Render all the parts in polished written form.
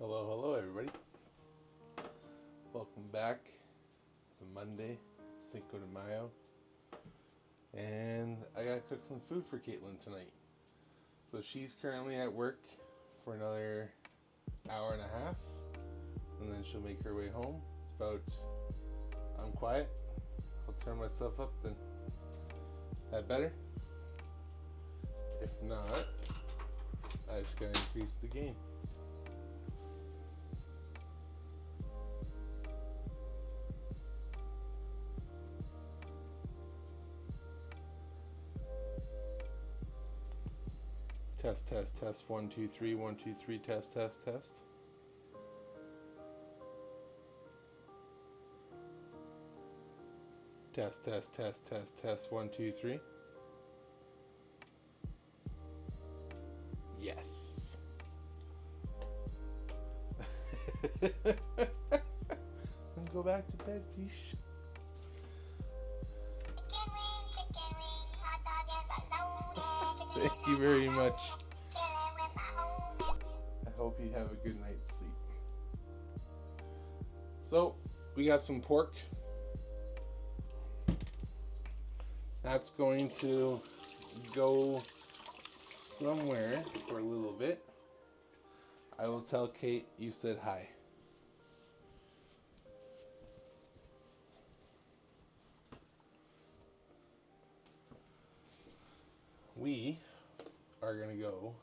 Hello, hello, everybody. Welcome back. It's a Monday, it's Cinco de Mayo, and I gotta cook some food for Caitlin tonight. So she's currently at work for another hour and a half, and then she'll make her way home. It's about, I'm quiet, I'll turn myself up, then that better? If not, I just gotta increase the gain. Test, test, test, 1, 2, 3, 1, 2, 3, test, test, test. Test, test, test, test, test, 1, 2, 3. Yes. And go back to bed, fish. Thank you very much. I hope you have a good night's sleep. So, we got some pork. That's going to go somewhere for a little bit. I will tell Kate you said hi. We are going to go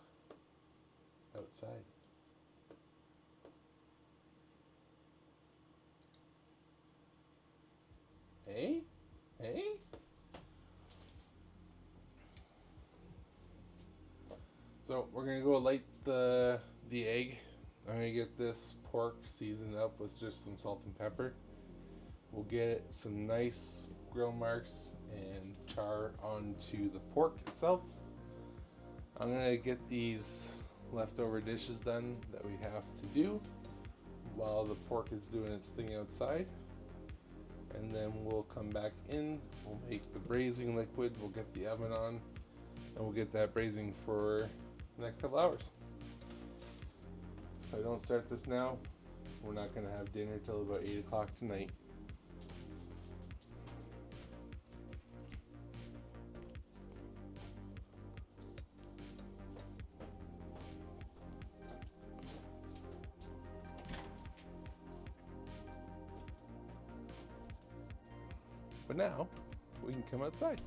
outside. Hey? Hey? So we're going to go light the egg. I'm going to get this pork seasoned up with just some salt and pepper. We'll get some nice grill marks and char onto the pork itself. I'm going to get these leftover dishes done that we have to do while the pork is doing its thing outside. And then we'll come back in, we'll make the braising liquid, we'll get the oven on, and we'll get that braising for the next couple hours. So if I don't start this now, we're not going to have dinner till about 8 o'clock tonight. But now, we can come outside.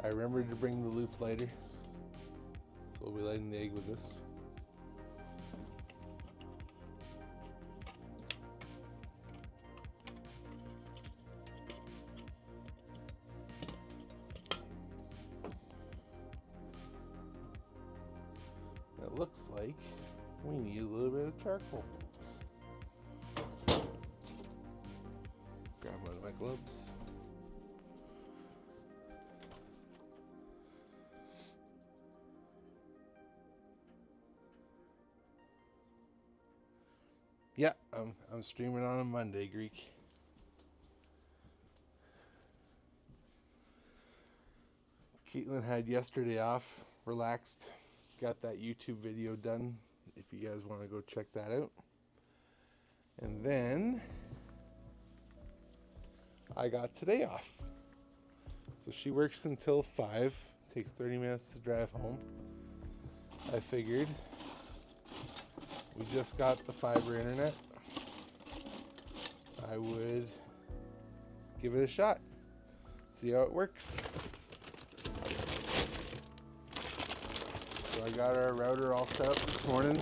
I remembered to bring the loaf lighter, so we'll be lighting the egg with this. It looks like we need a little bit of charcoal. Grab one of my gloves. Yeah, I'm streaming on a Monday, Greek. Caitlin had yesterday off, relaxed, got that YouTube video done if you guys want to go check that out. And then I got today off. So she works until 5, takes 30 minutes to drive home. I figured we just got the fiber internet, I would give it a shot, see how it works. So I got our router all set up this morning.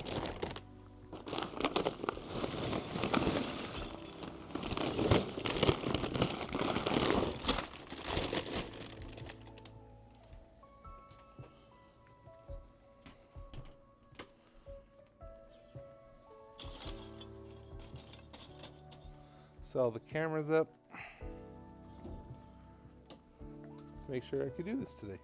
Set all the cameras up. Make sure I could do this today.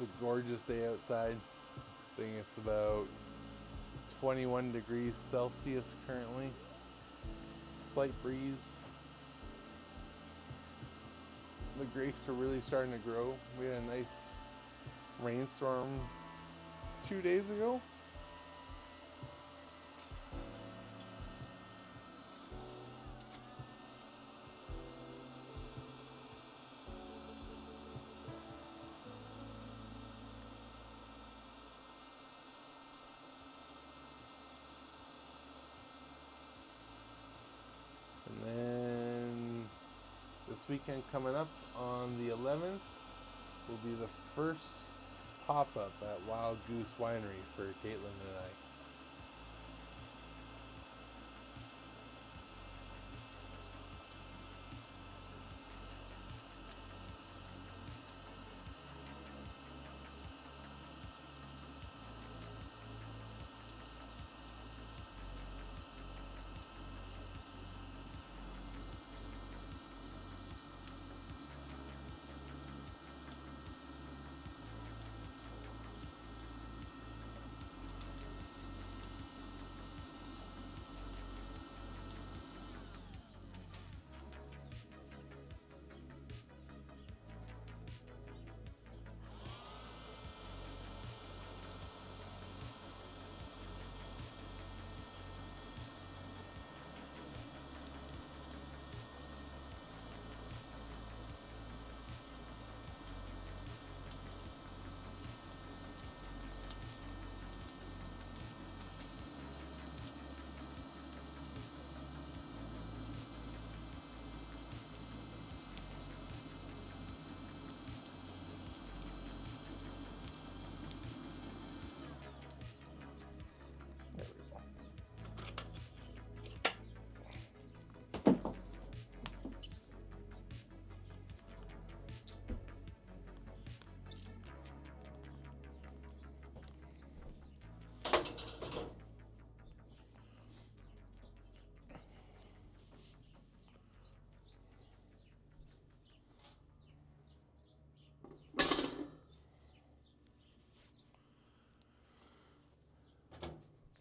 It's a gorgeous day outside. I think it's about 21 degrees Celsius currently. Slight breeze. The grapes are really starting to grow. We had a nice rainstorm 2 days ago. And then this weekend coming up on the 11th will be the first pop-up at Wild Goose Winery for Caitlin and I.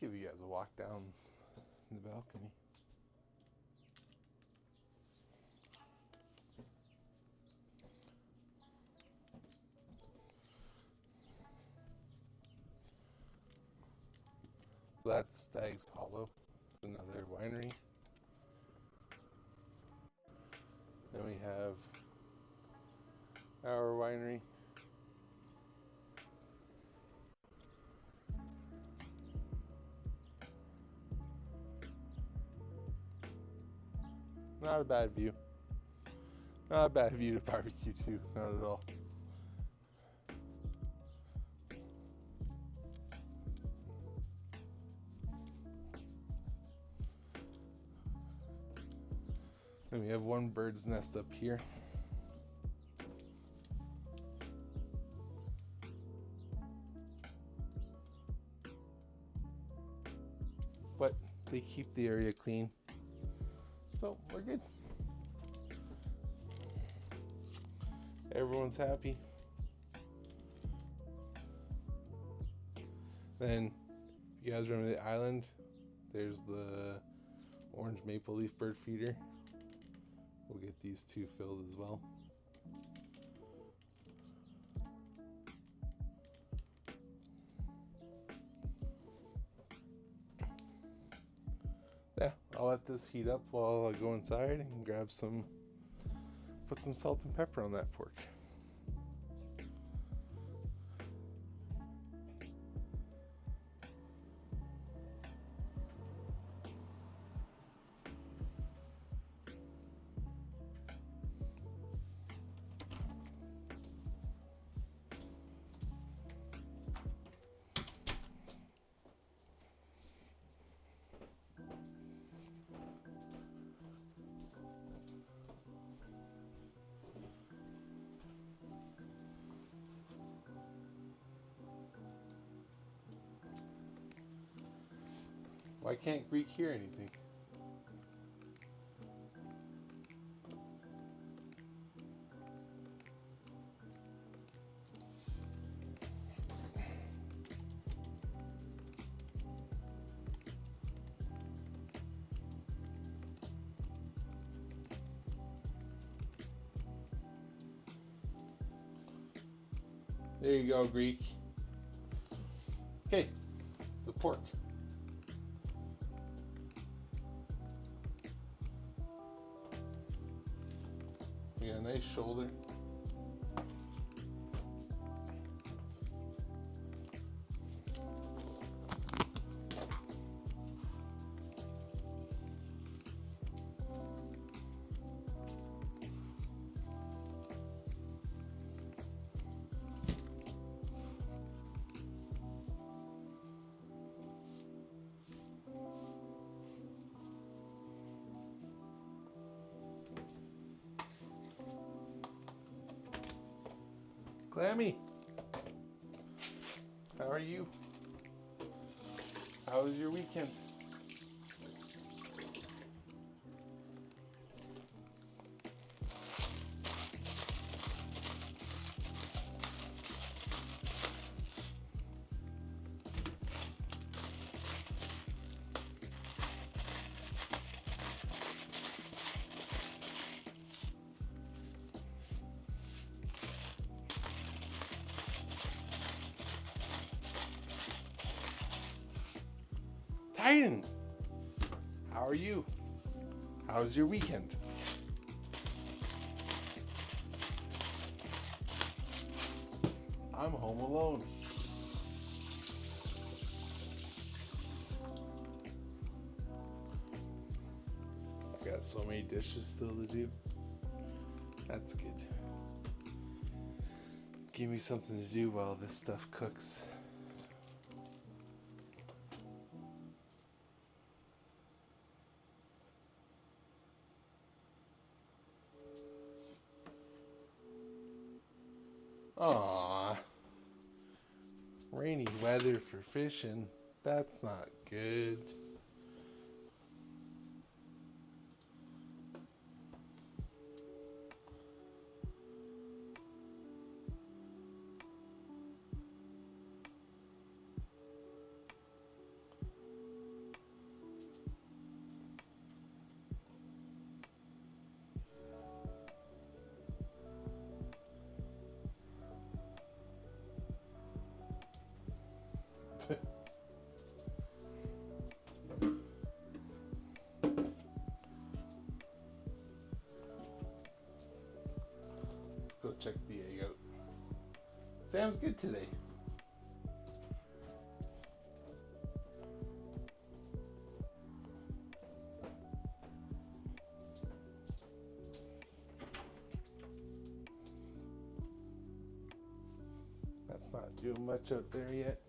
Give you guys a walk down the balcony. So that's Stag's Hollow. It's another winery. Then we have our winery. Not a bad view. Not a bad view to barbecue too, not at all. Then we have one bird's nest up here. But they keep the area clean, so we're good. Everyone's happy. Then, if you guys remember the island, there's the orange maple leaf bird feeder. We'll get these two filled as well. Yeah, I'll let this heat up while I go inside and grab some, put some salt and pepper on that pork. Why can't Greek hear anything? There you go, Greek. Okay, the pork. We got a nice shoulder. Clammy, how are you? How was your weekend? Titan, how are you? How's your weekend? I'm home alone. I got so many dishes still to do. That's good. Give me something to do while this stuff cooks. Aww. Rainy weather for fishing. That's not good. Let's go check the egg out. Sam's good today. That's not doing much out there yet.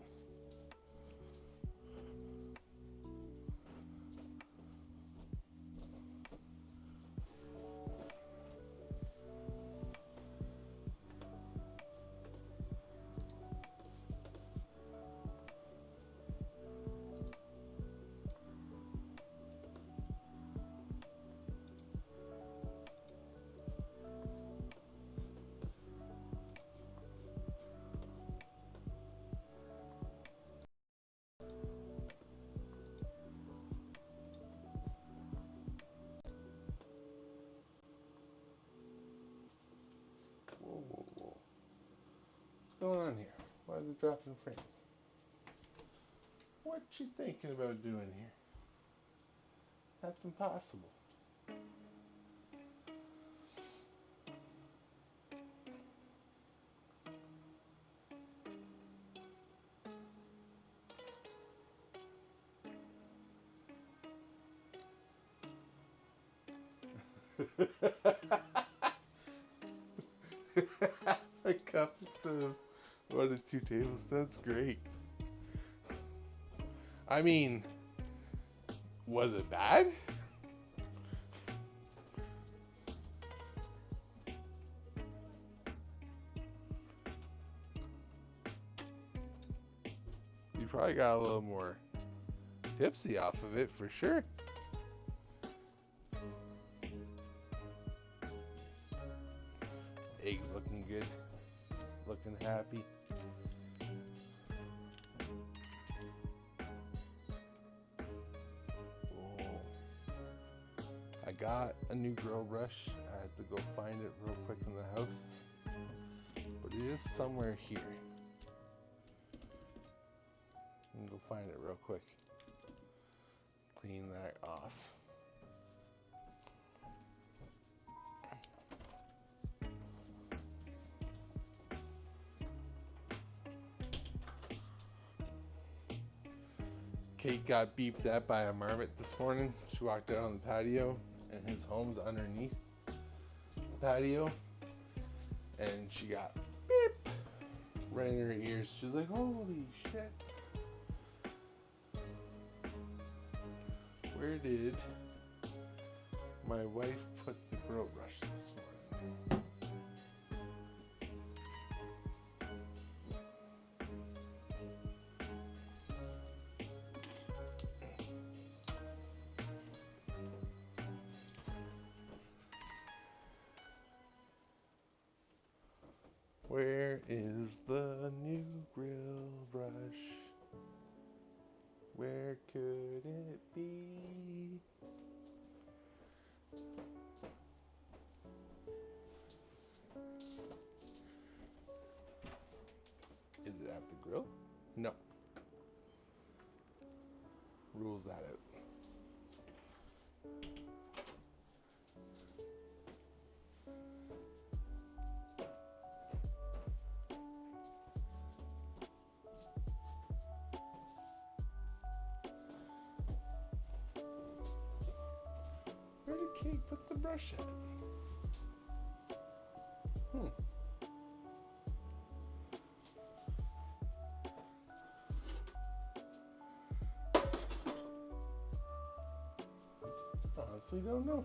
Whoa. What's going on here? Why is it dropping frames? What you thinking about doing here? That's impossible. A cup instead of 1 to 2 tables. That's great. I mean, was it bad? You probably got a little more tipsy off of it for sure. Eggs looking good. Looking happy. Oh. I got a new grill brush. I had to go find it real quick in the house. But it is somewhere here. find it real quick. Clean that off. Kate got beeped at by a marmot this morning. She walked out on the patio, and his home's underneath the patio, and she got beep right in her ears. She's like, holy shit. Where did my wife put the grill brush this morning? Where is the new grill brush? Where could it be? Is it at the grill? No. Rules that out. Where did Kate put the brush at? Honestly, don't know.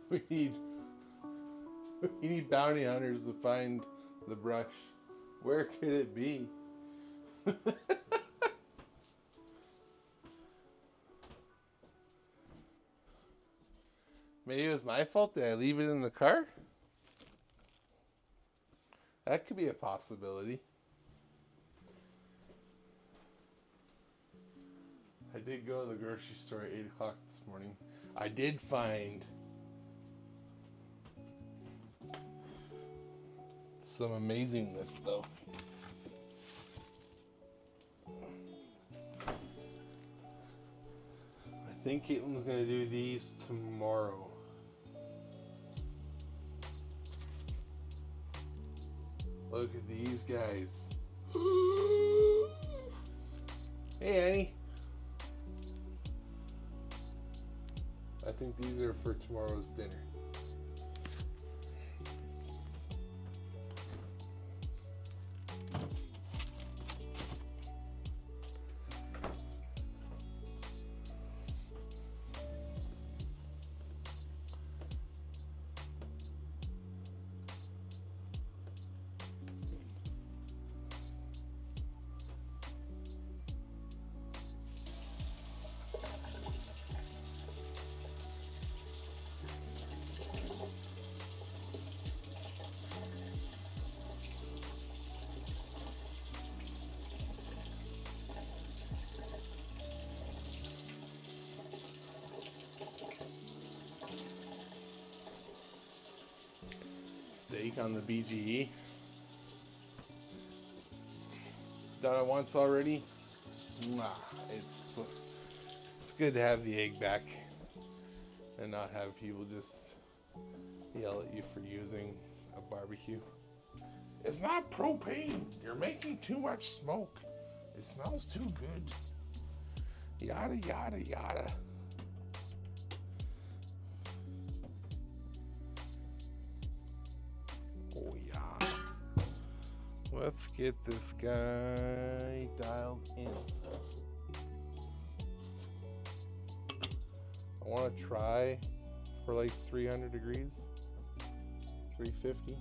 we need bounty hunters to find the brush. Where could it be? Maybe it was my fault. Did I leave it in the car? That could be a possibility. I did go to the grocery store at 8 o'clock this morning. I did find some amazingness, though. I think Caitlin's going to do these tomorrow. Look at these guys. Hey, Annie. I think these are for tomorrow's dinner. Steak on the BGE. Done it once already. It's good to have the egg back and not have people just yell at you for using a barbecue. It's not propane. You're making too much smoke. It smells too good. Yada, yada, yada. Oh, yeah. Let's get this guy dialed in. I want to try for like 300 degrees. $3.50.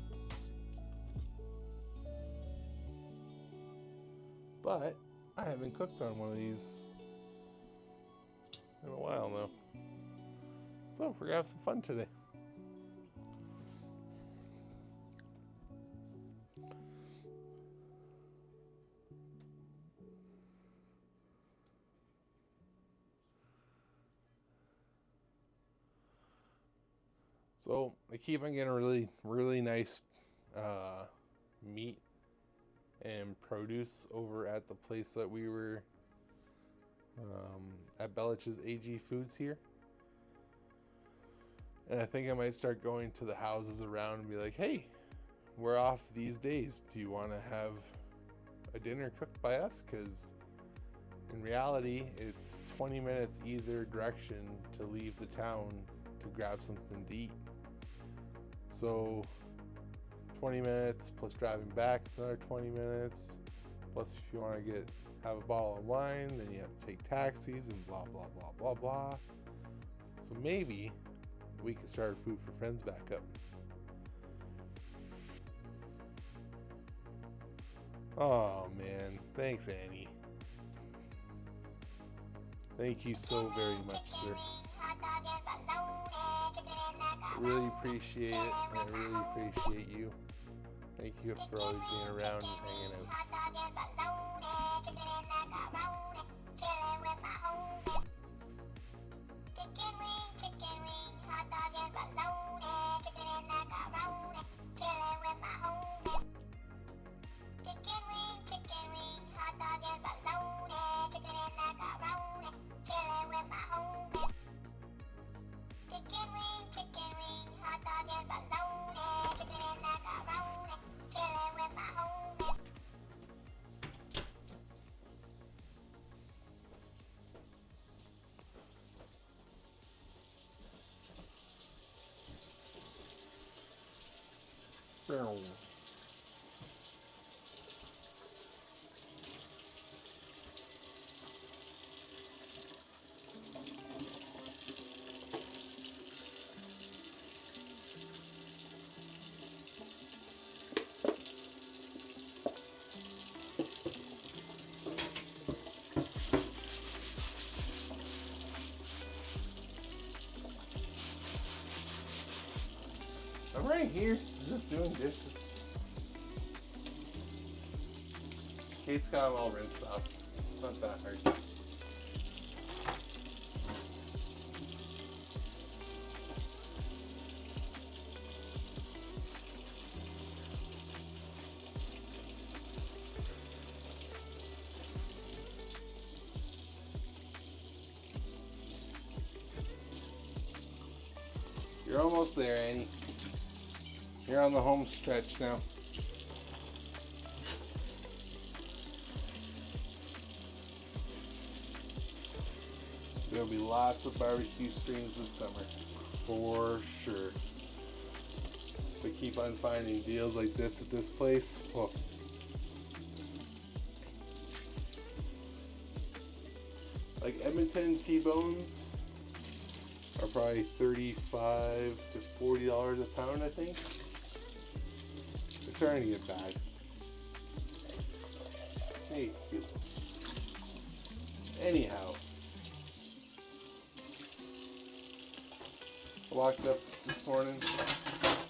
But I haven't cooked on one of these in a while now. So we're gonna have some fun today. So I keep on getting really nice meat and produce over at the place that we were at Bellich's AG Foods here. And I think I might start going to the houses around and be like, hey, we're off these days. Do you want to have a dinner cooked by us? Because in reality, it's 20 minutes either direction to leave the town to grab something to eat. So 20 minutes plus driving back is another 20 minutes. Plus if you want to have a bottle of wine, then you have to take taxis and blah, blah, blah, blah, blah. So maybe we can start a Food for Friends back up. Oh man, thanks Annie. Thank you so very much, sir. I really appreciate it, and I really appreciate you. Thank you for always being around and hanging out. I'm right here, just doing dishes. Kate's got them all rinsed off. It's not that hard. You're almost there, Annie. You're on the home stretch now. There'll be lots of barbecue streams this summer, for sure. If we keep on finding deals like this at this place, well, like Edmonton T-bones are probably $35 to $40 a pound, I think. It's starting to get bad. Hey, you. Anyhow, I walked up this morning,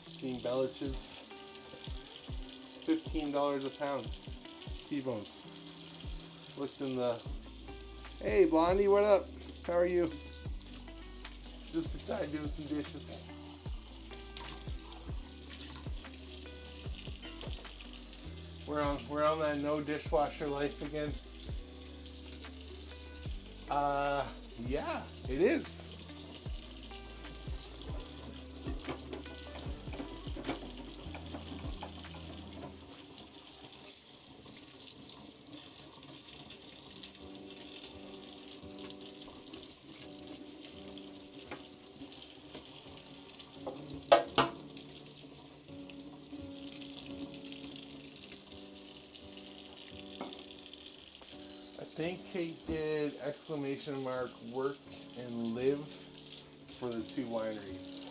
seen Bellich's, $15 a pound, T-bones. Looked in the, hey Blondie, what up? How are you? Just beside doing some dishes. We're on that no dishwasher life again. Yeah, it is. I think Kate did exclamation mark work and live for the two wineries.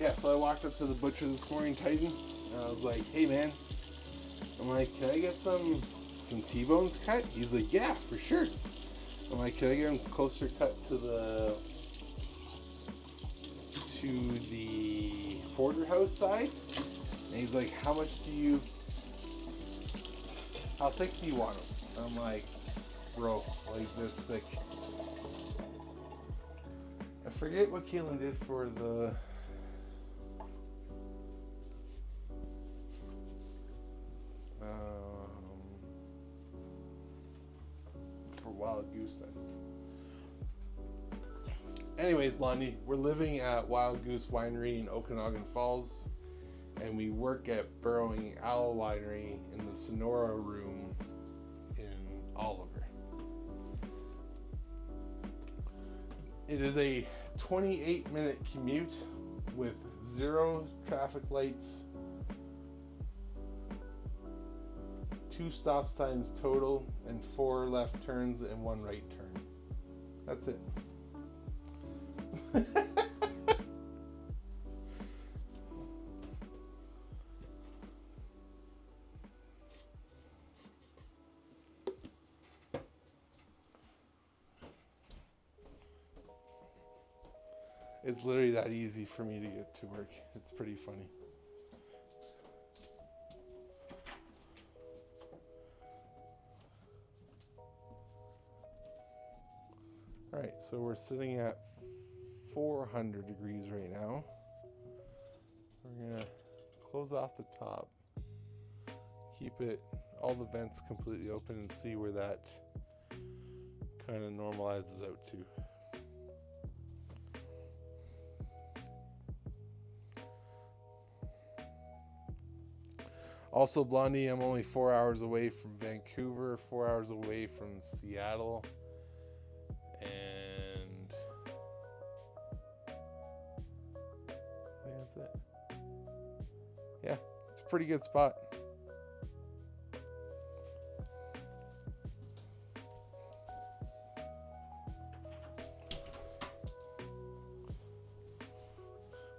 Yeah, so I walked up to the butcher this morning, Titan, and I was like, "Hey, man," I'm like, "Can I get some T-bones cut?" He's like, "Yeah, for sure." I'm like, "Can I get them closer cut to the porterhouse side?" And he's like, "How thick do you want them?" I'm like, "Bro, like this thick." I forget what Caitlin did for Wild Goose then. Anyways, Blondie, we're living at Wild Goose Winery in Okanagan Falls, and we work at Burrowing Owl Winery in the Sonora Room in Oliver. It is a 28-minute commute with 0 traffic lights, 2 stop signs total, and 4 left turns and 1 right turn. That's it. It's literally that easy for me to get to work. It's pretty funny. All right, so we're sitting at 400 degrees right now. We're gonna close off the top, keep all the vents completely open, and see where that kind of normalizes out to. Also, Blondie, I'm only 4 hours away from Vancouver, 4 hours away from Seattle, and I think that's it. Yeah, it's a pretty good spot.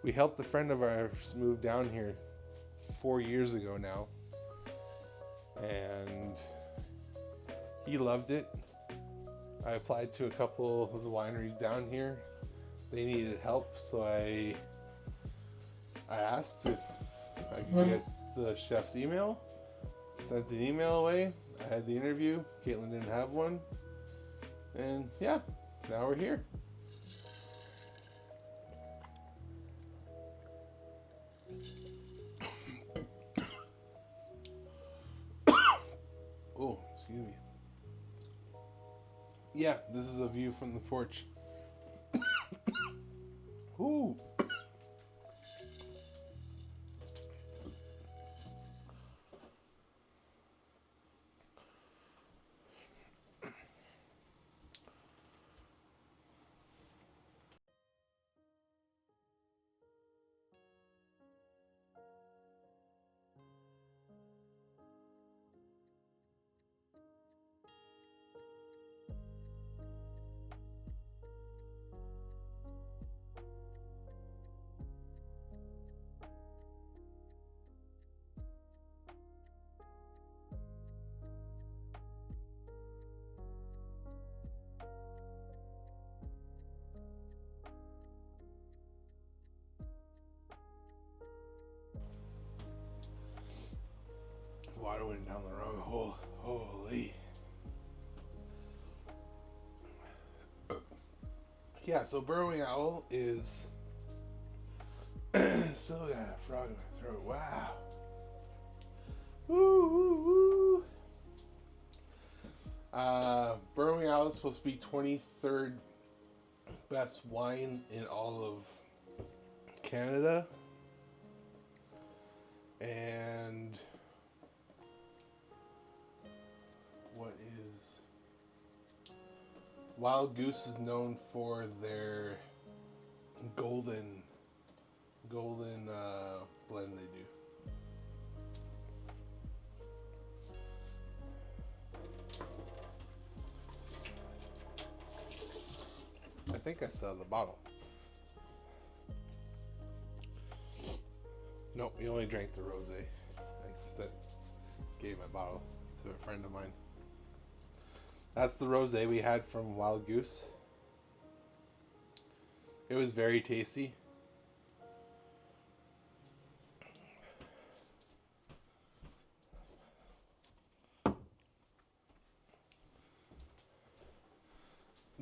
We helped a friend of ours move down here 4 years ago now, and he loved it. I applied to a couple of the wineries down here. They needed help, so I asked if I could get the chef's email. Sent an email away. I had the interview. Caitlin didn't have one, and yeah, now we're here. Oh, excuse me. Yeah, this is a view from the porch. Ooh. Water went down the wrong hole. Holy. Yeah, so Burrowing Owl is still got a frog in my throat. Wow. Woo, woo, woo. Burrowing Owl is supposed to be 23rd best wine in all of Canada. And what is Wild Goose is known for their golden blend they do. I think I saw the bottle. We only drank the rosé. I gave my bottle to a friend of mine. That's the rosé we had from Wild Goose. It was very tasty.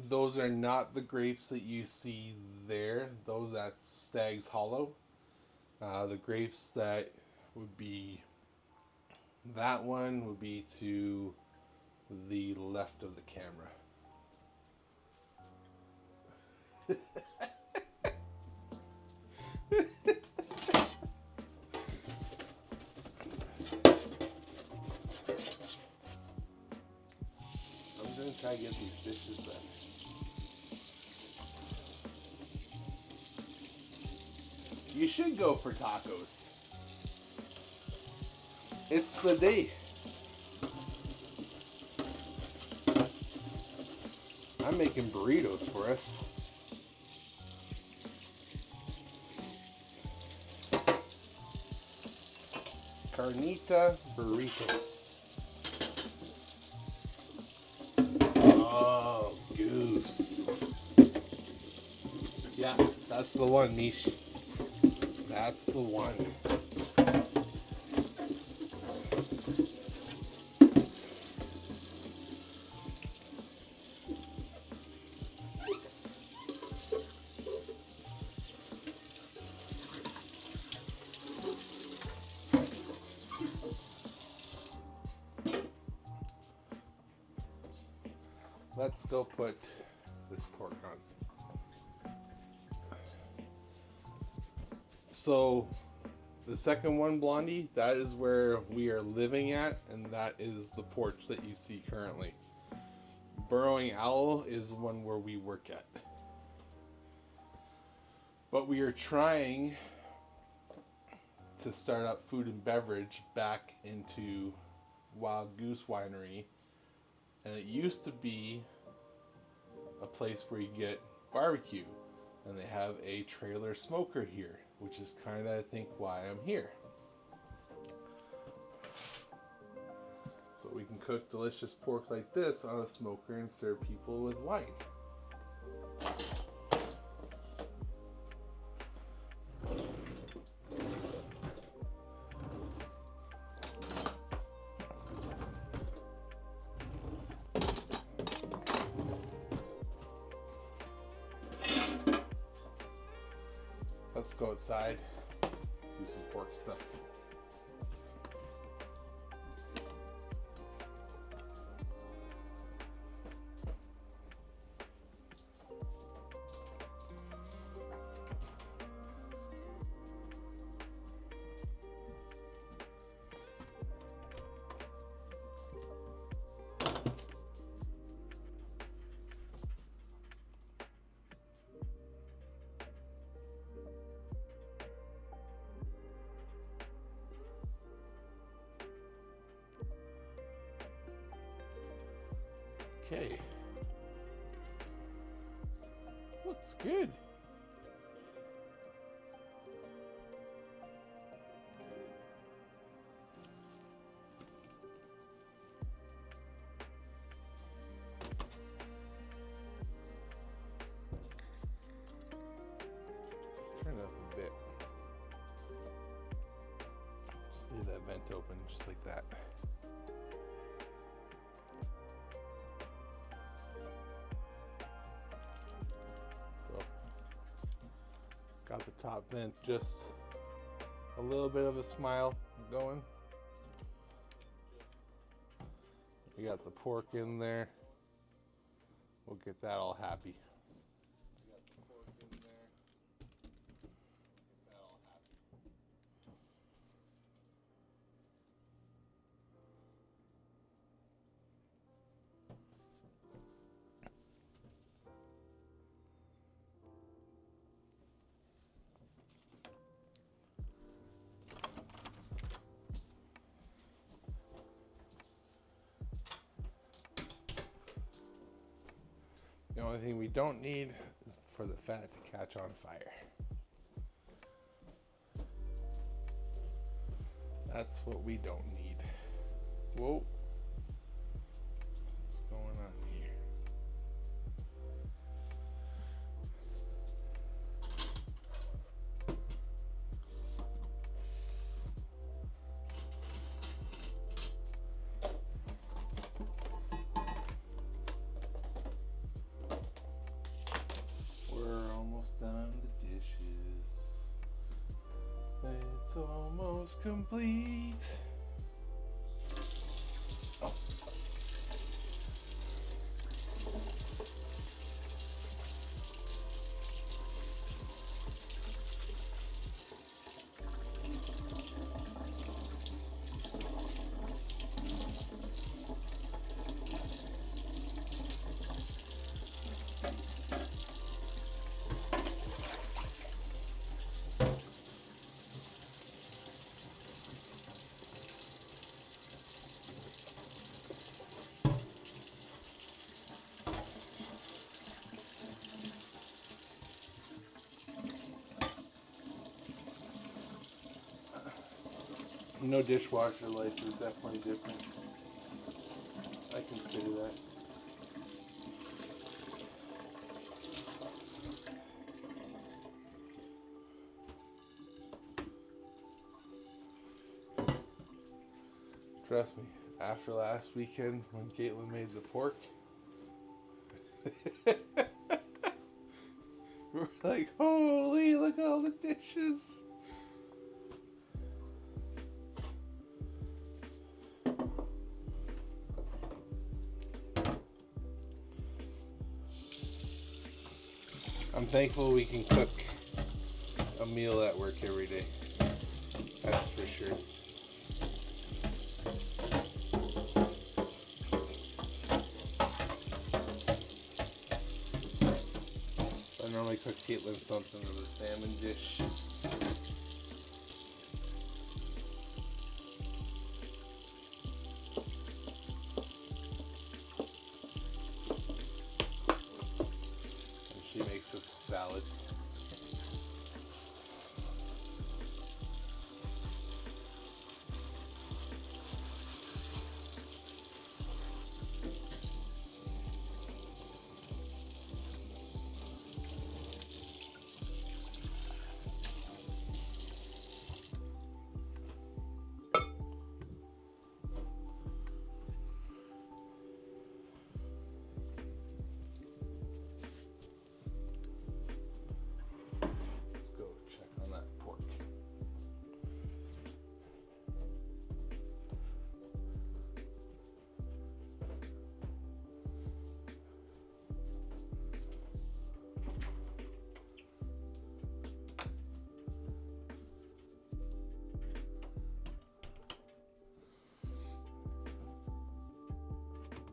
Those are not the grapes that you see there. Those at Stag's Hollow. The grapes that would be, that one would be to the left of the camera. I'm gonna try to get these dishes done. You should go for tacos. It's the day. I'm making burritos for us. Carnita burritos. Oh, goose. Yeah, that's the one, Niche. That's the one. Let's go put this pork on. So the second one, Blondie, that is where we are living at, and that is the porch that you see currently. Burrowing Owl is one where we work at. But we are trying to start up food and beverage back into Wild Goose Winery. And it used to be a place where you get barbecue. And they have a trailer smoker here, which is kind of, I think, why I'm here. So we can cook delicious pork like this on a smoker and serve people with wine. Let's go outside, do some pork stuff. Okay. Looks good. Turn it up a bit. Just leave that vent open just like that. Got the top vent just a little bit of a smile going. We got the pork in there. We'll get that all happy. The only thing we don't need is for the fat to catch on fire. That's what we don't need. Whoa. What's going on here? We're almost done the dishes. It's almost complete. Oh. No dishwasher life is definitely different. I can say that. Trust me, after last weekend when Caitlin made the pork, we're like, holy, look at all the dishes. I'm thankful we can cook a meal at work every day. That's for sure. I normally cook Caitlin something with a salmon dish. And she makes a salad.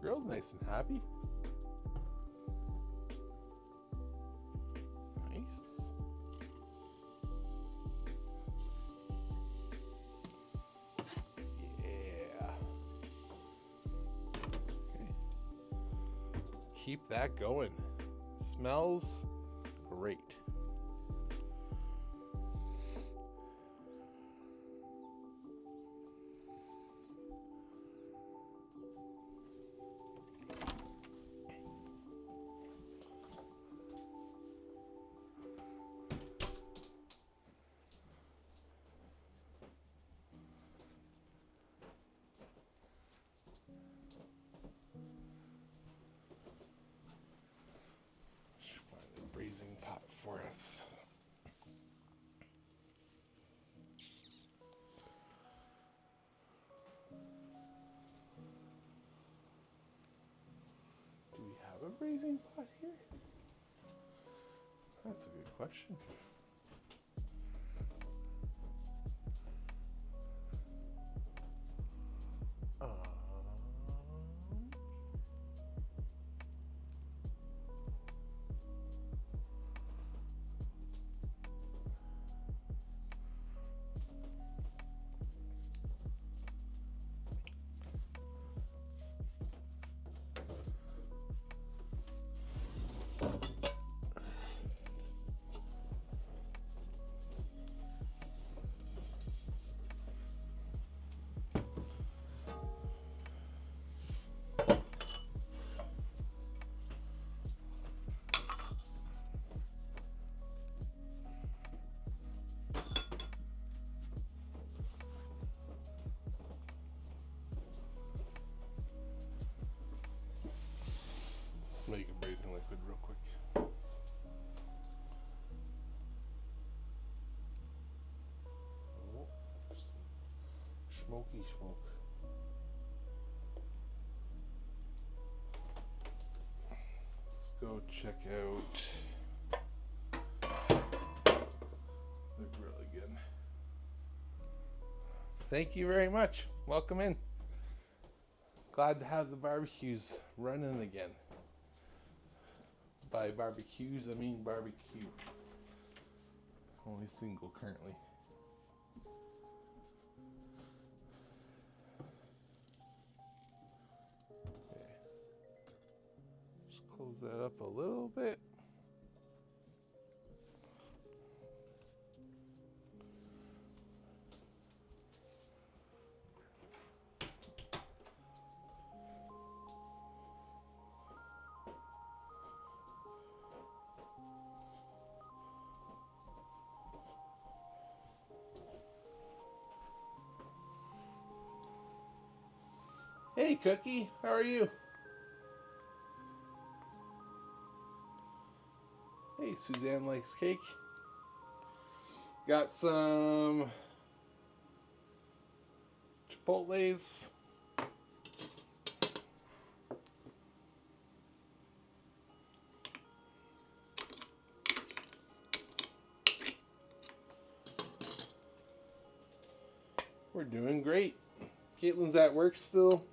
Girl's nice and happy. Nice. Yeah. Okay. Keep that going. Smells great. Braising pot for us. Do we have a braising pot here? That's a good question. liquid real quick. Oh, smoky smoke. Let's go check out the grill again. Thank you very much. Welcome in. Glad to have the barbecues running again. By barbecues, I mean barbecue. Only single currently. Okay. Just close that up a little bit. Hey, Cookie, how are you? Hey, Suzanne likes cake. Got some Chipotles. We're doing great. Caitlin's at work still.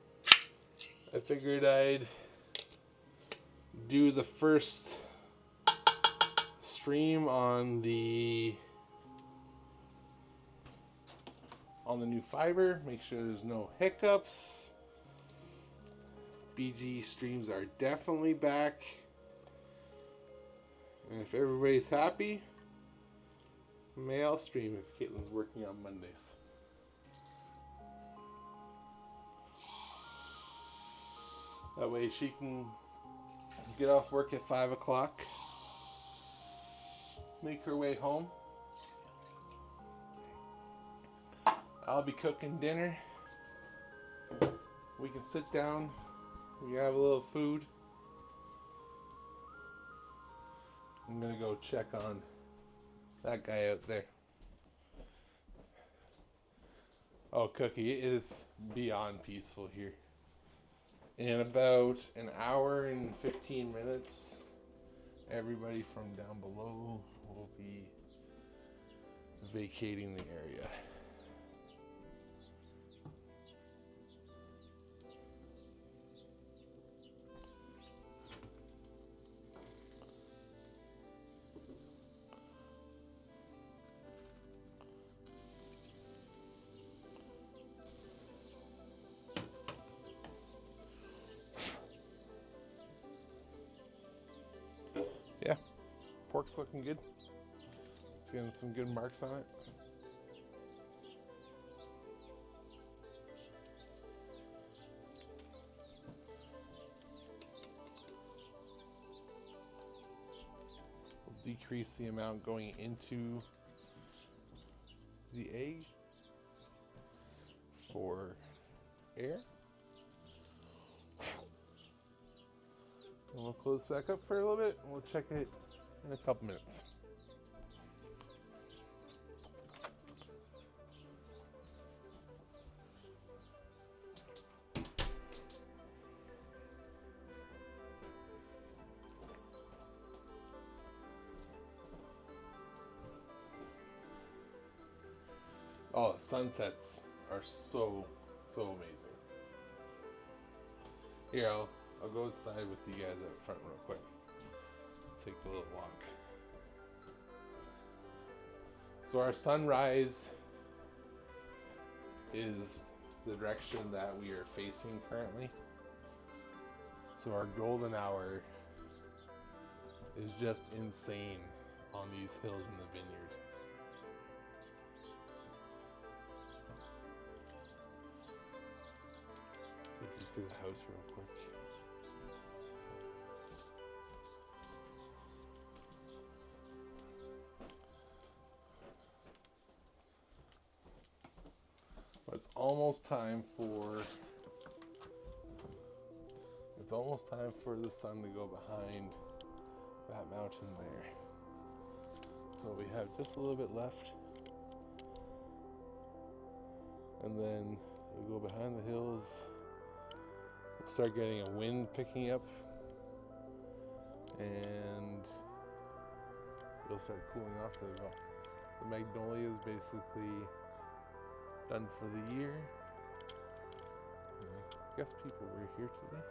I figured I'd do the first stream on the new fiber. Make sure there's no hiccups. BG streams are definitely back. And if everybody's happy, may I'll stream if Caitlin's working on Mondays. That way she can get off work at 5 o'clock, make her way home. I'll be cooking dinner. We can sit down, we have a little food. I'm gonna go check on that guy out there. Oh, Cookie, it is beyond peaceful here. In about an hour and 15 minutes, everybody from down below will be vacating the area. Yeah, pork's looking good. It's getting some good marks on it. We'll decrease the amount going into the egg for air. And we'll close back up for a little bit and we'll check it in a couple minutes. Oh, the sunsets are so amazing. Here, I'll go outside with you guys up front real quick. Take a little walk. So our sunrise is the direction that we are facing currently. So our golden hour is just insane on these hills in the vineyard. Take you through the house real quick. But it's almost time for the sun to go behind that mountain there. So we have just a little bit left. And then we'll go behind the hills. We'll start getting a wind picking up. And it'll start cooling off really well. The magnolia is basically done for the year. And I guess people were here today.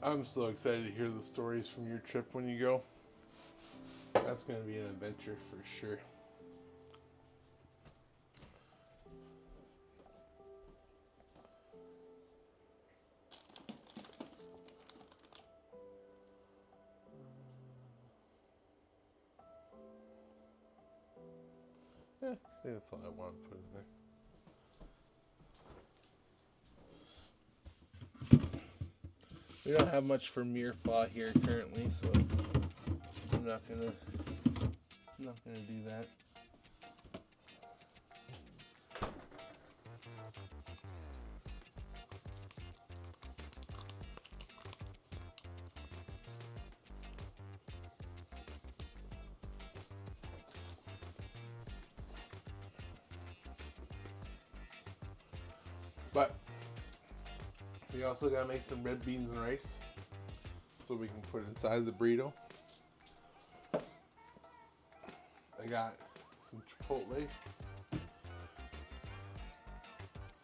I'm so excited to hear the stories from your trip when you go. That's going to be an adventure for sure. I think that's all I want to put in there. We don't have much for Mirepoix here currently, so I'm not gonna do that. But we also gotta make some red beans and rice so we can put it inside the burrito. I got some chipotle,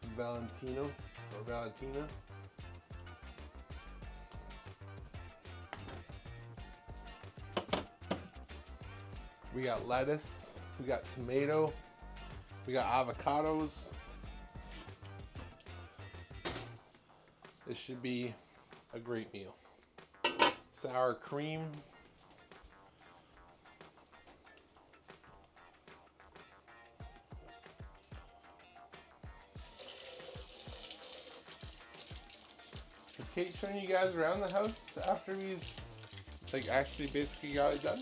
some Valentino or Valentina, we got lettuce, we got tomato, we got avocados. This should be a great meal. Sour cream. Is Kate showing you guys around the house after we've actually basically got it done?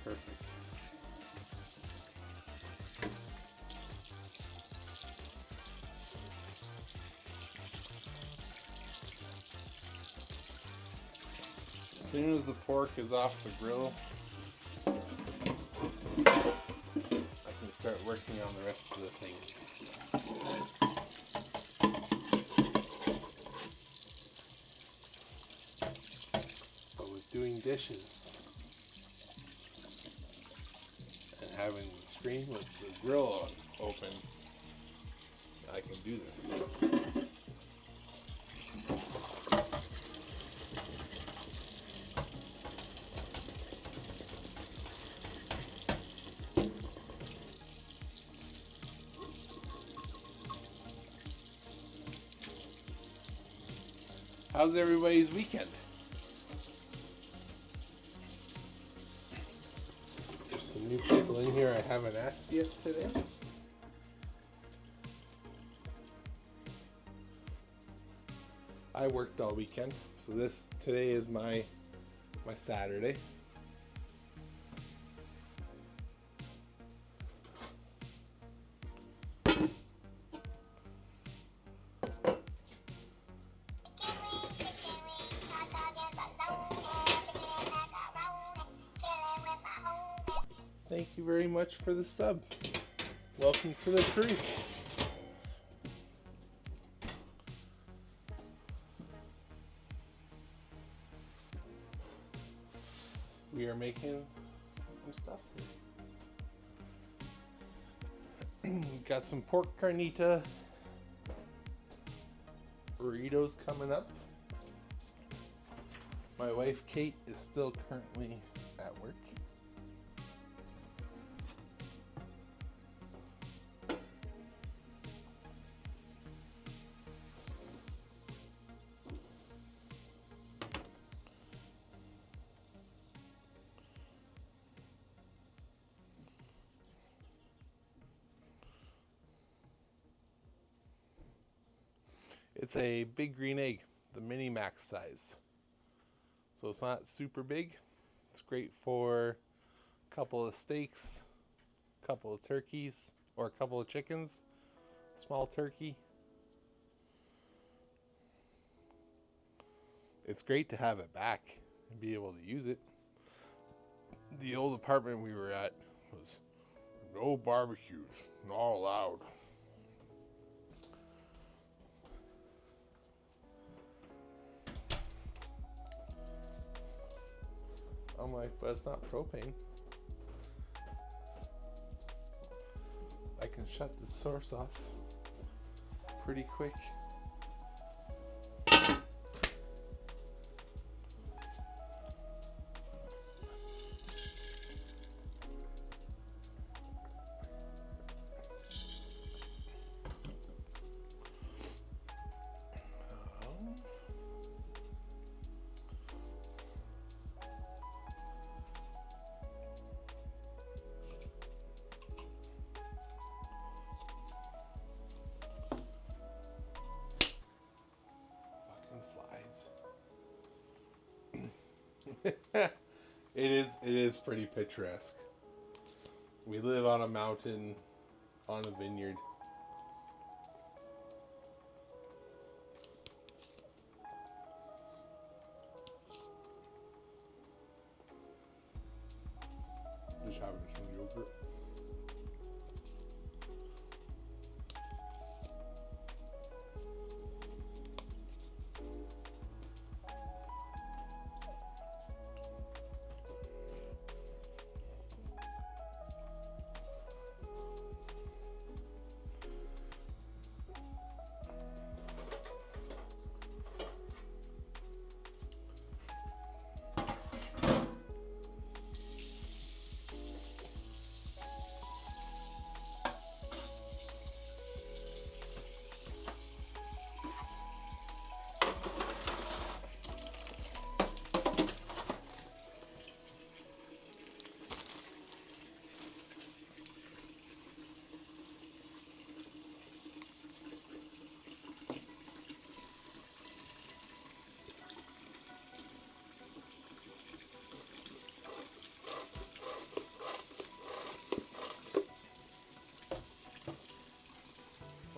Perfect. As soon as the pork is off the grill, I can start working on the rest of the things. But with doing dishes and having the screen with the grill open, I can do this. How's everybody's weekend? There's some new people in here I haven't asked yet today. I worked all weekend, so today is my Saturday. Thank you very much for the sub. Welcome to the crew. We are making some stuff today. Got some pork carnita burritos coming up. My wife Kate is still currently at work. It's a big green egg, the mini max size. So it's not super big. It's great for a couple of steaks, a couple of turkeys, or a couple of chickens, small turkey. It's great to have it back and be able to use it. The old apartment we were at was no barbecues, not allowed. I'm like, but it's not propane. I can shut the source off pretty quick. It is pretty picturesque. We live on a mountain, on a vineyard. Just having some yogurt.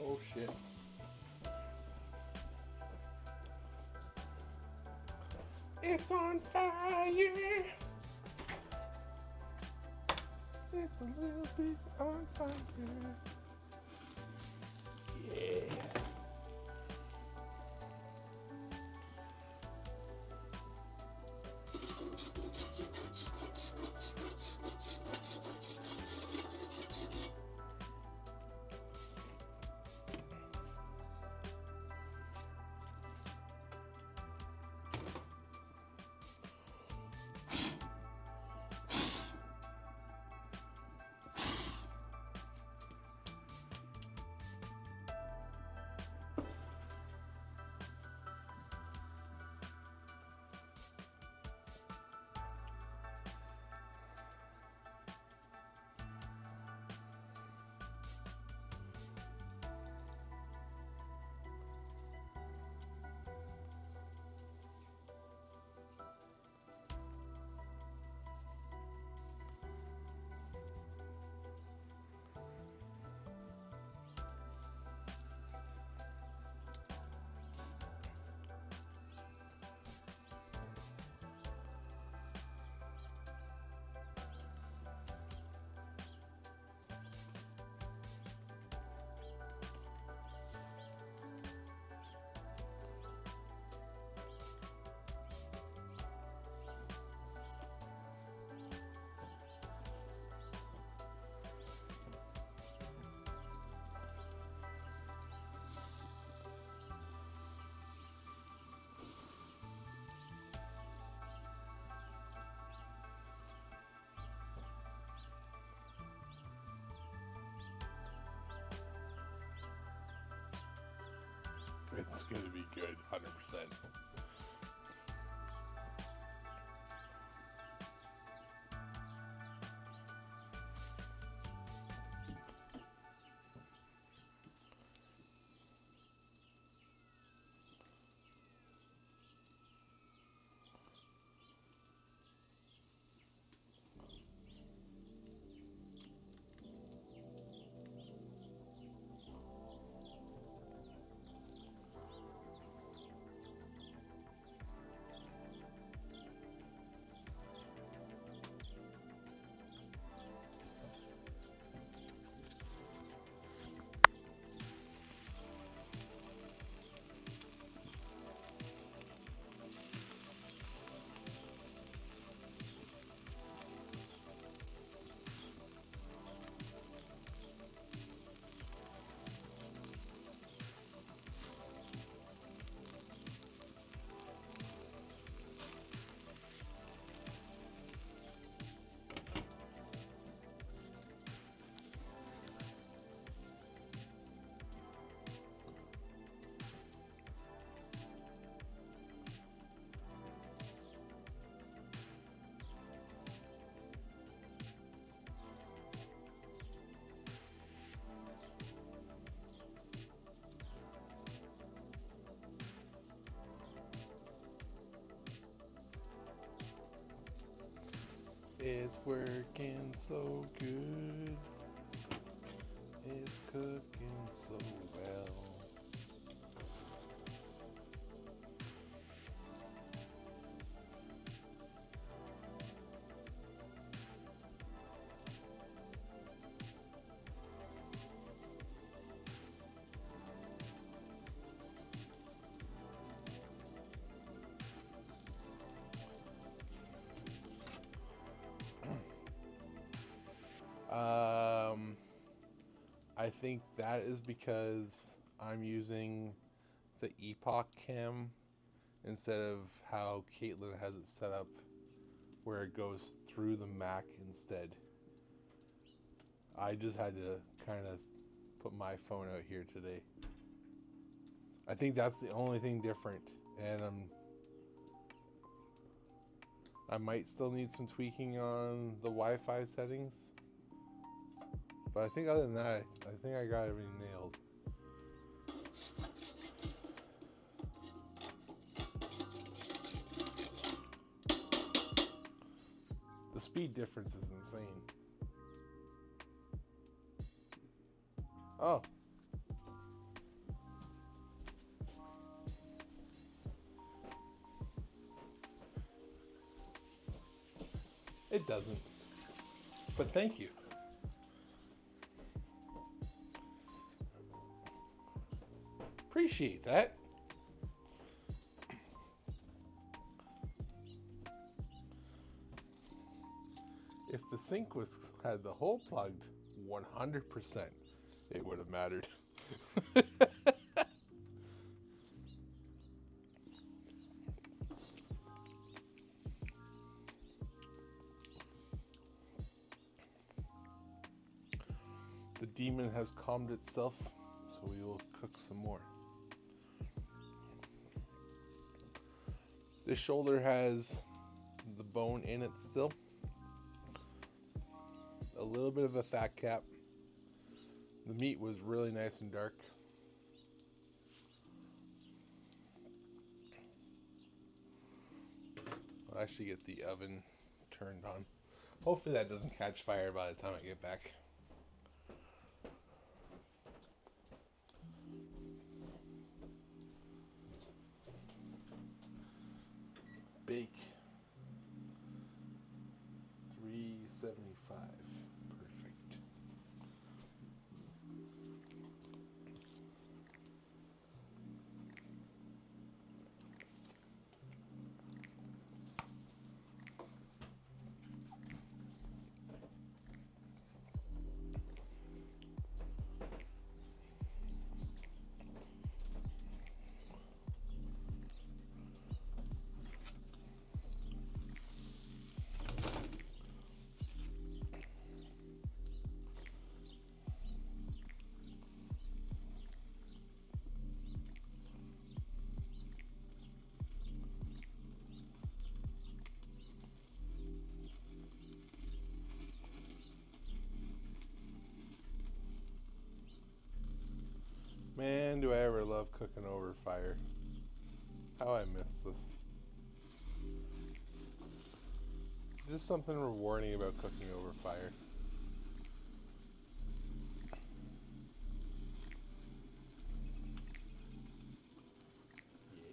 Oh shit. It's on fire. It's a little bit on fire. Yeah. It's going to be good, 100%. It's working so good. It's cooking so well. I think that is because I'm using the Epoch cam instead of how Caitlin has it set up where it goes through the Mac instead. I just had to kind of put my phone out here today. I think that's the only thing different, and I might still need some tweaking on the Wi-Fi settings. But I think other than that, I think I got everything nailed. The speed difference is insane. Oh. It doesn't. But thank you. Appreciate that. If the sink had the hole plugged 100%, it would have mattered. The demon has calmed itself, so we will cook some more. This shoulder has the bone in it still. A little bit of a fat cap. The meat was really nice and dark. I'll actually get the oven turned on. Hopefully that doesn't catch fire by the time I get back. Bake 375. Perfect. Man, do I ever love cooking over fire. How I miss this. Just something rewarding about cooking over fire.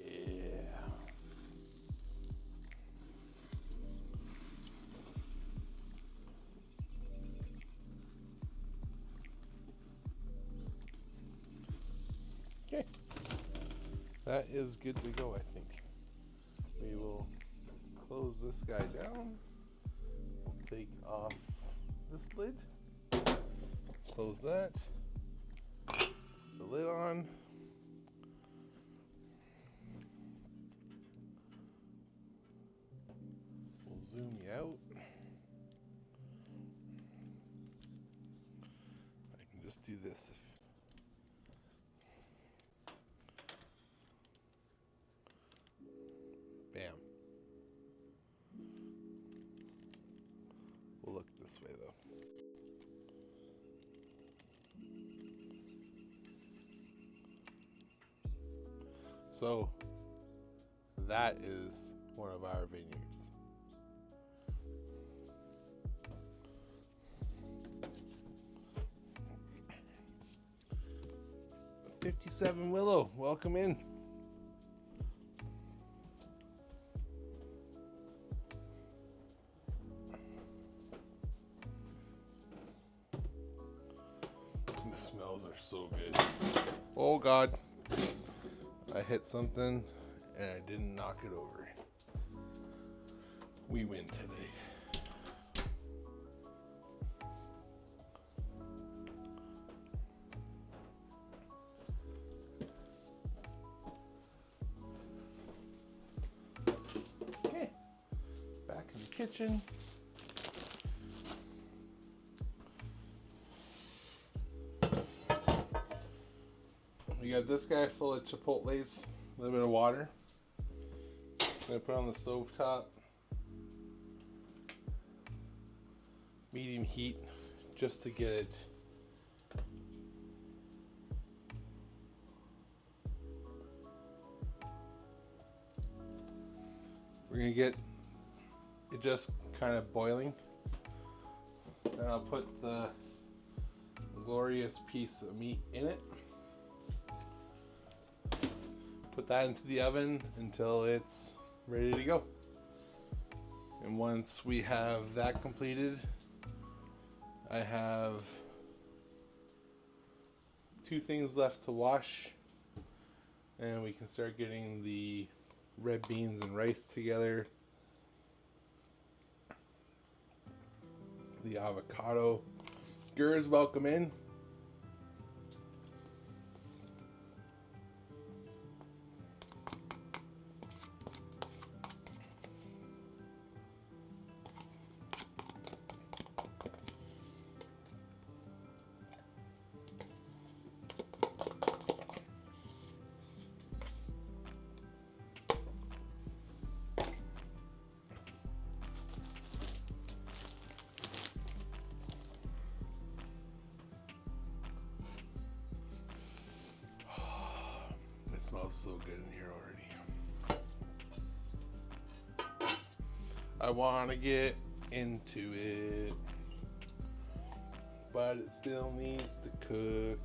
Yeah. Okay. That is good to go, I think. We will close this guy down. We'll take off this lid. Close that. The lid on. We'll zoom you out. I can just do this if bam. We'll look this way though. So that is one of our vineyards. '57 Willow, welcome in. The smells are so good. Oh God. I hit something and I didn't knock it over. We win today. Okay, back in the kitchen. We got this guy full of chipotles, a little bit of water. I'm gonna put on the stove top. Medium heat, just to get it we're gonna get it just kind of boiling. Then I'll put the glorious piece of meat in it. Put that into the oven until it's ready to go. And once we have that completed, I have 2 things left to wash, and we can start getting the red beans and rice together. The avocado. Gers, welcome in. It smells so good in here already. I want to get into it, but it still needs to cook.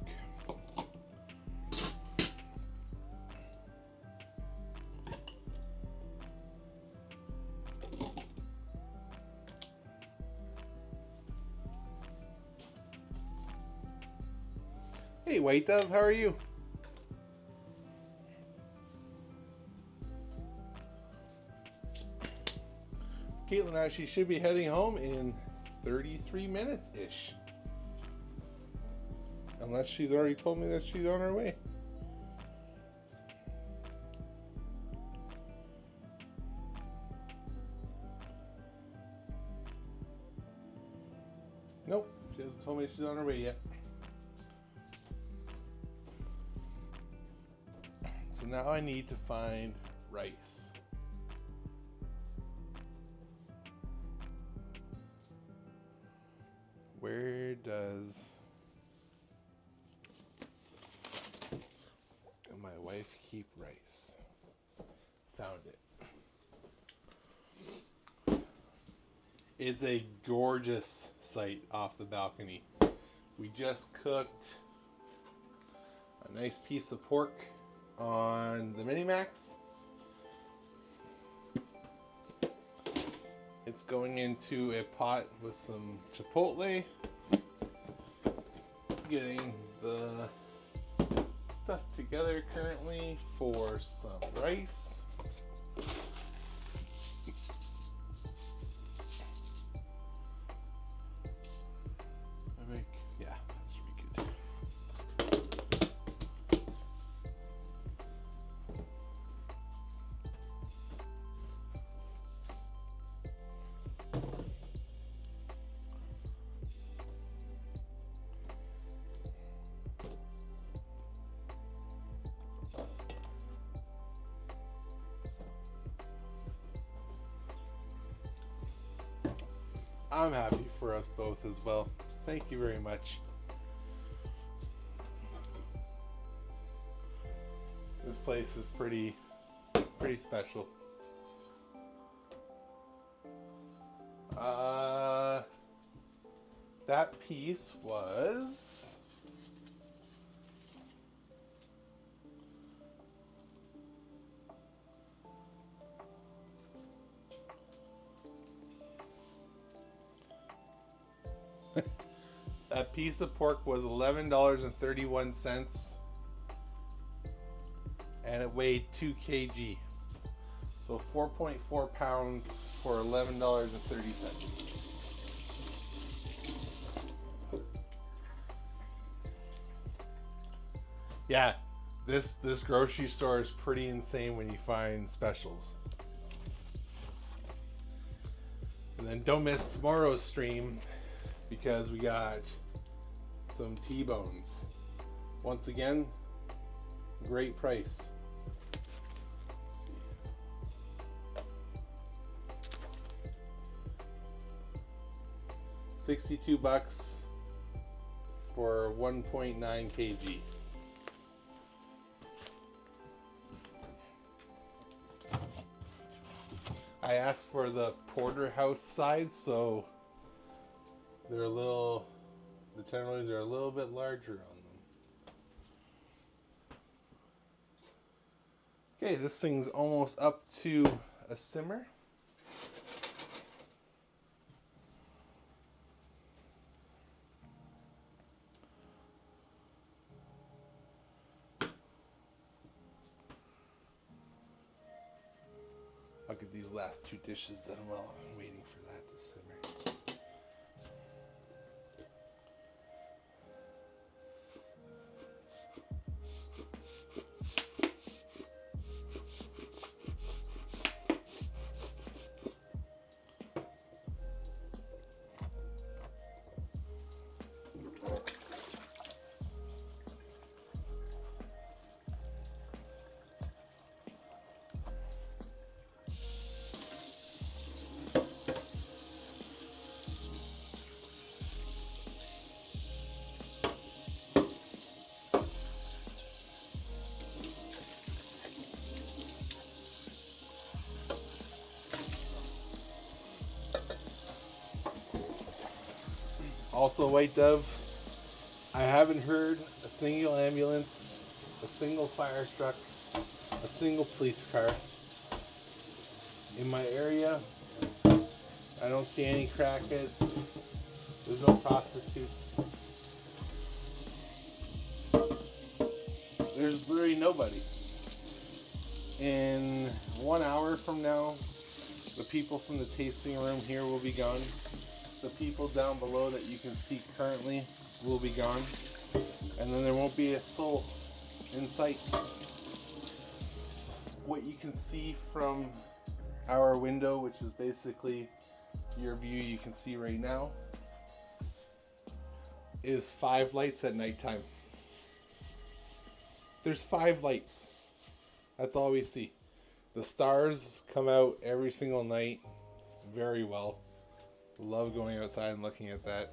Hey, White Dove, how are you? Caitlin actually should be heading home in 33 minutes-ish. Unless she's already told me that she's on her way. Nope, she hasn't told me she's on her way yet. So now I need to find rice. Where does wife keep rice. Found it. It's a gorgeous sight off the balcony. We just cooked a nice piece of pork on the Mini-Max. It's going into a pot with some chipotle. Getting the stuff together currently for some rice. Yeah, that should be good. I'm happy for us both as well. Thank you very much. This place is pretty special. That piece was that piece of pork was $11.31, and it weighed 2 kg. So 4.4 pounds for $11.30. Yeah, this grocery store is pretty insane when you find specials. And then don't miss tomorrow's stream because we got some T-bones. Once again, great price. Let's see. $62 for 1.9 kg. I asked for the porterhouse size, so they're the tenderloins are a little bit larger on them. Okay, this thing's almost up to a simmer. I'll get these last two dishes done while I'm waiting for that to simmer. Also, White Dove, I haven't heard a single ambulance, a single fire truck, a single police car in my area. I don't see any crackheads. There's no prostitutes. There's literally nobody. In 1 hour from now, the people from the tasting room here will be gone. The people down below that you can see currently will be gone. And then there won't be a soul in sight. What you can see from our window, which is basically your view you can see right now, is 5 lights at nighttime. There's 5 lights. That's all we see. The stars come out every single night very well. Love going outside and looking at that.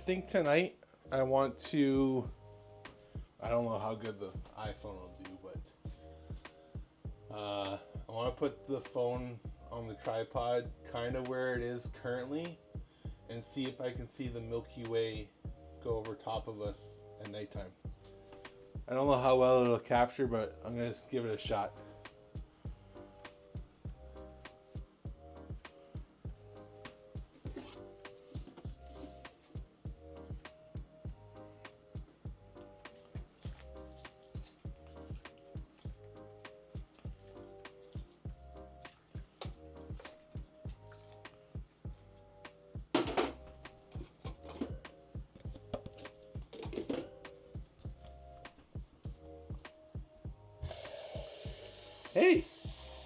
think tonight I want to, I don't know how good the iPhone will do, but I want to put the phone on the tripod kind of where it is currently and see if I can see the Milky Way go over top of us at nighttime. I don't know how well it'll capture, but I'm going to give it a shot. Hey,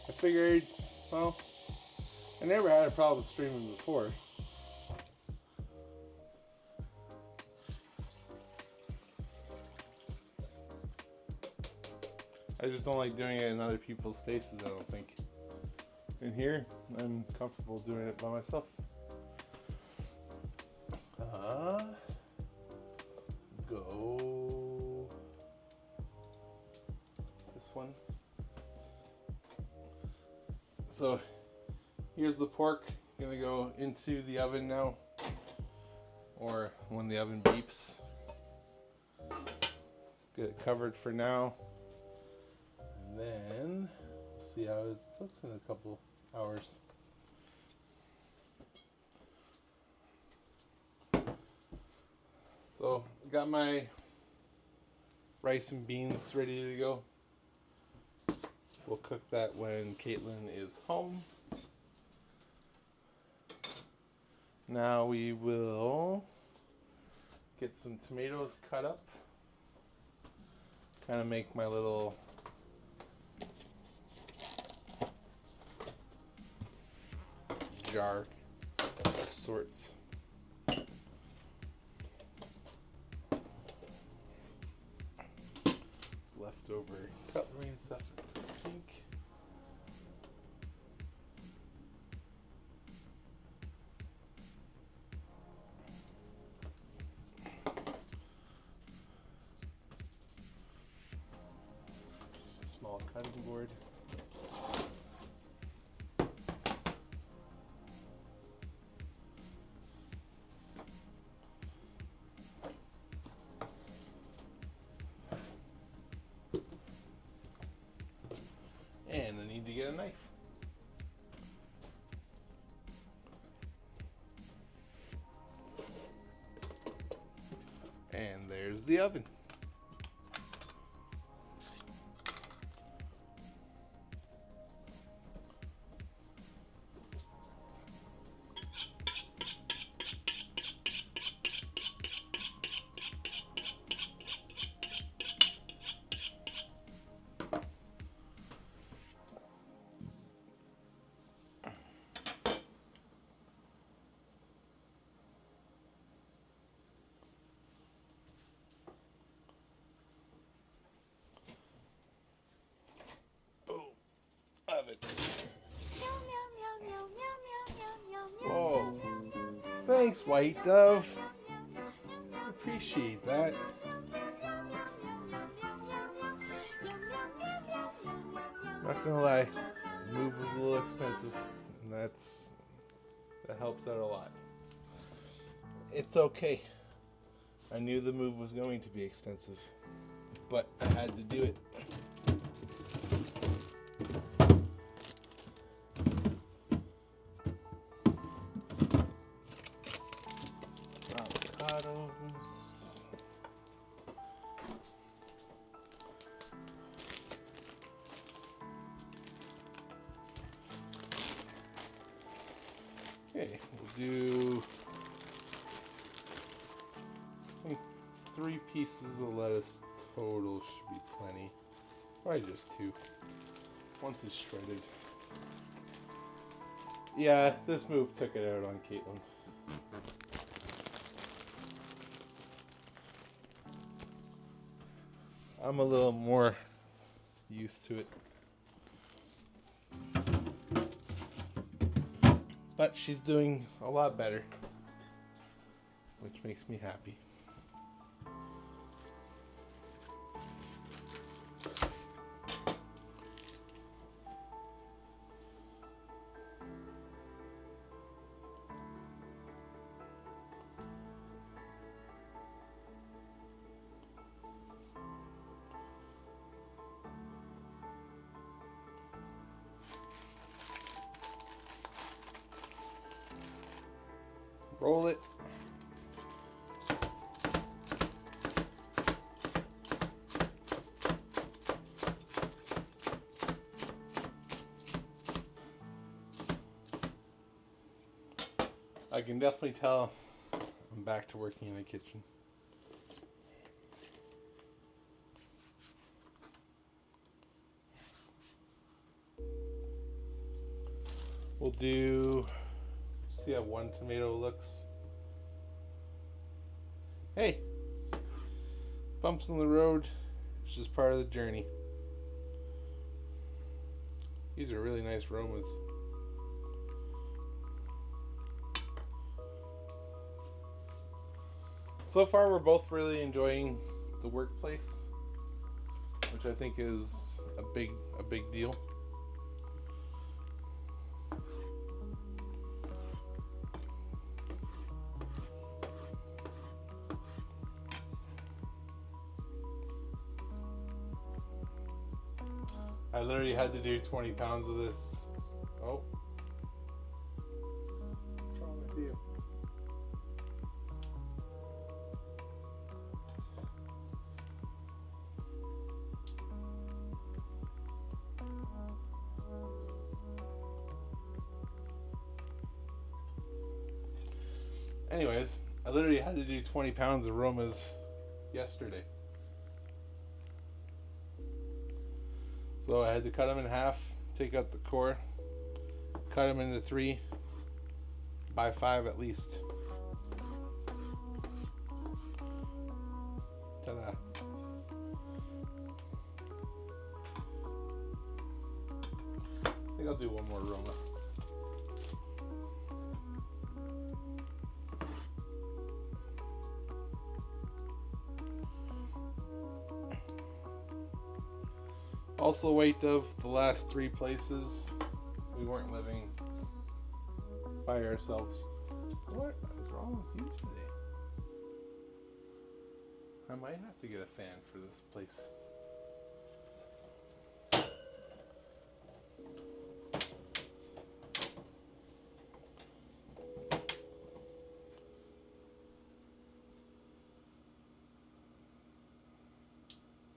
I figured, well, I never had a problem streaming before. I just don't like doing it in other people's spaces, I don't think. In here, I'm comfortable doing it by myself. Go this one. So here's the pork. Gonna go into the oven now, or when the oven beeps. Get it covered for now, and then we'll see how it looks in a couple hours. So got my rice and beans ready to go. We'll cook that when Caitlin is home. Now we will get some tomatoes cut up. Kind of make my little jar of sorts. Leftover cutlery and stuff in the sink. Just a small cutting board. And I need to get a knife. And there's the oven. Whoa. Thanks, White Dove. Appreciate that. Not gonna lie, the move was a little expensive, and that helps out a lot. It's okay. I knew the move was going to be expensive, but I had to do it. Avocados. Okay, we'll do, I think 3 pieces of lettuce total should be plenty. Probably just 2. Once it's shredded. Yeah, this move took it out on Caitlin. I'm a little more used to it. But she's doing a lot better. which makes me happy. Roll it. I can definitely tell I'm back to working in the kitchen. We'll do, see how one tomato looks. Hey, bumps in the road, it's just part of the journey. These are really nice aromas. So far we're both really enjoying the workplace, which I think is a big deal. I literally had to do 20 pounds of this. Oh. What's wrong with you? Anyways, I literally had to do 20 pounds of aromas yesterday. So I had to cut them in half, take out the core, cut them into 3 by 5 at least. Ta-da. I think I'll do one more aroma. Also, weight of the last 3 places, we weren't living by ourselves. What is wrong with you today? I might have to get a fan for this place.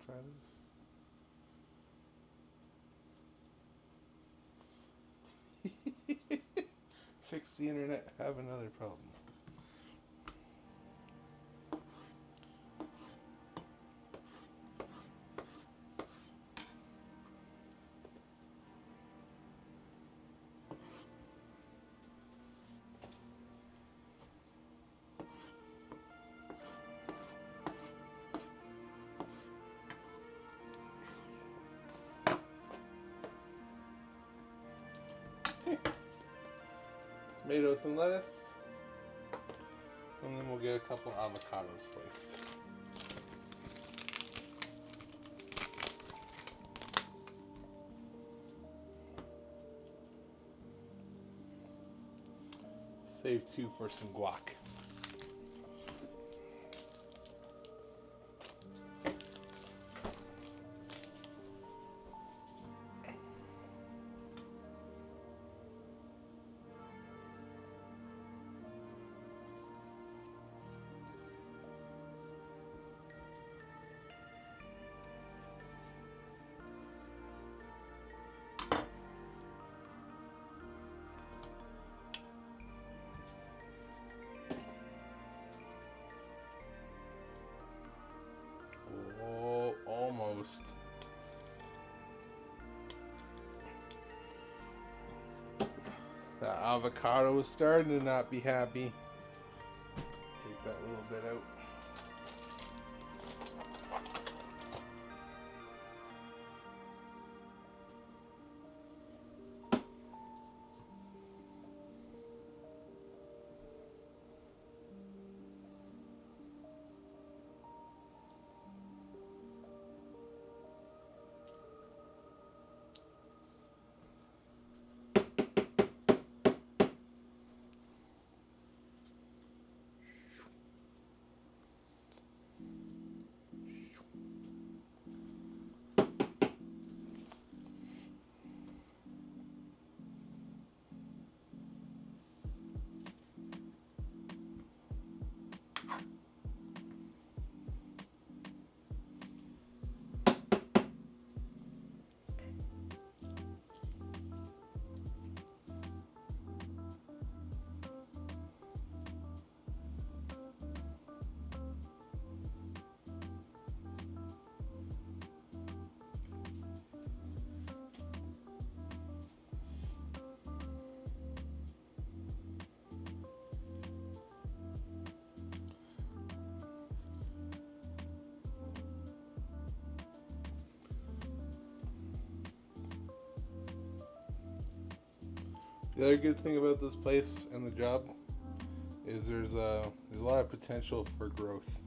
Try this. Fix the internet, have another problem. Okay. Tomatoes and lettuce, and then we'll get a couple avocados sliced. Save 2 for some guac. Oh, almost. The avocado is starting to not be happy. Take that little bit out. The other good thing about this place and the job is there's a lot of potential for growth.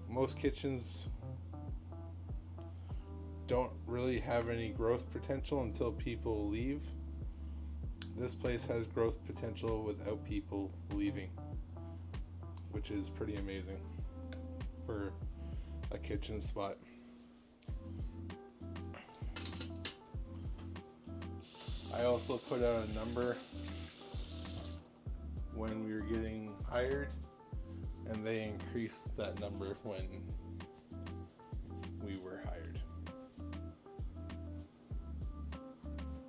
Most kitchens don't really have any growth potential until people leave. This place has growth potential without people leaving, which is pretty amazing for a kitchen spot. I also put out a number when we were getting hired, and they increased that number when we were hired.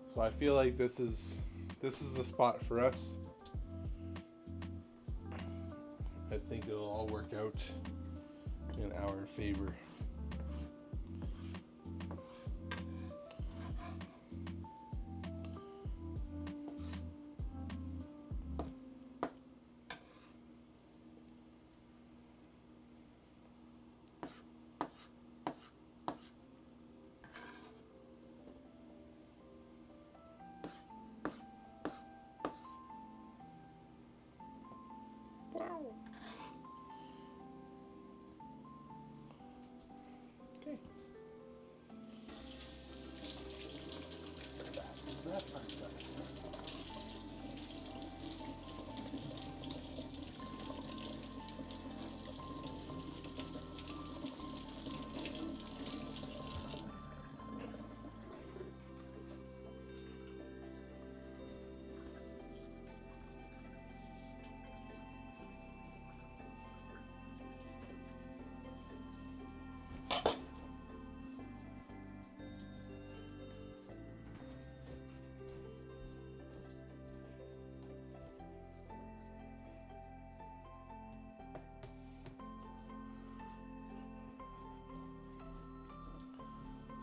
So I feel like this is a spot for us. I think it'll all work out in our favor. Wow. Okay. That part done.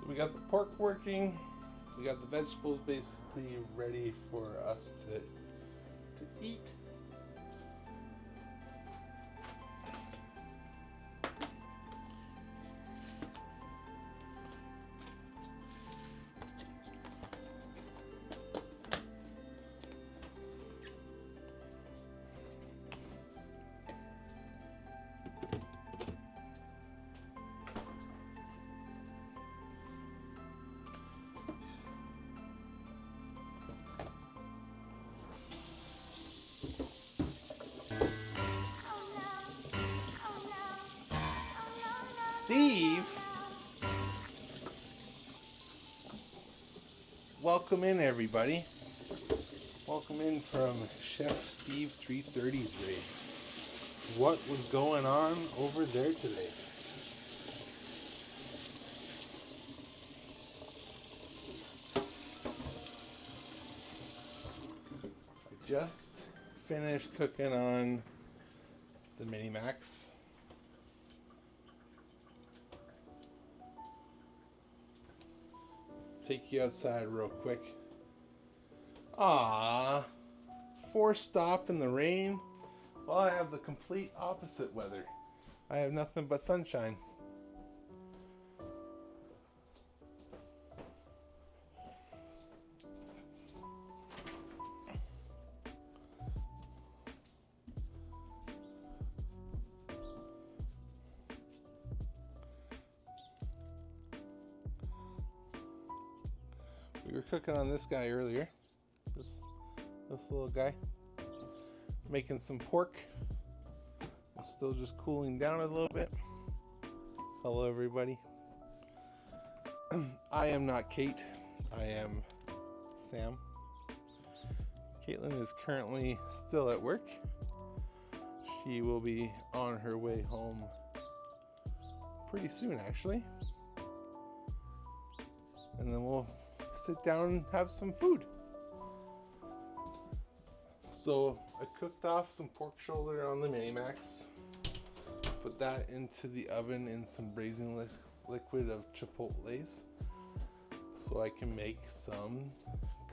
So we got the pork working, we got the vegetables basically ready for us to eat. Steve, welcome in everybody. Welcome in from Chef Steve 330's raid. What was going on over there today? I just finished cooking on the Mini Max. Take you outside real quick. Ah, forced stop in the rain. Well, I have the complete opposite weather. I have nothing but sunshine. We were cooking on this guy earlier. This little guy. Making some pork. It's still just cooling down a little bit. Hello everybody. I am not Kate. I am Sam. Caitlin is currently still at work. She will be on her way home pretty soon actually. And then we'll sit down and have some food. So I cooked off some pork shoulder on the Mini Max. Put that into the oven in some braising liquid of chipotles so I can make some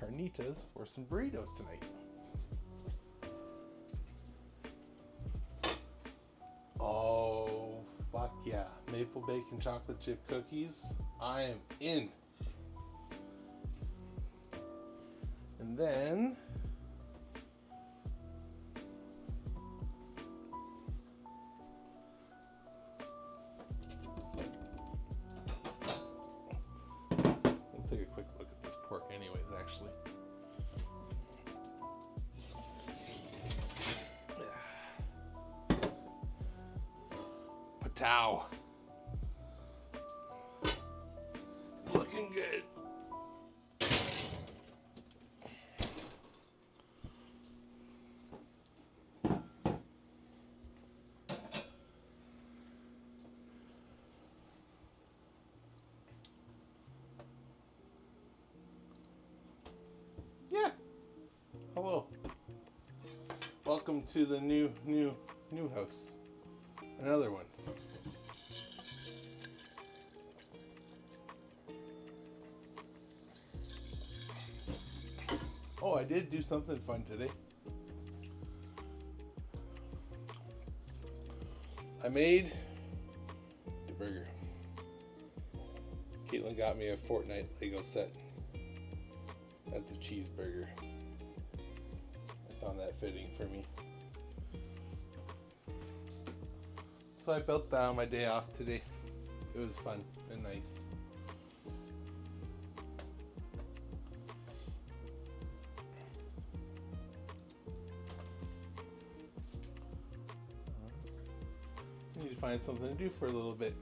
carnitas for some burritos tonight. Oh, fuck yeah. Maple bacon chocolate chip cookies. I am in. And And then we'll take a quick look at this pork anyways, actually. Patow. Looking good. Yeah. Hello. Welcome to the new house. Another one. Oh, I did do something fun today. I made the burger. Caitlin got me a Fortnite Lego set. That's a cheeseburger. I found that fitting for me. So I built that on my day off today. It was fun and nice. I need to find something to do for a little bit.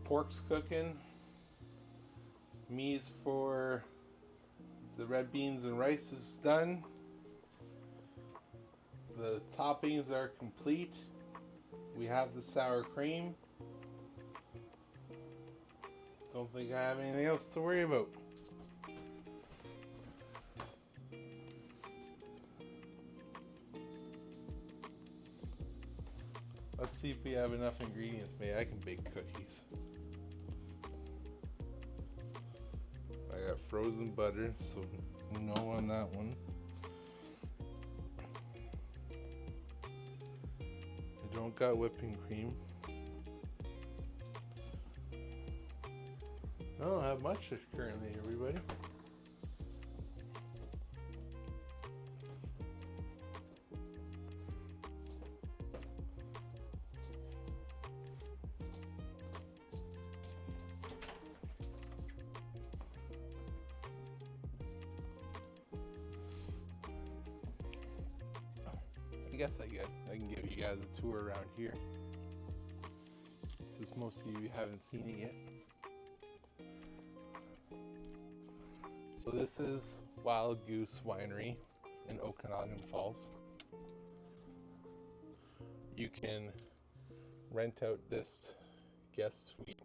Pork's cooking. Me's for the red beans and rice is done. The toppings are complete. We have the sour cream. Don't think I have anything else to worry about. Let's see if we have enough ingredients made. I can bake cookies. I got frozen butter, so no on that one. I don't got whipping cream. I don't have much currently, everybody. I guess I can give you guys a tour around here, since most of you haven't seen it yet. So this is Wild Goose Winery in Okanagan Falls. You can rent out this guest suite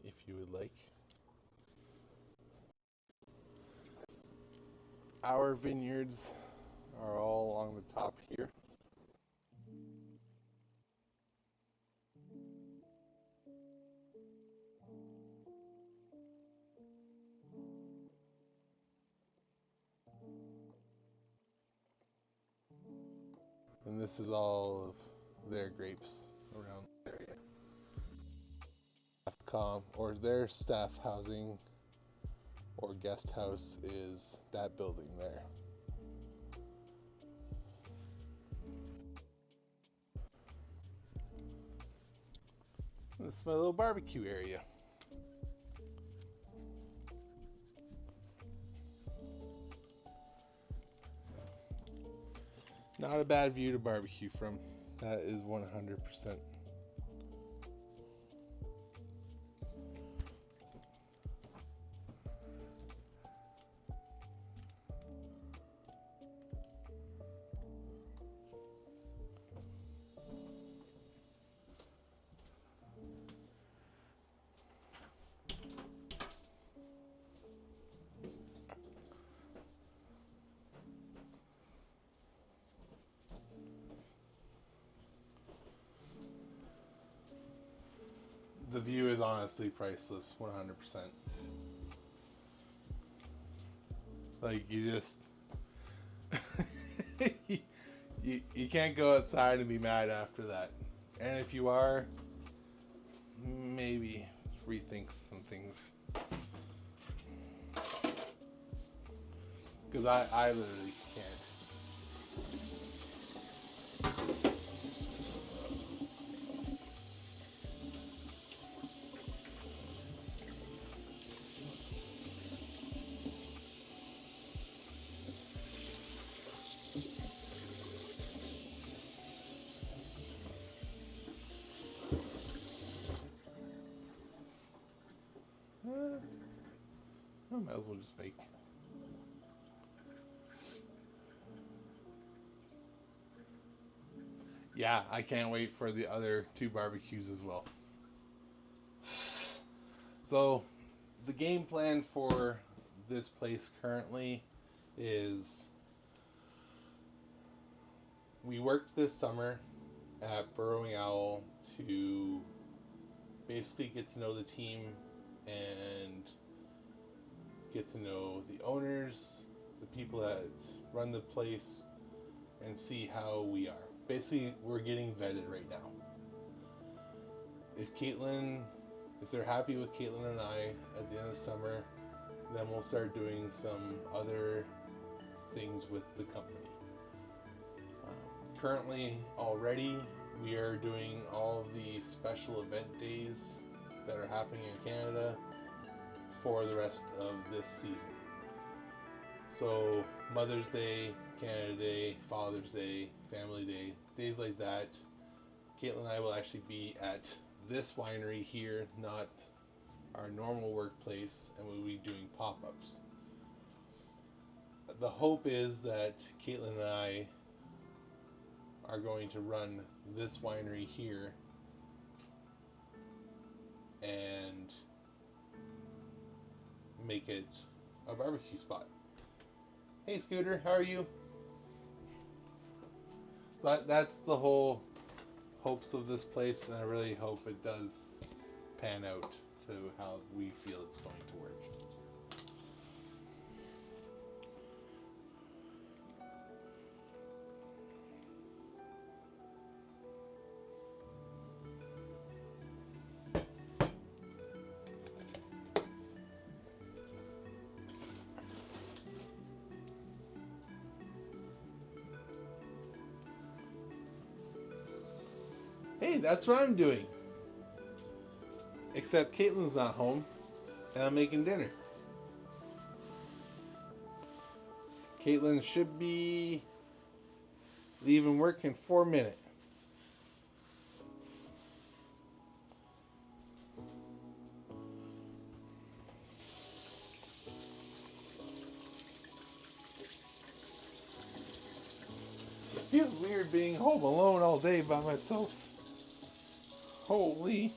if you would like. Our vineyards are all along the top here. And this is all of their grapes around the area. Or their staff housing or guest house is that building there. This is my little barbecue area. Not a bad view to barbecue from. That is 100%. The view is honestly priceless, 100%. Like, you just you can't go outside and be mad after that. And if you are, maybe rethink some things. Because I literally can't. I might as well just bake. Yeah, I can't wait for the other 2 barbecues as well. So, the game plan for this place currently is we worked this summer at Burrowing Owl to basically get to know the team and get to know the owners, the people that run the place, and see how we are. Basically, we're getting vetted right now. If they're happy with Caitlin and I at the end of summer, then we'll start doing some other things with the company. Currently, already, we are doing all of the special event days that are happening in Canada for the rest of this season. So, Mother's Day, Canada Day, Father's Day, Family Day, days like that. Caitlin and I will actually be at this winery here, not our normal workplace, and we'll be doing pop-ups. The hope is that Caitlin and I are going to run this winery here and make it a barbecue spot. Hey Scooter, how are you? So that's the whole hopes of this place, and I really hope it does pan out to how we feel it's going to work. Hey, that's what I'm doing. Except Caitlin's not home, and I'm making dinner. Caitlin should be leaving work in 4 minutes. It feels weird being home alone all day by myself. Holy.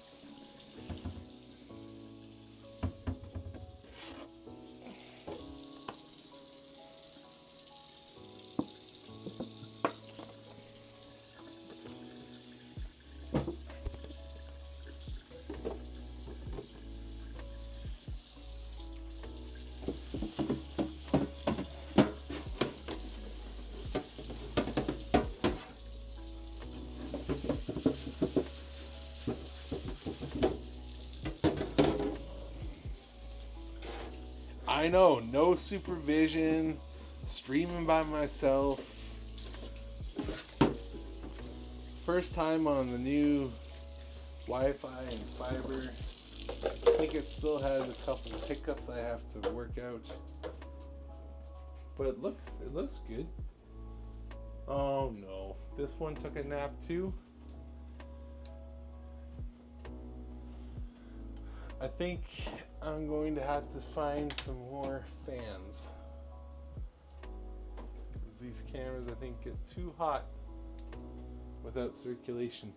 I know, no supervision, streaming by myself. First time on the new Wi-Fi and fiber. I think it still has a couple of hiccups I have to work out. But it looks good. Oh no, this one took a nap too. I think I'm going to have to find some more fans. Because these cameras, I think, get too hot without circulation.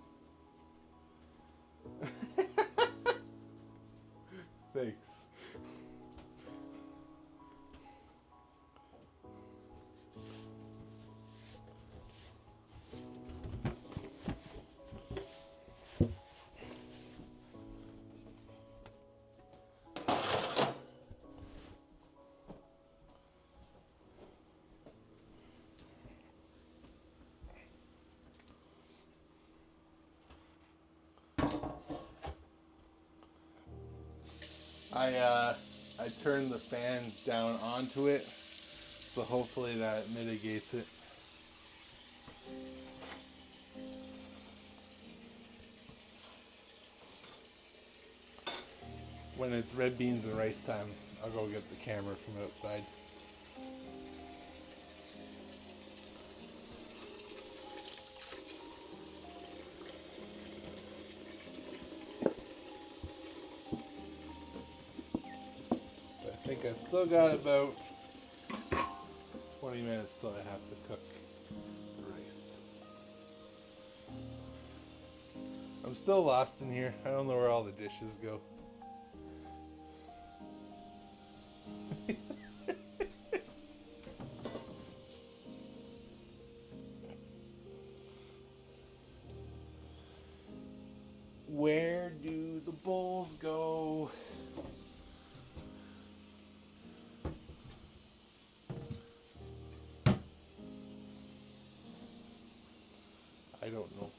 Thanks. I turned the fan down onto it, so hopefully that mitigates it. When it's red beans and rice time, I'll go get the camera from outside. But I think I still got about 20 minutes till I have to cook the rice. I'm still lost in here. I don't know where all the dishes go. Where do the bowls go? I don't know.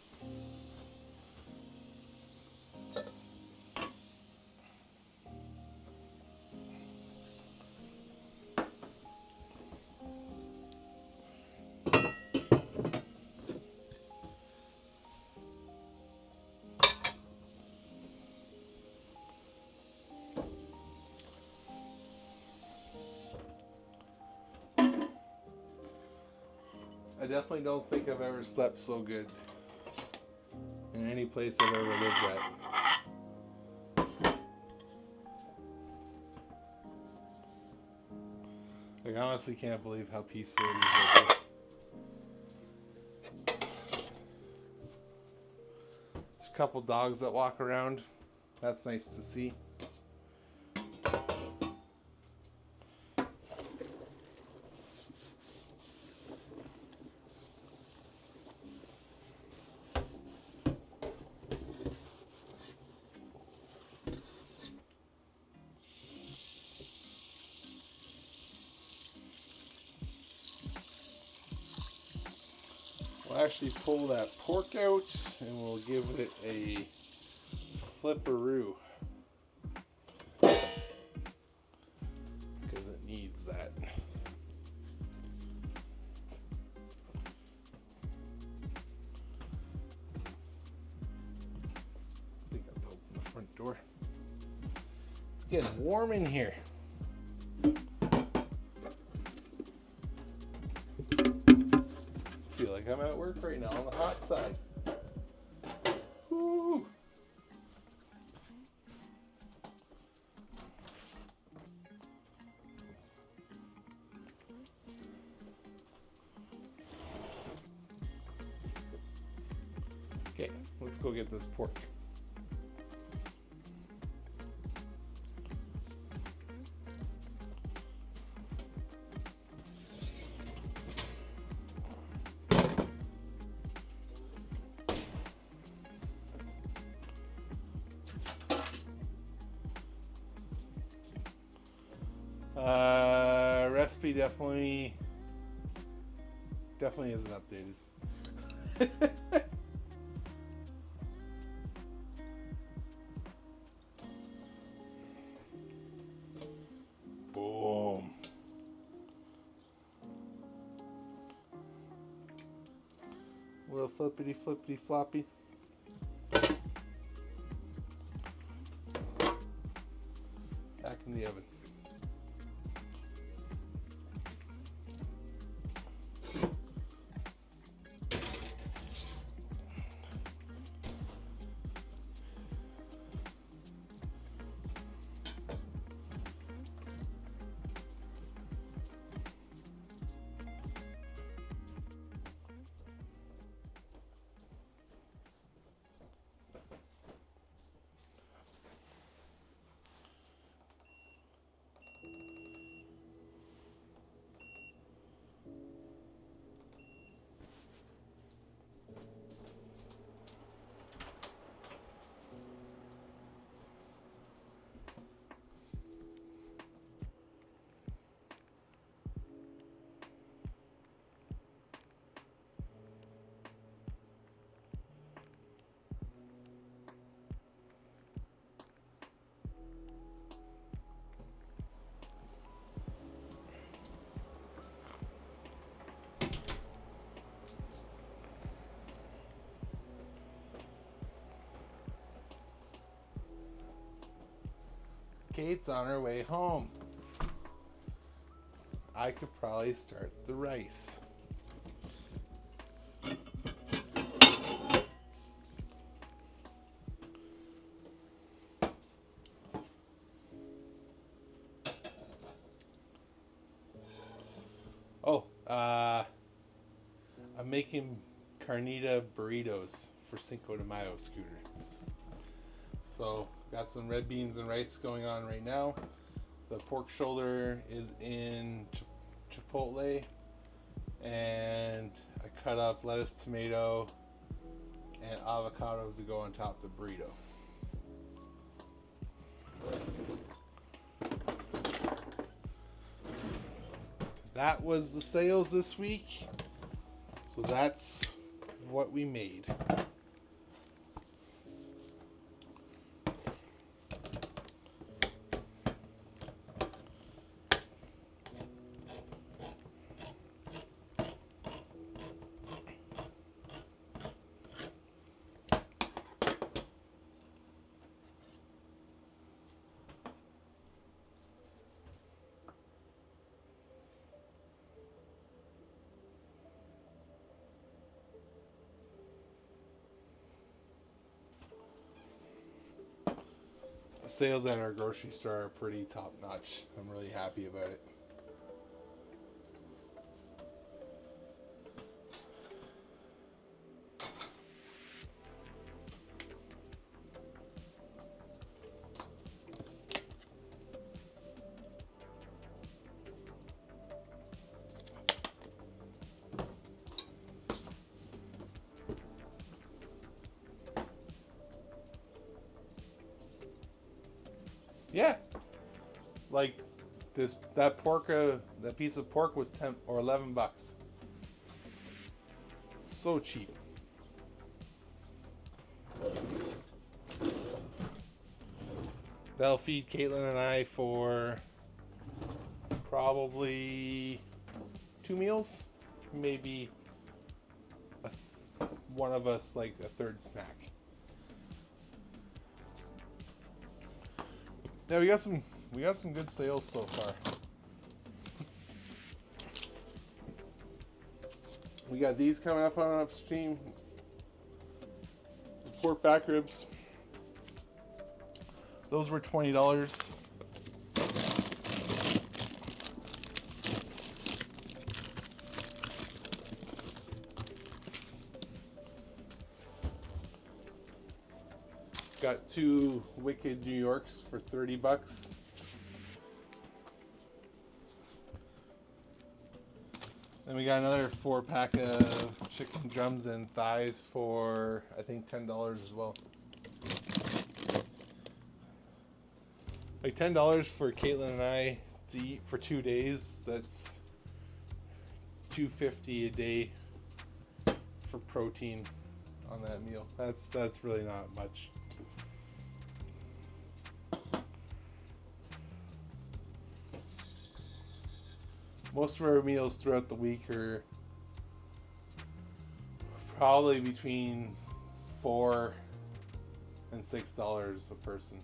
I definitely don't think I've ever slept so good in any place I've ever lived at. I honestly can't believe how peaceful it is right here. There's a couple dogs that walk around. That's nice to see. We'll actually pull that pork out and we'll give it a flipperoo because it needs that. I think that's open the front door. It's getting warm in here. Feel like I'm at work right now on the hot side. Woo. Okay, let's go get this pork. Recipe definitely isn't updated. Boom. A little flippity floppy. Back in the oven. Kate's on her way home. I could probably start the rice. Oh, I'm making carnita burritos for Cinco de Mayo scooter. So, got some red beans and rice going on right now. The pork shoulder is in chipotle, and I cut up lettuce, tomato, and avocado to go on top of the burrito. That was the sales this week, so that's what we made. The sales at our grocery store are pretty top notch. I'm really happy about it. Yeah, like that piece of pork was 10 or 11 bucks. So cheap. That'll feed Caitlin and I for probably 2 meals, maybe one of us like a third snack. Yeah, we got some good sales so far. We got these coming up on upstream. Pork back ribs. Those were $20. Got 2 Wicked New Yorks for 30 bucks. Then we got another 4-pack of chicken drums and thighs for I think $10 as well. Like $10 for Caitlin and I to eat for 2 days. That's $2.50 a day for protein on that meal. That's really not much. Most of our meals throughout the week are probably between $4 and $6 a person.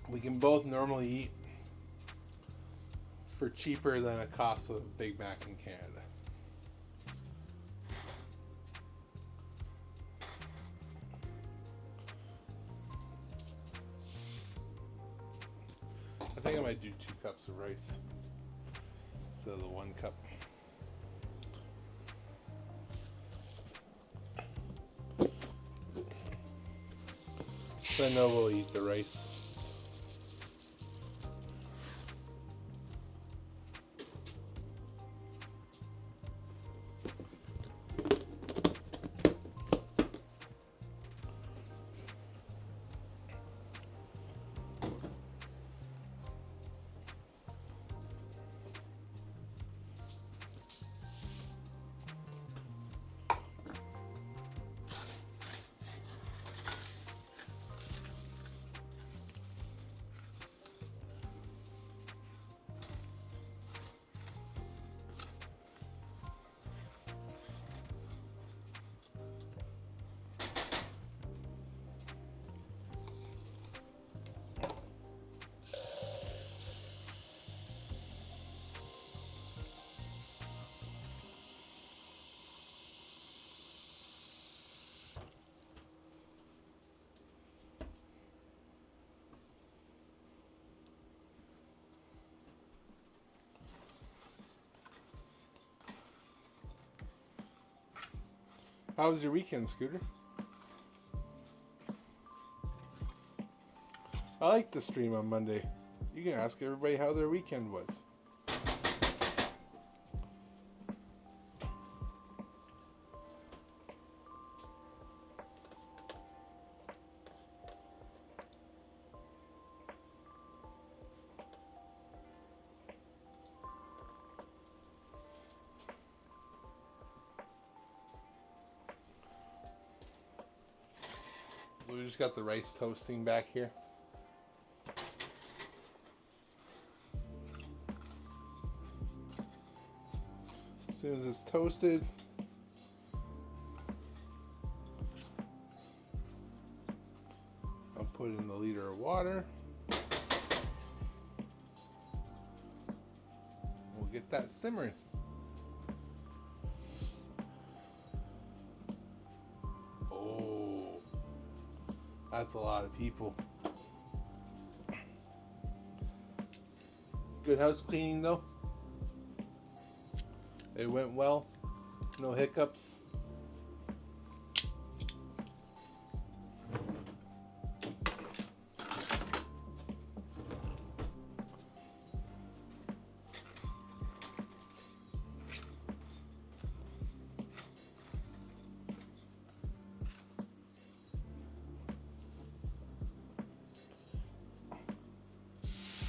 We can both normally eat for cheaper than it costs a Big Mac in Canada. I think I might do 2 cups of rice instead of the 1 cup. So I know we'll eat the rice. How was your weekend, Scooter? I like the stream on Monday. You can ask everybody how their weekend was. We just got the rice toasting back here. As soon as it's toasted, I'll put in a liter of water. We'll get that simmering. Oh, that's a lot of people. Good house cleaning though. It went well. No hiccups.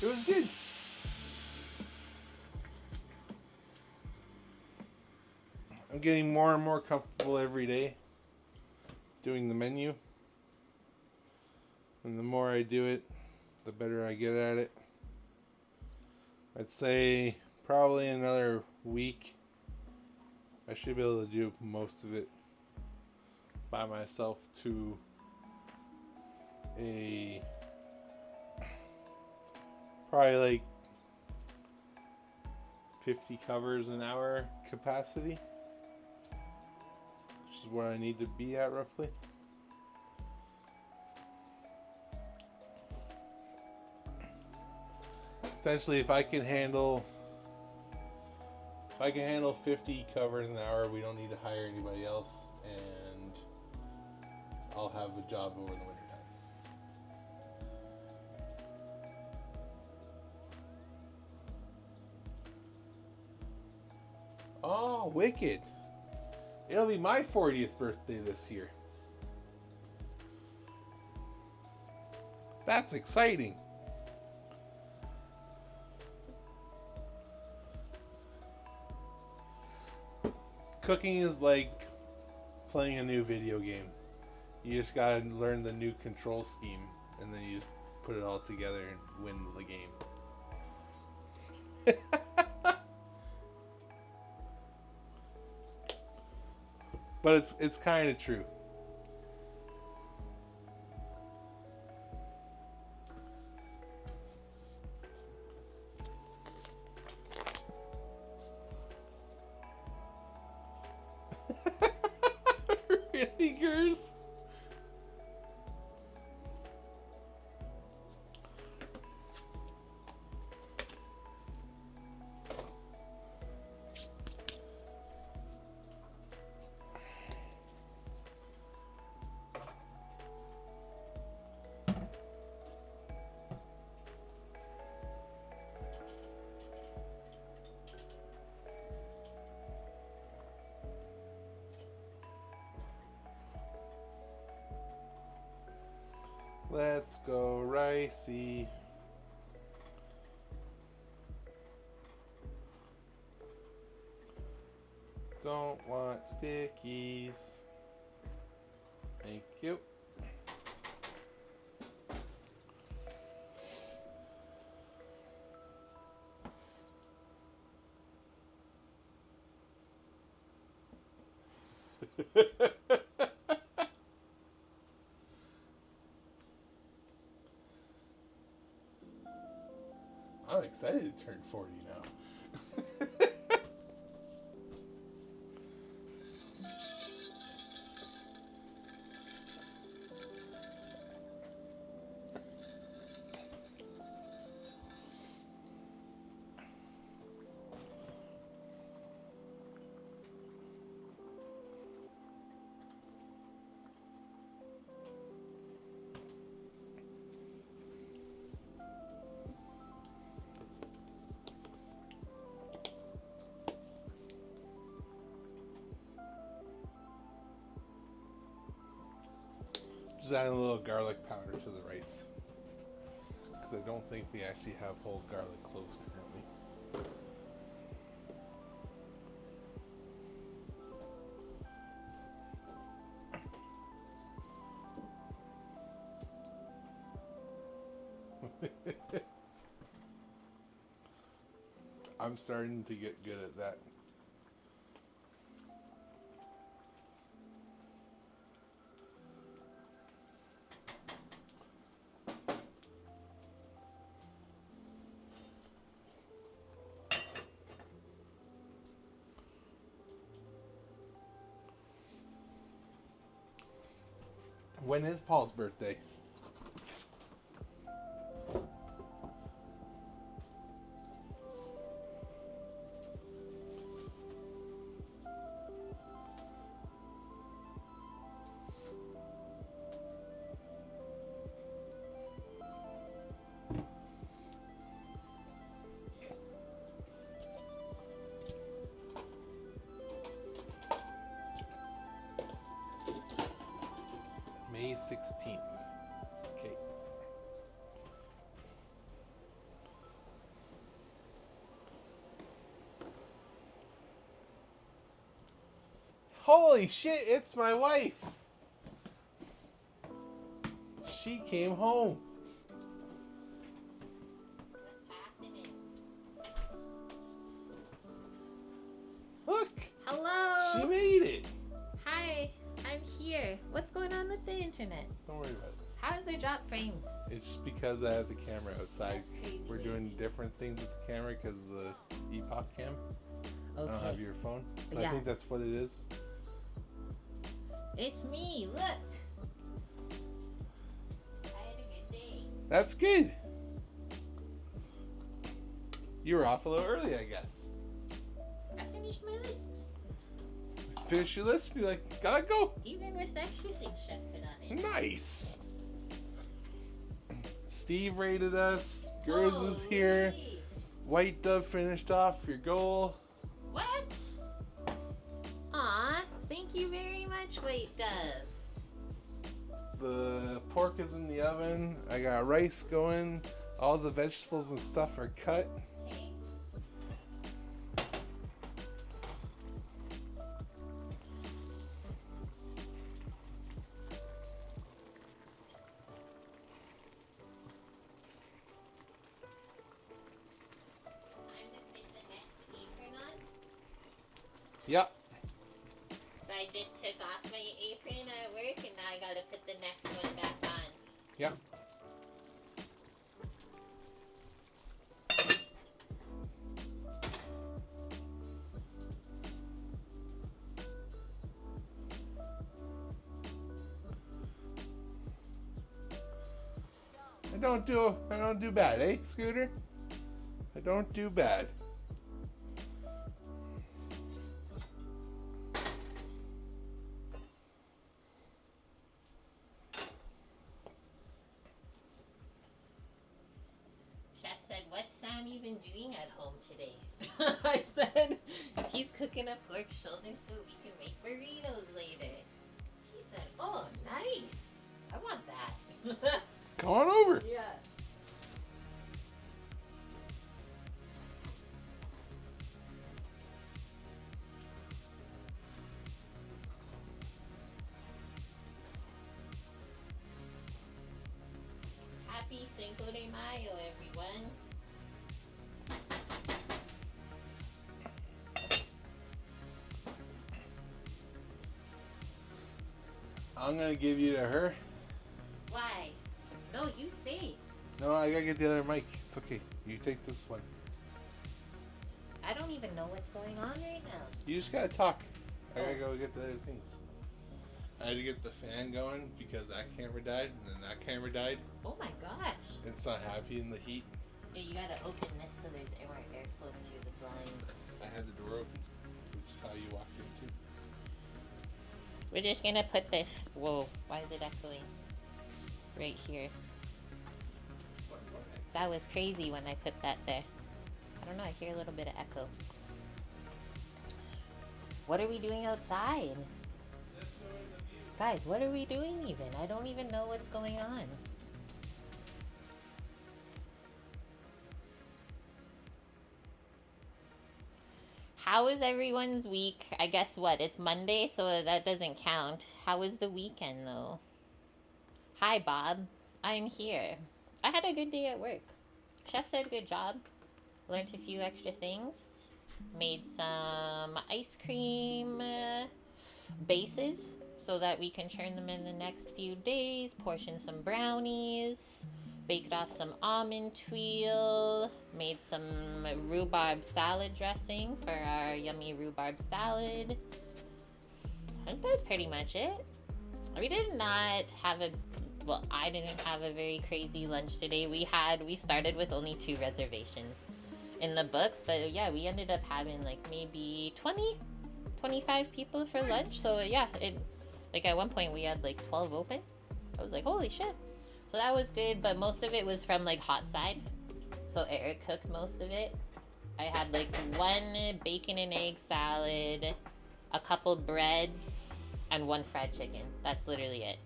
It was good. I'm getting more and more comfortable every day doing the menu. And the more I do it, the better I get at it. I'd say probably another week, I should be able to do most of it by myself to a probably like 50 covers an hour capacity, which is where I need to be at roughly. Essentially, if I can handle 50 covers an hour, we don't need to hire anybody else, and I'll have a job over the winter time. Oh, wicked. It'll be my 40th birthday this year. That's exciting. Cooking is like playing a new video game. You just gotta learn the new control scheme, and then you just put it all together and win the game. But it's kind of true. Really, girls? Let's go ricey. Don't want stickies. Thank you. I'm excited to turn 40 now. Just add a little garlic powder to the rice. Because I don't think we actually have whole garlic cloves currently. I'm starting to get good at that. When is Paul's birthday? May 16th. Okay. Holy shit, it's my wife. She came home. What's happening? Look, Hello. she made it. Hi, I'm here. What's going on with the internet? Don't worry about it. How does there drop frames? It's because I have the camera outside. That's crazy. We're doing different things with the camera because of the epoch cam. Okay. I don't have your phone. So Yeah. I think that's what it is. It's me. Look. I had a good day. That's good. You were off a little early, I guess. I finished my list. Finish your list, you're like, gotta go. Even with extra things Chef put on it. Nice. Steve rated us. Gers is here. Holy. White Dove finished off your goal. What? Aw, thank you very much, White Dove. The pork is in the oven. I got rice going. All the vegetables and stuff are cut. Okay. Time to put the next apron on. Yep. So I just took off my apron at work and now I gotta put the next one back on. Yep. I don't do bad, eh, Scooter? I don't do bad. Chef said, "What's Sam even doing at home today?" I said, "He's cooking a pork shoulder so we can make burritos later." He said, "Oh, nice. I want that." Come on over. Yeah. Happy Cinco De Mayo, everyone. I'm gonna give you to her. Why? No, you stay. No, I gotta get the other mic. It's okay. You take this one. I don't even know what's going on right now. You just gotta talk. I gotta Oh. go get the other things. I had to get the fan going because that camera died, and then that camera died. Oh my gosh. It's not happy in the heat. Yeah, you gotta open this so there's more airflow through the blinds. I had the door open, which is how you walked into. We're just gonna put this. Whoa, why is it echoing? Right here. That was crazy when I put that there. I don't know, I hear a little bit of echo. What are we doing outside? Just showing the view. Guys, what are we doing even? I don't even know what's going on. How is everyone's week? I guess what? It's Monday, so that doesn't count. How was the weekend, though? Hi, Bob. I'm here. I had a good day at work. Chef said good job. Learned a few extra things. Made some ice cream bases so that we can churn them in the next few days. Portion some brownies. Baked off some almond tuile. Made some rhubarb salad dressing for our yummy rhubarb salad. I think that's pretty much it. We did not have I didn't have a very crazy lunch today. We started with only 2 reservations in the books, but yeah, we ended up having like maybe 25 people for lunch. So yeah, at one point we had like 12 open. I was like, holy shit. So that was good, but most of it was from like hot side. So Eric cooked most of it. I had like 1 bacon and egg salad, a couple breads, and 1 fried chicken. That's literally it.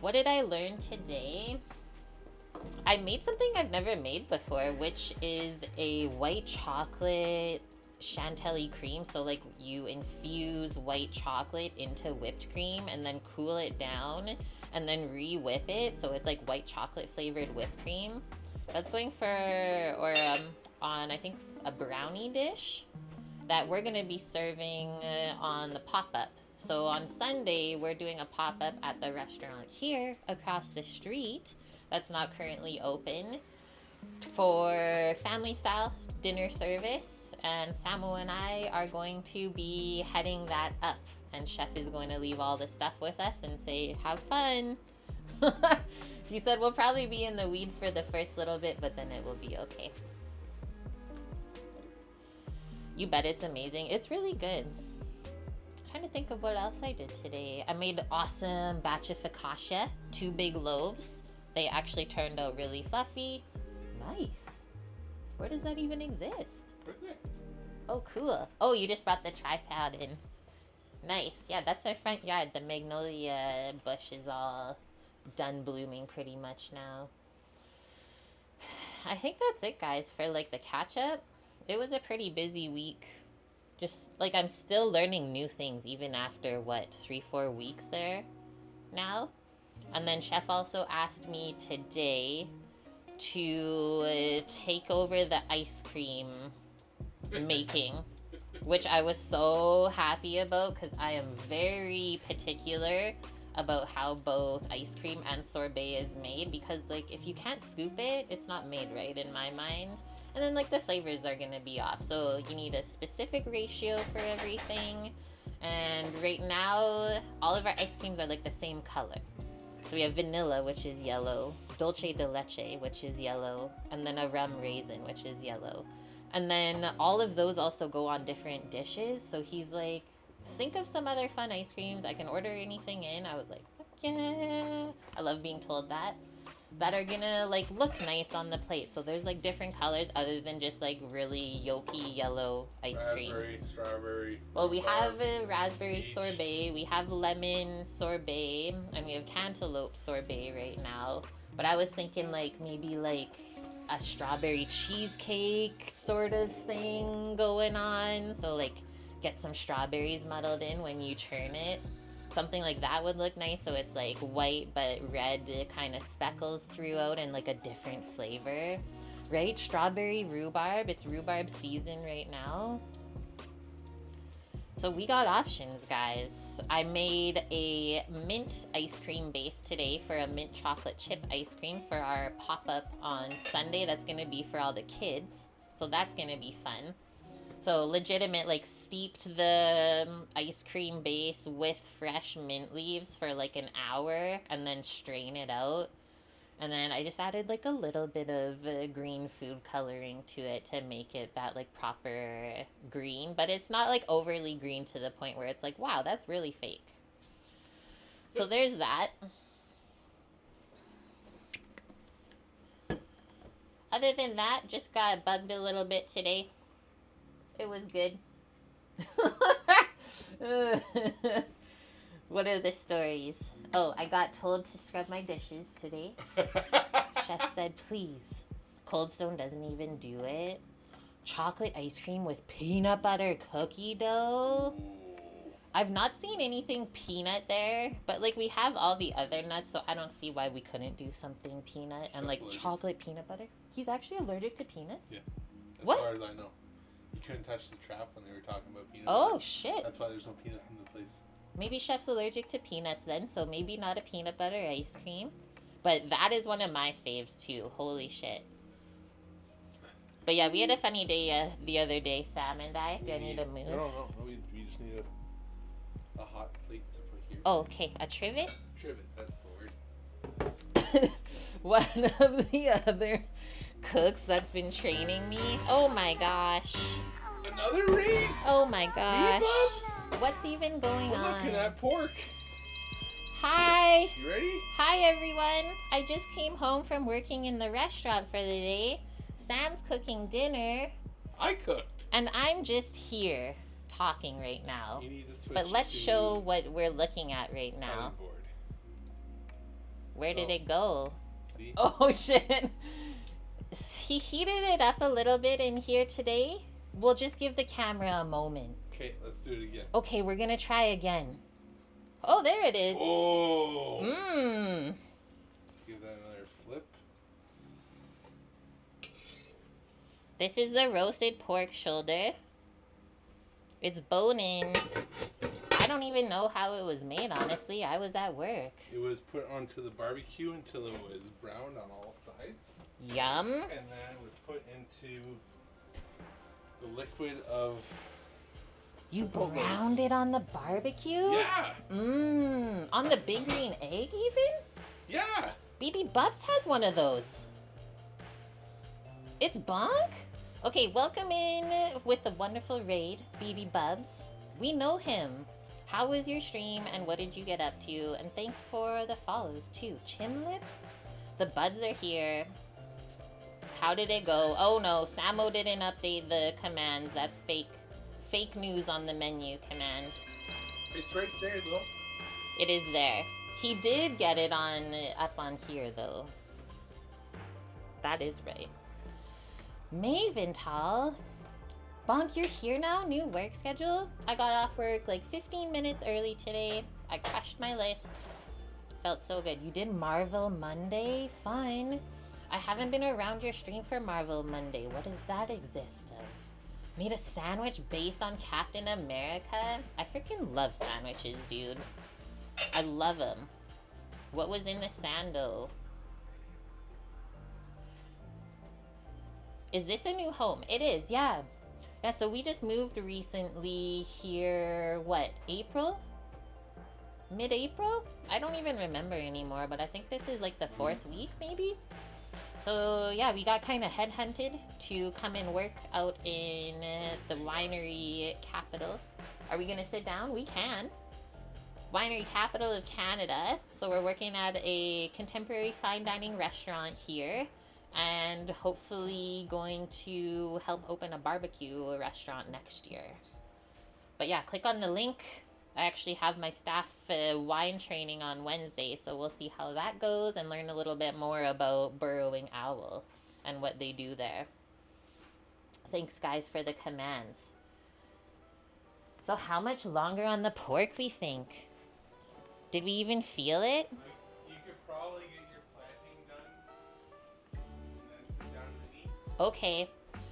What did I learn today? I made something I've never made before, which is a white chocolate chantilly cream. So like you infuse white chocolate into whipped cream and then cool it down and then re-whip it. So it's like white chocolate flavored whipped cream. That's going for, on I think a brownie dish that we're gonna be serving on the pop-up. So on Sunday, we're doing a pop-up at the restaurant here across the street that's not currently open for family style dinner service. And Samo and I are going to be heading that up. And Chef is going to leave all the stuff with us and say, have fun. He said we'll probably be in the weeds for the first little bit, but then it will be okay. You bet it's amazing. It's really good. Trying to think of what else I did today. I made an awesome batch of focaccia, 2 big loaves. They actually turned out really fluffy. Nice. Where does that even exist? Oh, cool. Oh, you just brought the tripod in. Nice. Yeah, that's our front yard. The magnolia bush is all done blooming pretty much now. I think that's it, guys, for like the catch up. It was a pretty busy week. Just like I'm still learning new things even after 3-4 weeks there now. And then Chef also asked me today to take over the ice cream making, which I was so happy about because I am very particular about how both ice cream and sorbet is made, because like if you can't scoop it, it's not made right in my mind. And then like the flavors are gonna be off, so you need a specific ratio for everything. And right now all of our ice creams are like the same color. So we have vanilla, which is yellow, dulce de leche, which is yellow, and then a rum raisin, which is yellow. And then all of those also go on different dishes. So he's like, think of some other fun ice creams. I can order anything in. I was like, yeah. I love being told that are gonna like look nice on the plate. So there's like different colors other than just like really yolky yellow ice creams. Raspberry, strawberry. Well, we have a raspberry sorbet, we have lemon sorbet, and we have cantaloupe sorbet right now. But I was thinking like maybe like a strawberry cheesecake sort of thing going on. So like get some strawberries muddled in when you churn it. Something like that would look nice. So it's like white but red kind of speckles throughout and like a different flavor. Right? Strawberry rhubarb. It's rhubarb season right now. So we got options, guys. I made a mint ice cream base today for a mint chocolate chip ice cream for our pop-up on Sunday. That's going to be for all the kids. So that's going to be fun. So legitimate, like steeped the ice cream base with fresh mint leaves for like an hour and then strain it out. And then I just added like a little bit of green food coloring to it to make it that like proper green. But it's not like overly green to the point where it's like, wow, that's really fake. So there's that. Other than that, just got bugged a little bit today. It was good. What are the stories? Oh, I got told to scrub my dishes today. Chef said, please. Cold Stone doesn't even do it. Chocolate ice cream with peanut butter cookie dough. I've not seen anything peanut there, but like we have all the other nuts, so I don't see why we couldn't do something peanut and like chocolate peanut butter. He's actually allergic to peanuts? Yeah. As What? far as I know. You couldn't touch the trap when they were talking about peanut Oh, butter. shit. That's why there's no peanuts in the place. Maybe Chef's allergic to peanuts then, so maybe not a peanut butter ice cream. But that is one of my faves too. Holy shit. But yeah, we had a funny day the other day, Sam and I. Do I need to move? No. We just need a hot plate to put here. Oh, okay. A trivet? Trivet, that's the word. One of the other cooks that's been training me. Oh my gosh. Another raid? Oh my gosh. Meatballs? What's even going We're on? looking at pork. Hi. You ready? Hi everyone. I just came home from working in the restaurant for the day. Sam's cooking dinner. I cooked. And I'm just here talking right now. You need to switch But let's to show what we're looking at right now. cutting board. Where did it go? See? Oh shit. He heated it up a little bit in here today. We'll just give the camera a moment. Okay, let's do it again. Okay, we're gonna try again. Oh, there it is. Oh! Mmm. Let's give that another flip. This is the roasted pork shoulder. It's bone-in. I don't even know how it was made, honestly. I was at work. It was put onto the barbecue until it was browned on all sides. Yum. And then it was put into the liquid of... You chipotles. browned it on the barbecue? Yeah! Mmm. On the big green egg, even? Yeah! BB Bubs has one of those. It's bonk? Okay, welcome in with the wonderful raid, BB Bubs. We know him. How was your stream and what did you get up to? And thanks for the follows too. Chimlip? The buds are here. How did it go? Oh no, Samo didn't update the commands. That's fake. Fake news on the menu command. It's right there, though. It is there. He did get it on up on here though. That is right. Mavental. Bonk, you're here now? New work schedule? I got off work like 15 minutes early today. I crushed my list. Felt so good. You did Marvel Monday? Fun. I haven't been around your stream for Marvel Monday. What does that exist of? Made a sandwich based on Captain America? I freaking love sandwiches, dude. I love them. What was in the sando? Is this a new home? It is, yeah. Yeah, so we just moved recently here, what, April? Mid-April? I don't even remember anymore, but I think this is like the 4th week, maybe? So, yeah, we got kind of headhunted to come and work out in the winery capital. Are we going to sit down? We can. Winery capital of Canada. So we're working at a contemporary fine dining restaurant here. And hopefully going to help open a barbecue restaurant next year. But yeah, click on the link. I actually have my staff wine training on Wednesday, so we'll see how that goes and learn a little bit more about Burrowing Owl and what they do there. Thanks, guys, for the commands. So how much longer on the pork, we think? Did we even feel it? You could probably get your planting done and then sit down and eat. Okay.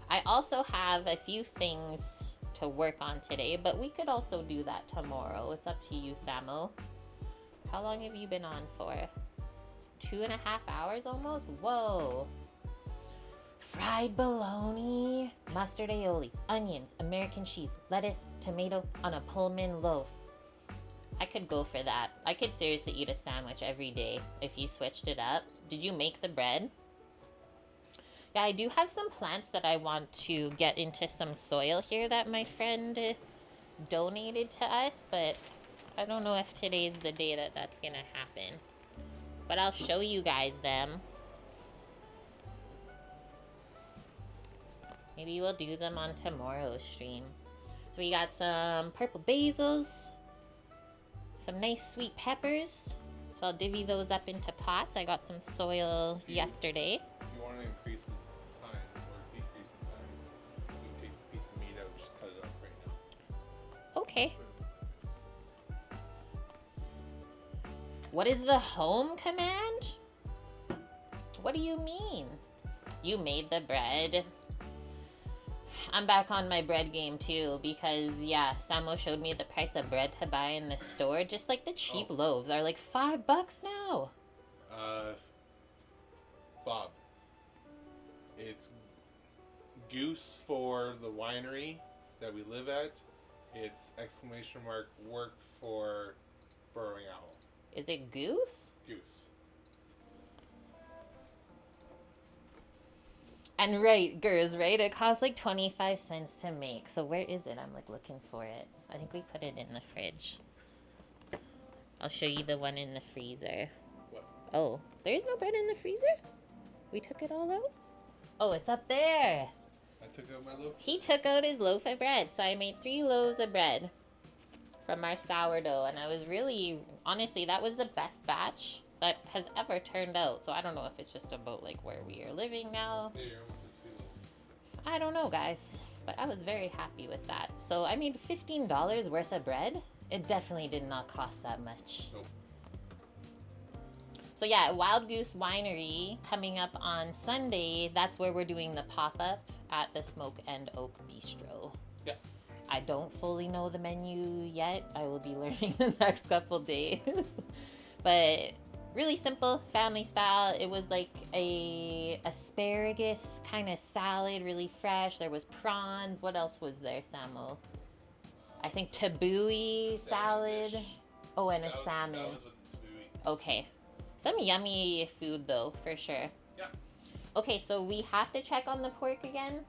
I also have a few things to work on today, but we could also do that tomorrow. It's up to you, Samo. How long have you been on for? 2.5 hours almost? Whoa. Fried bologna, mustard aioli, onions, American cheese, lettuce, tomato on a Pullman loaf. I could go for that. I could seriously eat a sandwich every day if you switched it up. Did you make the bread? Yeah, I do have some plants that I want to get into some soil here that my friend donated to us, but I don't know if today's the day that that's gonna happen. But I'll show you guys them. Maybe we'll do them on tomorrow's stream. So we got some purple basils, Some nice sweet peppers. So I'll divvy those up into pots. I got some soil yesterday. If you want to increase the time or decrease the time, you can take a piece of meat out, just cut it up right now. Okay. What is the home command? What do you mean? You made the bread. I'm back on my bread game too because, yeah, Samo showed me the price of bread to buy in the store. Just like the cheap loaves are like $5 now. Bob, it's goose for the winery that we live at. It's exclamation mark work for Burrowing Owl. Is it goose? Goose. And right, Gers, right? It costs like 25 cents to make. So where is it? I'm like looking for it. I think we put it in the fridge. I'll show you the one in the freezer. What? Oh, there is no bread in the freezer? We took it all out? Oh, it's up there. I took out my loaf. He took out his loaf of bread. So I made 3 loaves of bread from our sourdough. And I was really, honestly, that was the best batch that has ever turned out. So I don't know if it's just about like where we are living now. Yeah, you're almost at sea level. I don't know, guys, but I was very happy with that. So I made $15 worth of bread. It definitely did not cost that much. Nope. So yeah, Wild Goose Winery coming up on Sunday. That's where we're doing the pop-up at the Smoke and Oak Bistro. Yeah. I don't fully know the menu yet. I will be learning the next couple days. But really simple, family style. It was like a asparagus kind of salad, really fresh. There was prawns. What else was there, Samo? I think tabbouleh salad. Dish. Oh, and a That salmon. was with the tabbouleh. Okay. Some yummy food though, for sure. Yeah. Okay, so we have to check on the pork again.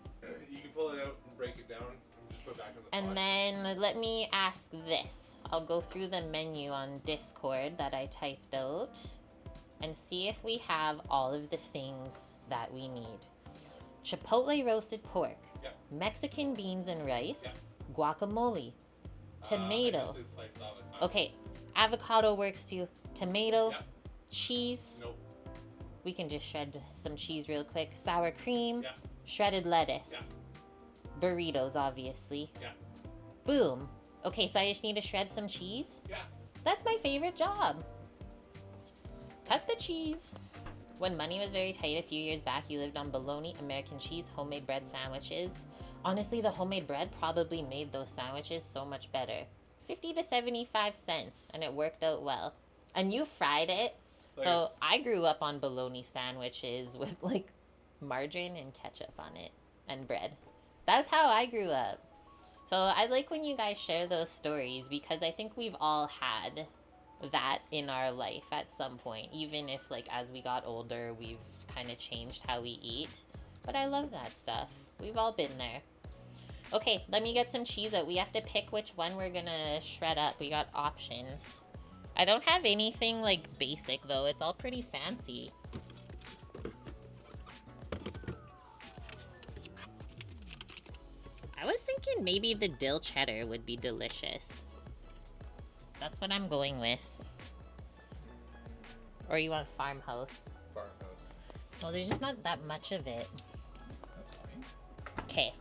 You can pull it out and break it down and just put it back in the And pot. then let me ask this. I'll go through the menu on Discord that I typed out and see if we have all of the things that we need. Chipotle roasted pork, Yeah. Mexican beans and rice, Yeah. guacamole, I tomato. just did sliced avocados. Okay, avocado works too. Tomato, Yeah. cheese. Nope. We can just shred some cheese real quick. Sour cream, Yeah. shredded lettuce, Yeah. burritos, obviously. Yeah. Boom. Okay, so I just need to shred some cheese. Yeah. That's my favorite job. Cut the cheese. When money was very tight a few years back, you lived on bologna, American cheese, homemade bread sandwiches. Honestly, the homemade bread probably made those sandwiches so much better. 50 to 75 cents, and it worked out well. And you fried it. Like So it's- I grew up on bologna sandwiches with like margarine and ketchup on it and bread. That's how I grew up. So I like when you guys share those stories because I think we've all had that in our life at some point, even if like as we got older we've kind of changed how we eat. But I love that stuff. We've all been there. Okay, let me get some cheese out. We have to pick which one we're gonna shred up. We got options. I don't have anything like basic though. It's all pretty fancy. I was thinking maybe the dill cheddar would be delicious. That's what I'm going with. Or you want farmhouse? Farmhouse. Well, there's just not that much of it. That's fine. Okay.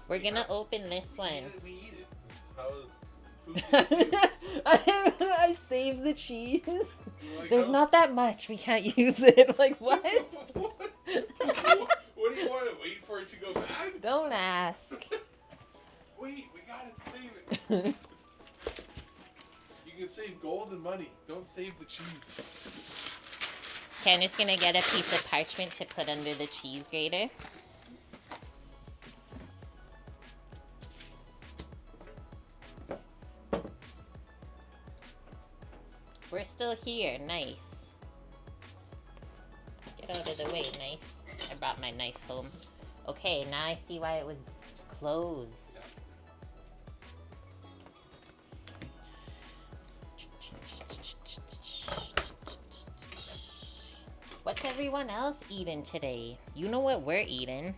We're gonna open this one. We eat it. It's how food gets used. I saved the cheese. Like, There's how- not that much. We can't use it. Like, what? What? What do you want to wait for it to go bad? Don't ask. Wait, we gotta save it. You can save gold and money. Don't save the cheese. Okay, I'm just gonna get a piece of parchment to put under the cheese grater. We're still here. Nice. Get out of the way, knife. I brought my knife home. Okay, now I see why it was closed. What's everyone else eating today? You know what we're eating.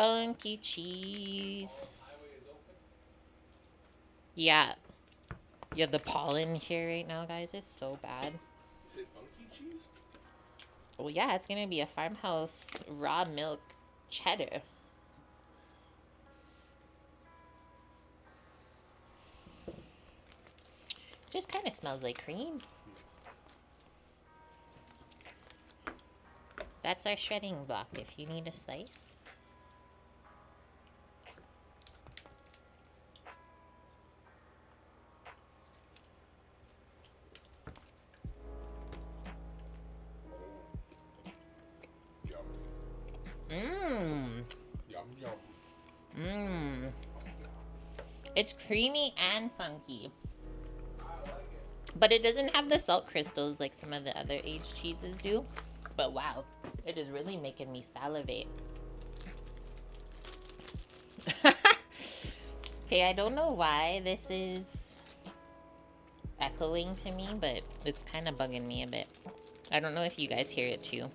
Funky cheese. Yeah. Yeah, the pollen here right now, guys, is so bad. Is it funky cheese? Well, yeah, it's gonna be a farmhouse raw milk cheddar. Just kind of smells like cream. That's our shredding block if you need a slice. Mmm. Yum, yum. Mmm. It's creamy and funky. I like it. But it doesn't have the salt crystals like some of the other aged cheeses do. But wow, it is really making me salivate. Okay, I don't know why this is echoing to me, but it's kind of bugging me a bit. I don't know if you guys hear it too.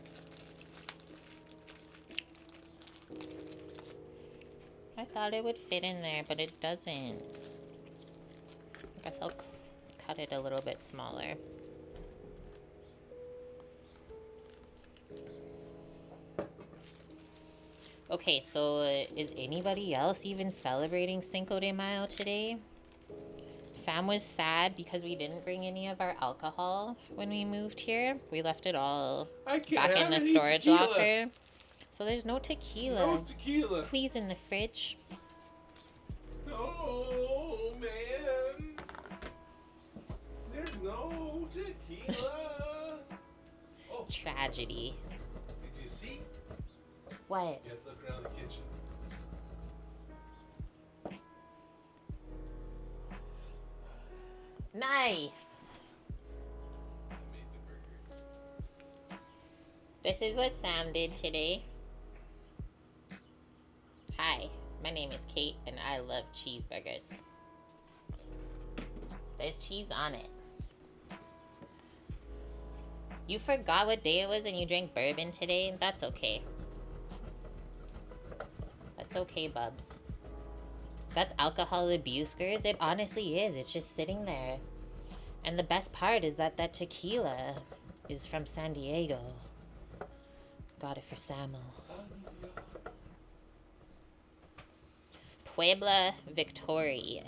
I thought it would fit in there, but it doesn't. I guess I'll cut it a little bit smaller. Okay, so is anybody else even celebrating Cinco de Mayo today? Sam was sad because we didn't bring any of our alcohol when we moved here. We left it all back in the storage locker. So there's no tequila. No tequila. Please, in the fridge. No, man. There's no tequila. Oh. Tragedy. Did you see? What? You have to look around the kitchen. Nice. I made the burger. This is what Sam did today. Hi, my name is Kate, and I love cheeseburgers. There's cheese on it. You forgot what day it was and you drank bourbon today? That's okay. That's okay, bubs. That's alcohol abuse, girls. It honestly is. It's just sitting there. And the best part is that that tequila is from San Diego. Got it for Samuel. Puebla Victoria.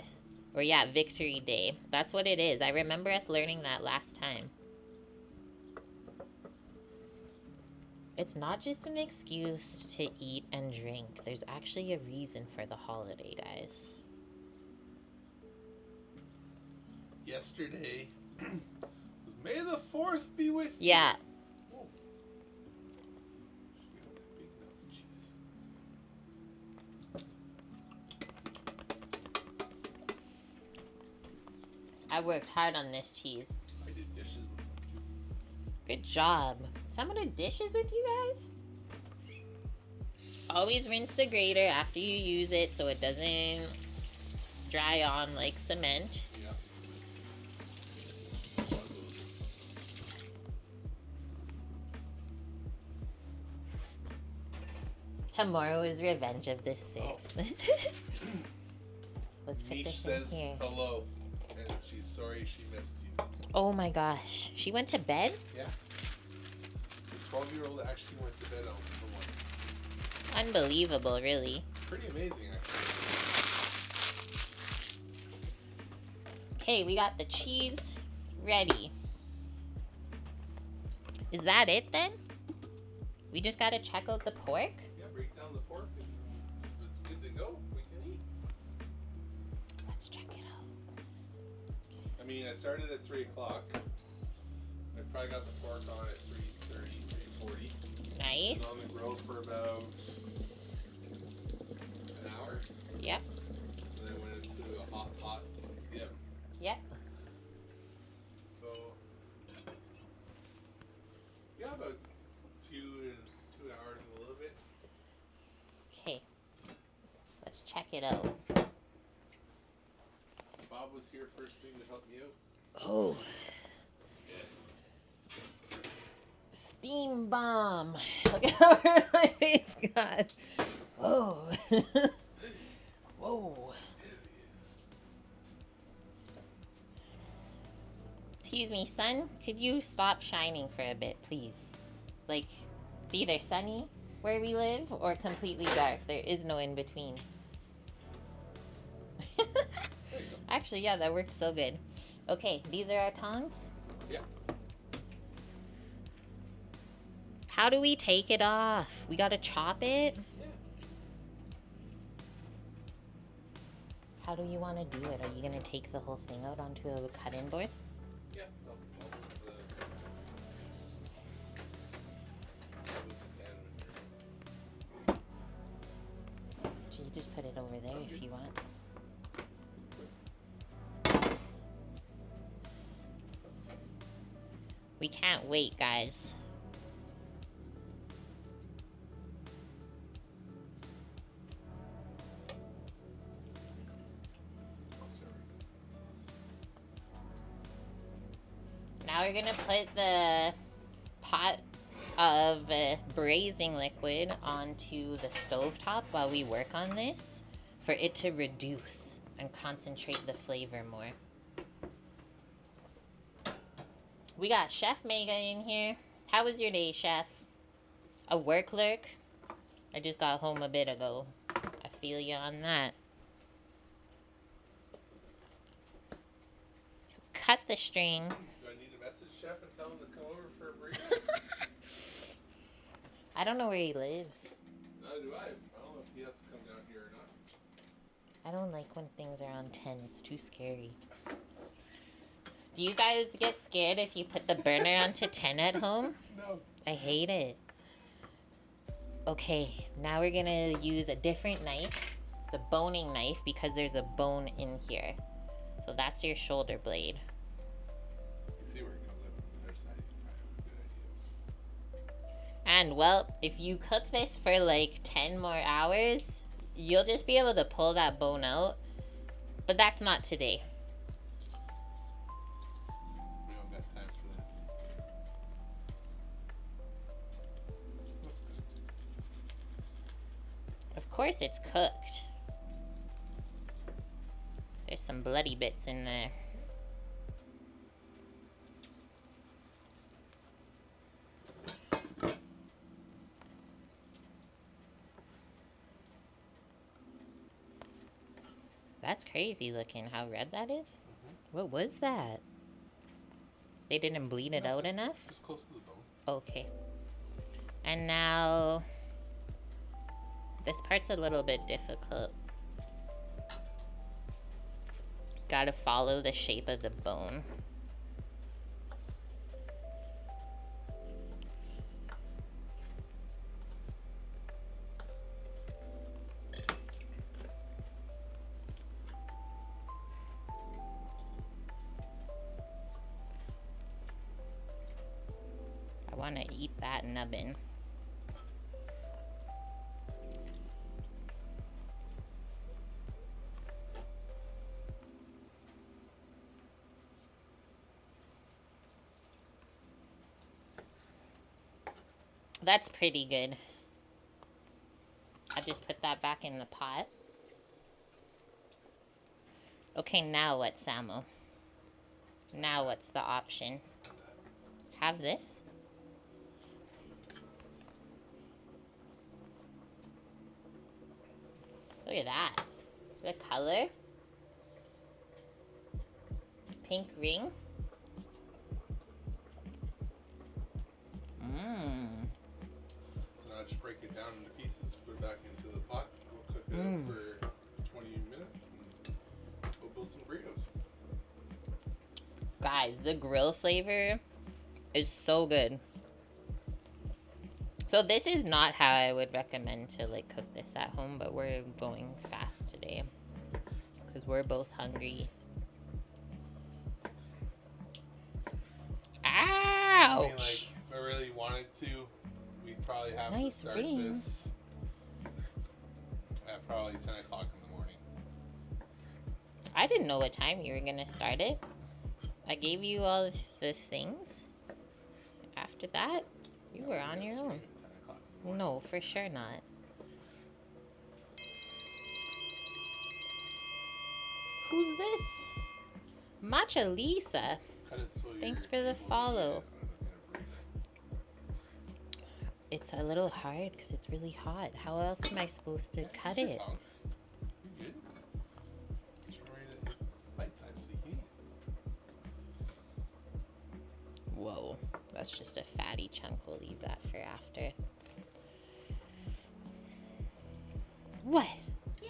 Or yeah, Victory Day. That's what it is. I remember us learning that last time. It's not just an excuse to eat and drink. There's actually a reason for the holiday, guys. Yesterday was May the 4th be with you. Yeah. Whoa. She got that big nut cheese. I worked hard on this cheese. I did dishes with you. Good job. Some of the dishes with you guys? Always rinse the grater after you use it so it doesn't dry on like cement. Yeah. Tomorrow is Revenge of the 6th. Oh. Let's put Mish this says in here. hello, and she's sorry she missed you. Oh my gosh. She went to bed? Yeah. The 12-year-old actually went to bed for once. Unbelievable, really. Pretty amazing, actually. Okay, we got the cheese ready. Is that it then? We just gotta check out the pork? Yeah, break down the pork, and if it's good to go, we can eat. Let's check it out. I mean, I started at 3 o'clock. I probably got the pork on at 3:30, 3:40. Nice. It's on the grill for about an hour. Yep. And then went into a hot pot. Yep. Yep. So, yeah, about 2 hours and a little bit. Okay. Let's check it out. Bob was here first thing to help me out. Oh. Yeah. Steam bomb. Look at how red my face got. Whoa. Whoa. Excuse me, sun. Could you stop shining for a bit, please? Like, it's either sunny where we live or completely dark. There is no in between. Actually, yeah, that works so good. Okay, these are our tongs. Yeah. How do we take it off? We gotta chop it? Yeah. How do you want to do it? Are you gonna take the whole thing out onto a cut-in board? Yeah. So you just put it over there if you want. We can't wait, guys. Now we're gonna put the pot of braising liquid onto the stovetop while we work on this for it to reduce and concentrate the flavor more. We got Chef Mega in here. How was your day, Chef? A work lurk? I just got home a bit ago. I feel you on that. So cut the string. Do I need a message, Chef, and tell him to come over for a burrito? I don't know where he lives. Neither do I. I don't know if he has to come down here or not. I don't like when things are on 10. It's too scary. Do you guys get scared if you put the burner onto 10 at home? No. I hate it. Okay, now we're gonna use a different knife, the boning knife, because there's a bone in here. So that's your shoulder blade. You see where it comes up on the other side? You probably have a good idea. And well, if you cook this for like 10 more hours, you'll just be able to pull that bone out. But that's not today. We don't got time for that. That's good. Of course it's cooked. There's some bloody bits in there. That's crazy looking how red that is. What was that? They didn't bleed it out enough? Just close to the bone. Okay. And now this part's a little bit difficult. Gotta follow the shape of the bone. I want to eat that nubbin. That's pretty good. I just put that back in the pot. Okay, now what, Samo? Now what's the option? Have this? Look at that. The color. Pink ring. Mmm. So now just break it down into pieces, put it back into the pot. We'll cook it up for 20 minutes and we'll build some burritos. Guys, the grill flavor is so good. So this is not how I would recommend to like cook this at home, but we're going fast today because we're both hungry. Ouch! I mean, like, if I really wanted to, we'd probably have to start this at probably 10 o'clock in the morning. I didn't know what time you were gonna start it. I gave you all the things. After that, you were on your own. No, for sure not. Who's this? Matcha Lisa. Cut it so Thanks your for the people follow. can eat it. It's a little hard because it's really hot. How else am I supposed to cut it? You good? Just remember that it's bite-sized so you can eat it. Whoa, that's just a fatty chunk. We'll leave that for after. What? Yay!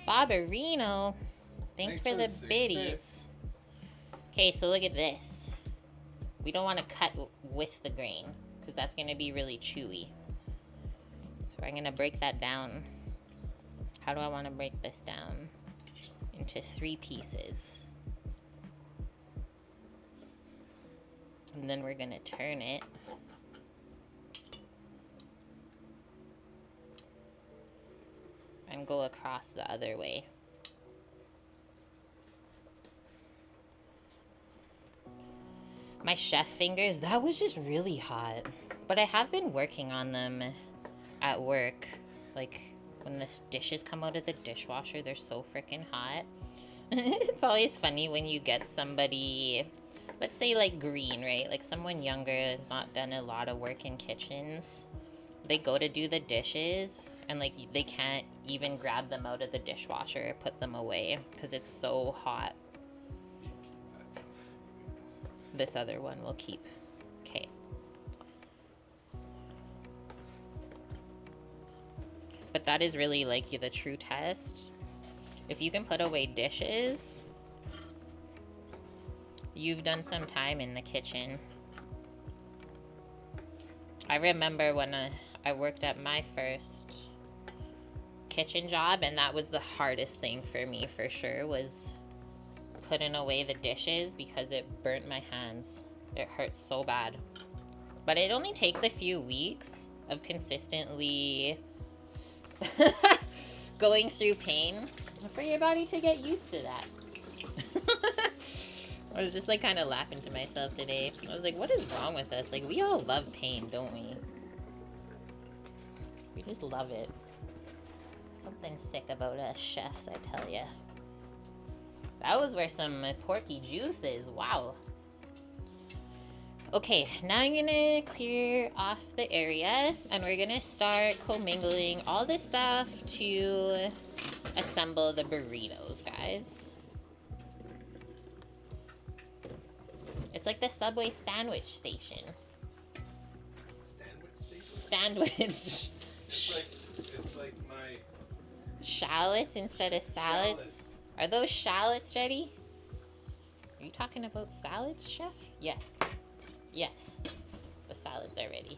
Barbarino. Thanks for the 6 biddies. bits. Okay, so look at this. We don't want to cut with the grain because that's going to be really chewy. So I'm going to break that down. How do I want to break this down? Into 3 pieces. And then we're going to turn it. And go across the other way. My chef fingers, that was just really hot. But I have been working on them at work. Like, when the dishes come out of the dishwasher, they're so freaking hot. It's always funny when you get somebody, let's say like green, right? Like someone younger has not done a lot of work in kitchens. They go to do the dishes and like they can't even grab them out of the dishwasher or put them away because it's so hot. This other one we'll keep. Okay. But that is really like the true test. If you can put away dishes, you've done some time in the kitchen. I remember when I worked at my first kitchen job, and that was the hardest thing for me for sure, was putting away the dishes because it burnt my hands. It hurts so bad. But it only takes a few weeks of consistently going through pain for your body to get used to that. I was just like kind of laughing to myself today. I was like, what is wrong with us? Like, we all love pain, don't we? We just love it. Something sick about us chefs, I tell ya. That was where some porky juice is. Wow. Okay, now I'm gonna clear off the area and we're gonna start commingling all this stuff to assemble the burritos, guys. It's like the Subway sandwich station. Sandwich station? Sandwich. It's like my Shallots instead of salads. Are those shallots ready? Are you talking about salads, chef? Yes. Yes. The salads are ready.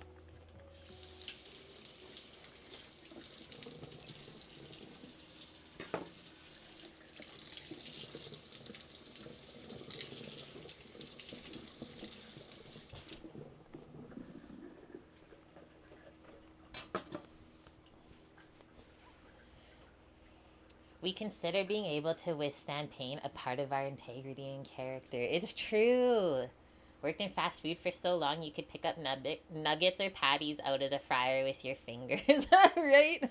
We consider being able to withstand pain a part of our integrity and character. It's true. Worked in fast food for so long, you could pick up nuggets or patties out of the fryer with your fingers, right?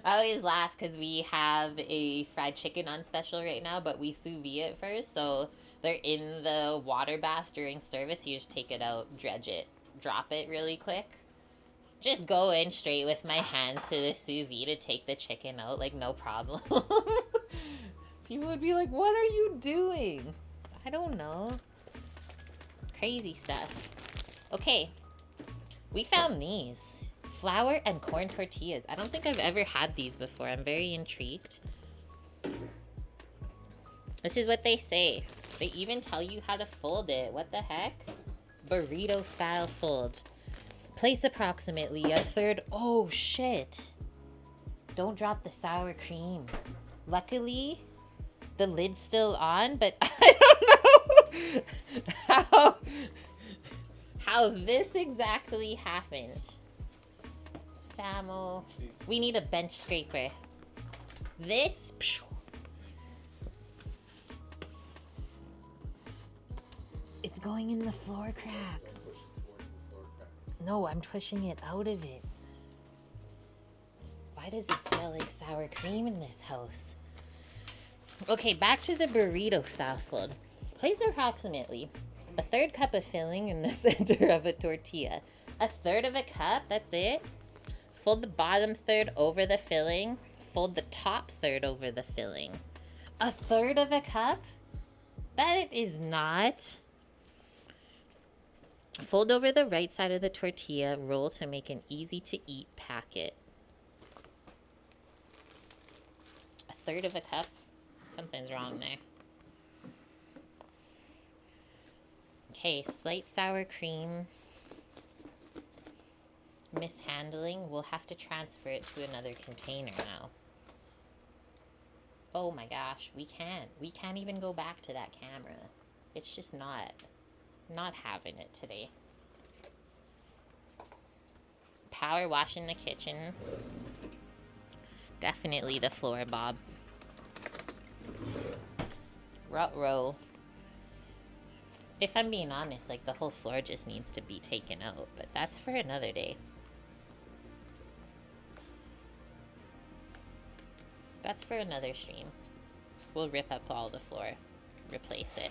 I always laugh because we have a fried chicken on special right now, but we sous vide it first, so they're in the water bath during service. You just take it out, dredge it, drop it really quick. Just go in straight with my hands to the sous vide to take the chicken out, like no problem. People would be like, what are you doing? I don't know. Crazy stuff. Okay, we found these. Flour and corn tortillas. I don't think I've ever had these before. I'm very intrigued. This is what they say. They even tell you how to fold it. What the heck? Burrito style fold. Place approximately a third. Oh, shit. Don't drop the sour cream. Luckily, the lid's still on, but I don't know how this exactly happened. Samo. We need a bench scraper. This. It's going in the floor cracks. No, I'm pushing it out of it. Why does it smell like sour cream in this house? Okay, back to the burrito style fold. Place approximately a third cup of filling in the center of a tortilla. A third of a cup, that's it. Fold the bottom third over the filling. Fold the top third over the filling. A third of a cup? That is not. Fold over the right side of the tortilla. Roll to make an easy to eat packet. A third of a cup? Something's wrong there. Okay, slight sour cream. Mishandling. We'll have to transfer it to another container now. Oh my gosh, we can't. We can't even go back to that camera. It's just not having it today. Power wash in the kitchen. Definitely the floor, Bob. Ruh-roh. If I'm being honest, like, the whole floor just needs to be taken out, but that's for another day. That's for another stream. We'll rip up all the floor, replace it.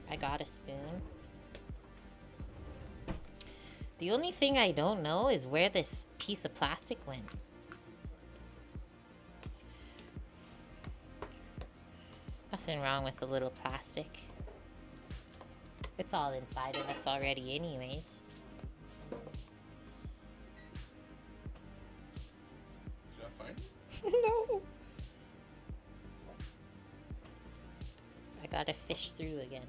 I got a spoon. The only thing I don't know is where this piece of plastic went. Nothing wrong with a little plastic. It's all inside of us already anyways. Did I find it? No. I gotta fish through again.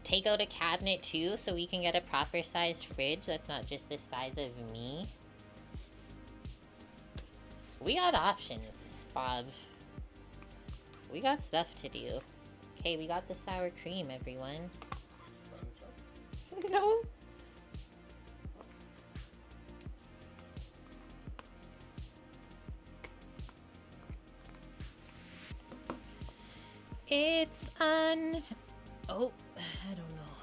Take out a cabinet too so we can get a proper sized fridge that's not just the size of me. We got options, Bob. We got stuff to do. Okay, we got the sour cream, everyone. No. It's on. Oh, I don't know.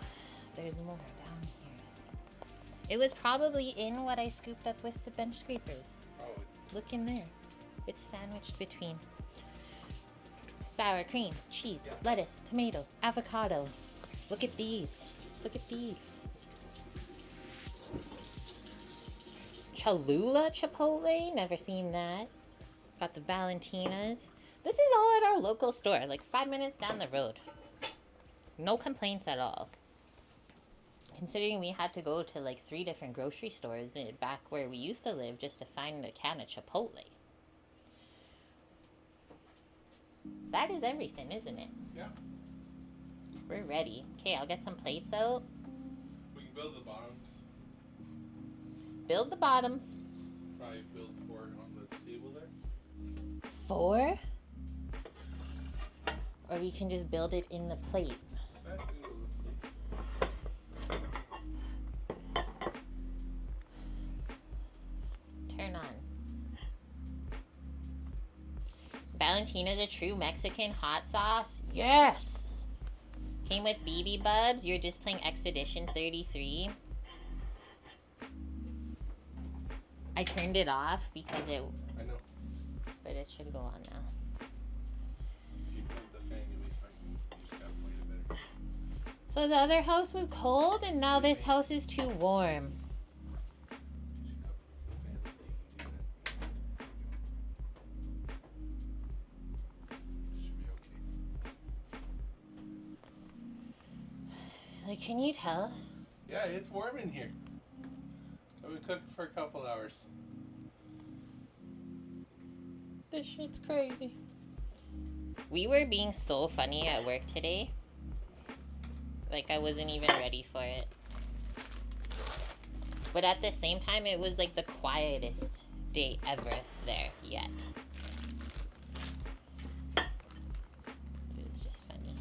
There's more down here. It was probably in what I scooped up with the bench scrapers. Probably. Look in there. It's sandwiched between sour cream, cheese, lettuce, tomato, avocado. Look at these. Look at these. Cholula Chipotle. Never seen that. Got the Valentinas. This is all at our local store, like 5 minutes down the road. No complaints at all. Considering we had to go to like 3 different grocery stores back where we used to live just to find a can of Chipotle. That is everything, isn't it? Yeah. We're ready. Okay, I'll get some plates out. We can build the bottoms. Build the bottoms. Probably build 4 on the table there. 4? Or we can just build it in the plate. Turn on. Valentina's a true Mexican hot sauce? Yes! Came with BB Bubs. You're just playing Expedition 33. I turned it off because it... I know. But it should go on now. If you put the fan, you'll be fine. You just gotta point it better. So the other house was cold and now this house is too warm. Like, can you tell? Yeah, it's warm in here. I've been cooking for a couple hours. This shit's crazy. We were being so funny at work today. Like, I wasn't even ready for it. But at the same time, it was like the quietest day ever there yet. It was just funny.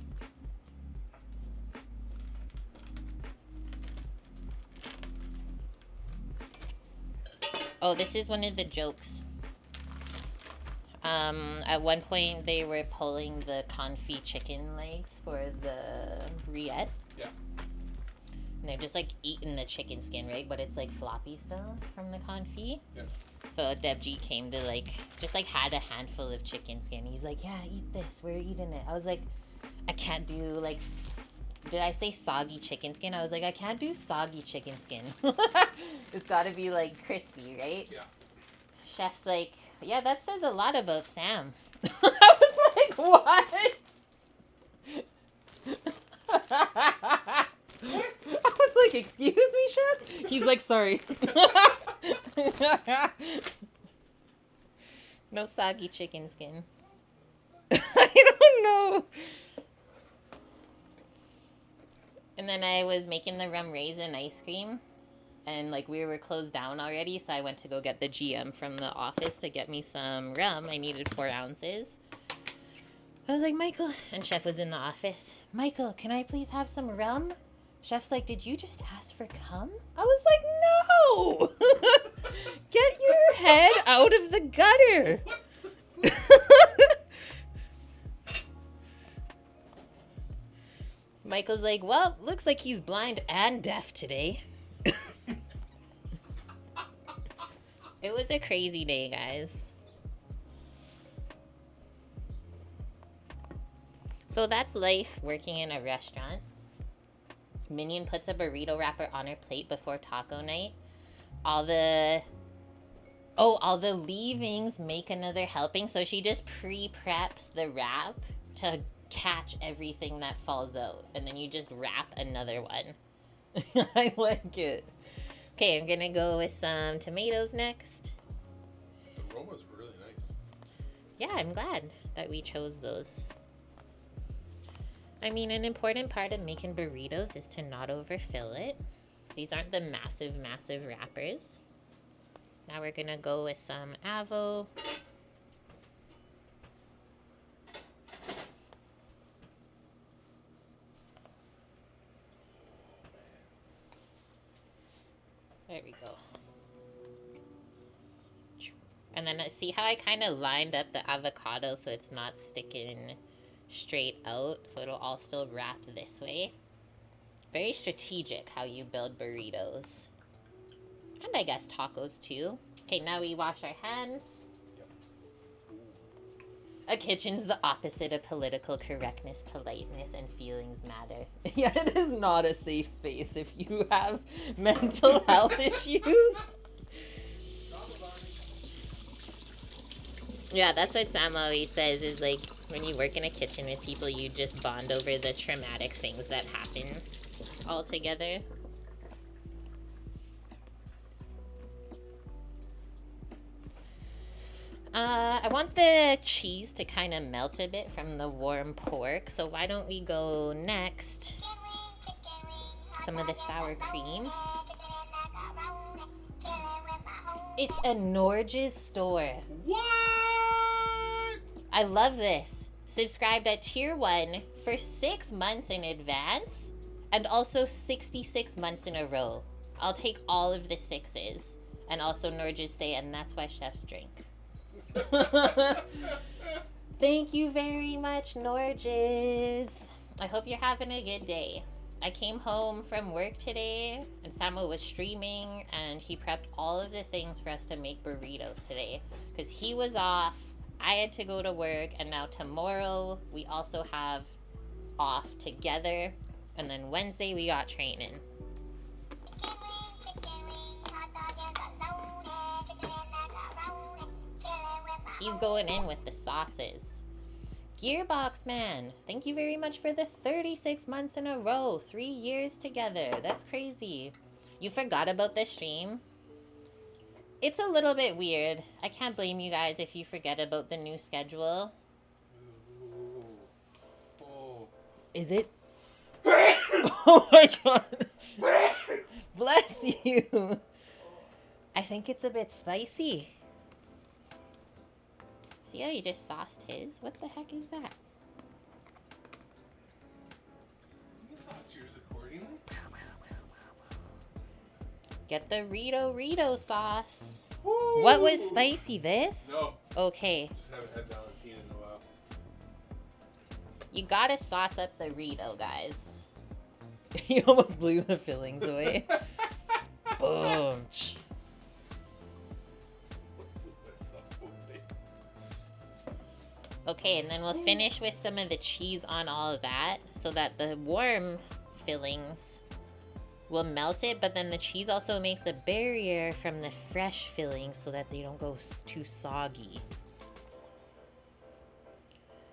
Oh, this is one of the jokes. At one point they were pulling the confit chicken legs for the rillette. Yeah. they're just like eating the chicken skin, right? But it's like floppy still from the confit. Yeah. So Dev G came to like, just like had a handful of chicken skin. He's like, yeah, eat this. We're eating it. I was like, I can't do like, did I say soggy chicken skin? I was like, I can't do soggy chicken skin. It's got to be like crispy, right? Yeah. Chef's like, yeah, that says a lot about Sam. I was like, what? I was like, excuse me, chef? He's like, sorry. No soggy chicken skin. I don't know. And then I was making the rum raisin ice cream. And like we were closed down already, so I went to go get the GM from the office to get me some rum. I needed 4 ounces. I was like, Michael, and Chef was in the office. Michael, can I please have some rum? Chef's like, did you just ask for cum? I was like, no! Get your head out of the gutter! Michael's like, well, looks like he's blind and deaf today. It was a crazy day, guys. So that's life working in a restaurant. Minion puts a burrito wrapper on her plate before taco night. All the leavings make another helping, so she just pre-preps the wrap to catch everything that falls out, and then you just wrap another one. I like it. Okay, I'm gonna go with some tomatoes next. The aroma's really nice. Yeah, I'm glad that we chose those. I mean, an important part of making burritos is to not overfill it. These aren't the massive, massive wrappers. Now we're gonna go with some avo. There we go. And then see how I kind of lined up the avocado so it's not sticking straight out, so it'll all still wrap this way. Very strategic how you build burritos. And I guess tacos too. Okay, now we wash our hands. A kitchen's the opposite of political correctness, politeness, and feelings matter. Yeah, it is not a safe space if you have mental health issues. Yeah, that's what Sam always says, is like, when you work in a kitchen with people, you just bond over the traumatic things that happen all together. I want the cheese to kind of melt a bit from the warm pork, so why don't we go next some of the sour cream. It's a Norge's store. What? I love this. Subscribed at tier 1 for 6 months in advance and also 66 months in a row. I'll take all of the 6s. And also Norge's say, and that's why chefs drink. Thank you very much, Norge's. I hope you're having a good day. I came home from work today and Samuel was streaming and he prepped all of the things for us to make burritos today because he was off. I had to go to work, and now tomorrow we also have off together, and then Wednesday we got training. He's going in with the sauces. Gearbox Man, thank you very much for the 36 months in a row, 3 years together. That's crazy. You forgot about the stream? It's a little bit weird. I can't blame you guys if you forget about the new schedule. Oh. Is it? Oh my god. Bless you. I think it's a bit spicy. See how you just sauced his? What the heck is that? You can sauce yours accordingly. Get the Rito sauce. Woo! What was spicy? This? No. Okay. Just haven't had Valentine in a while. You gotta sauce up the Rito, guys. You almost blew the fillings away. Boom. Okay, and then we'll finish with some of the cheese on all of that so that the warm fillings will melt it, but then the cheese also makes a barrier from the fresh fillings so that they don't go too soggy.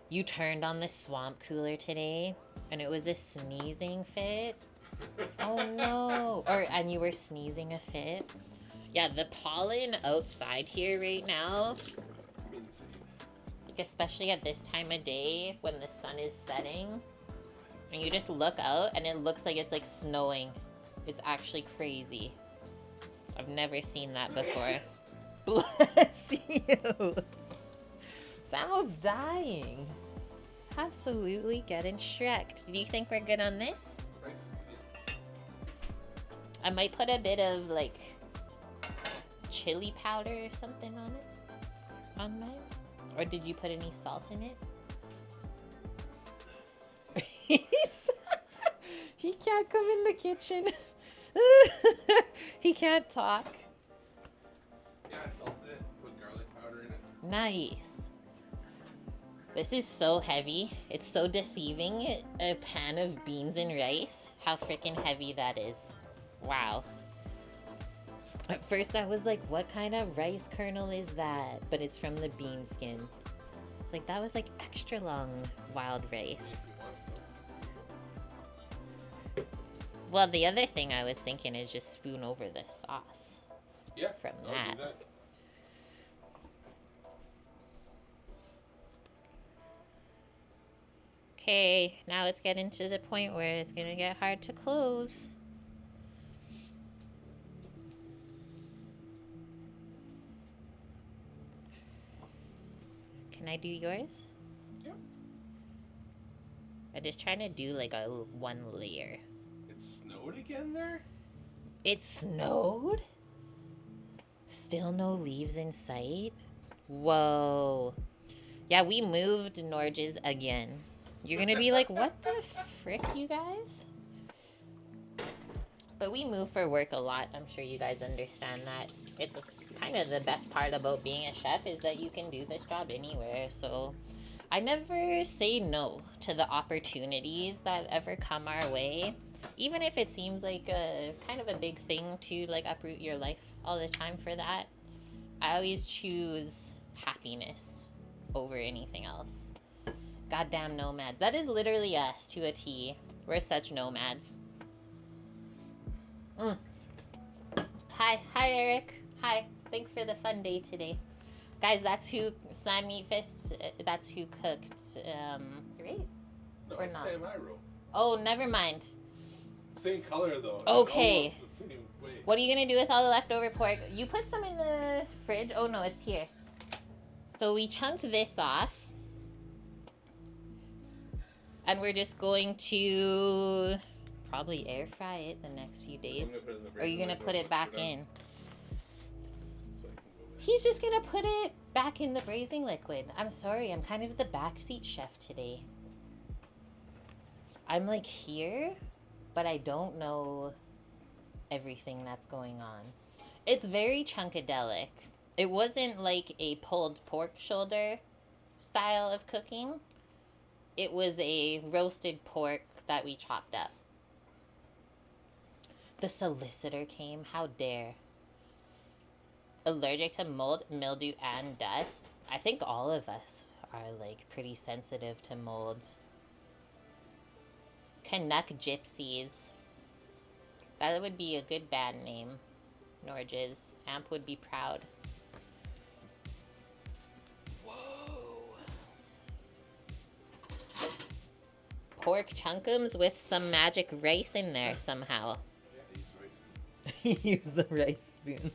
You turned on the swamp cooler today and it was a sneezing fit. Oh no. And you were sneezing a fit. Yeah, the pollen outside here right now, like especially at this time of day when the sun is setting, and you just look out and it looks like it's like snowing. It's actually crazy. I've never seen that before. Bless you. Samuel's dying. Absolutely getting shreked. Do you think we're good on this? I might put a bit of like chili powder or something on it. On mine? Or did you put any salt in it? He can't come in the kitchen. He can't talk. Yeah, I salted it. Put garlic powder in it. Nice. This is so heavy. It's so deceiving. A pan of beans and rice. How freaking heavy that is. Wow. At first I was like, what kind of rice kernel is that? But it's from the bean skin. It's like, that was like extra long wild rice. Well, the other thing I was thinking is just spoon over the sauce. Yeah. From I'll that. do that. Okay, now it's getting to the point where it's gonna get hard to close. Can I do yours? Yeah. I'm just trying to do like a one layer. It snowed again there? It snowed? Still no leaves in sight? Whoa. Yeah, we moved Norges again. You're gonna be like, what the frick, you guys? But we move for work a lot. I'm sure you guys understand that. It's kind of the best part about being a chef is that you can do this job anywhere. So I never say no to the opportunities that ever come our way. Even if it seems like a kind of a big thing to like uproot your life all the time for that. I always choose happiness over anything else. Goddamn nomads. That is literally us to a T. We're such nomads. Hi, Eric. Hi. Thanks for the fun day today. Guys, that's who Slime Meat Fists, that's who cooked, right? No, or it's not? my roll. Oh, never mind. Same color though. Okay. Almost the same way. What are you gonna do with all the leftover pork? You put some in the fridge. Oh no, it's here. So we chunked this off. And we're just going to probably air fry it the next few days. Or are you gonna put it back in? He's just gonna put it back in the braising liquid. I'm sorry, I'm kind of the backseat chef today. I'm like here, but I don't know everything that's going on. It's very chunkadelic. It wasn't like a pulled pork shoulder style of cooking. It was a roasted pork that we chopped up. The solicitor came, how dare. Allergic to mold, mildew, and dust. I think all of us are like pretty sensitive to mold. Canuck Gypsies. That would be a good band name. Norges. Amp would be proud. Pork chunkums with some magic rice in there somehow. Yeah, Use the rice spoon.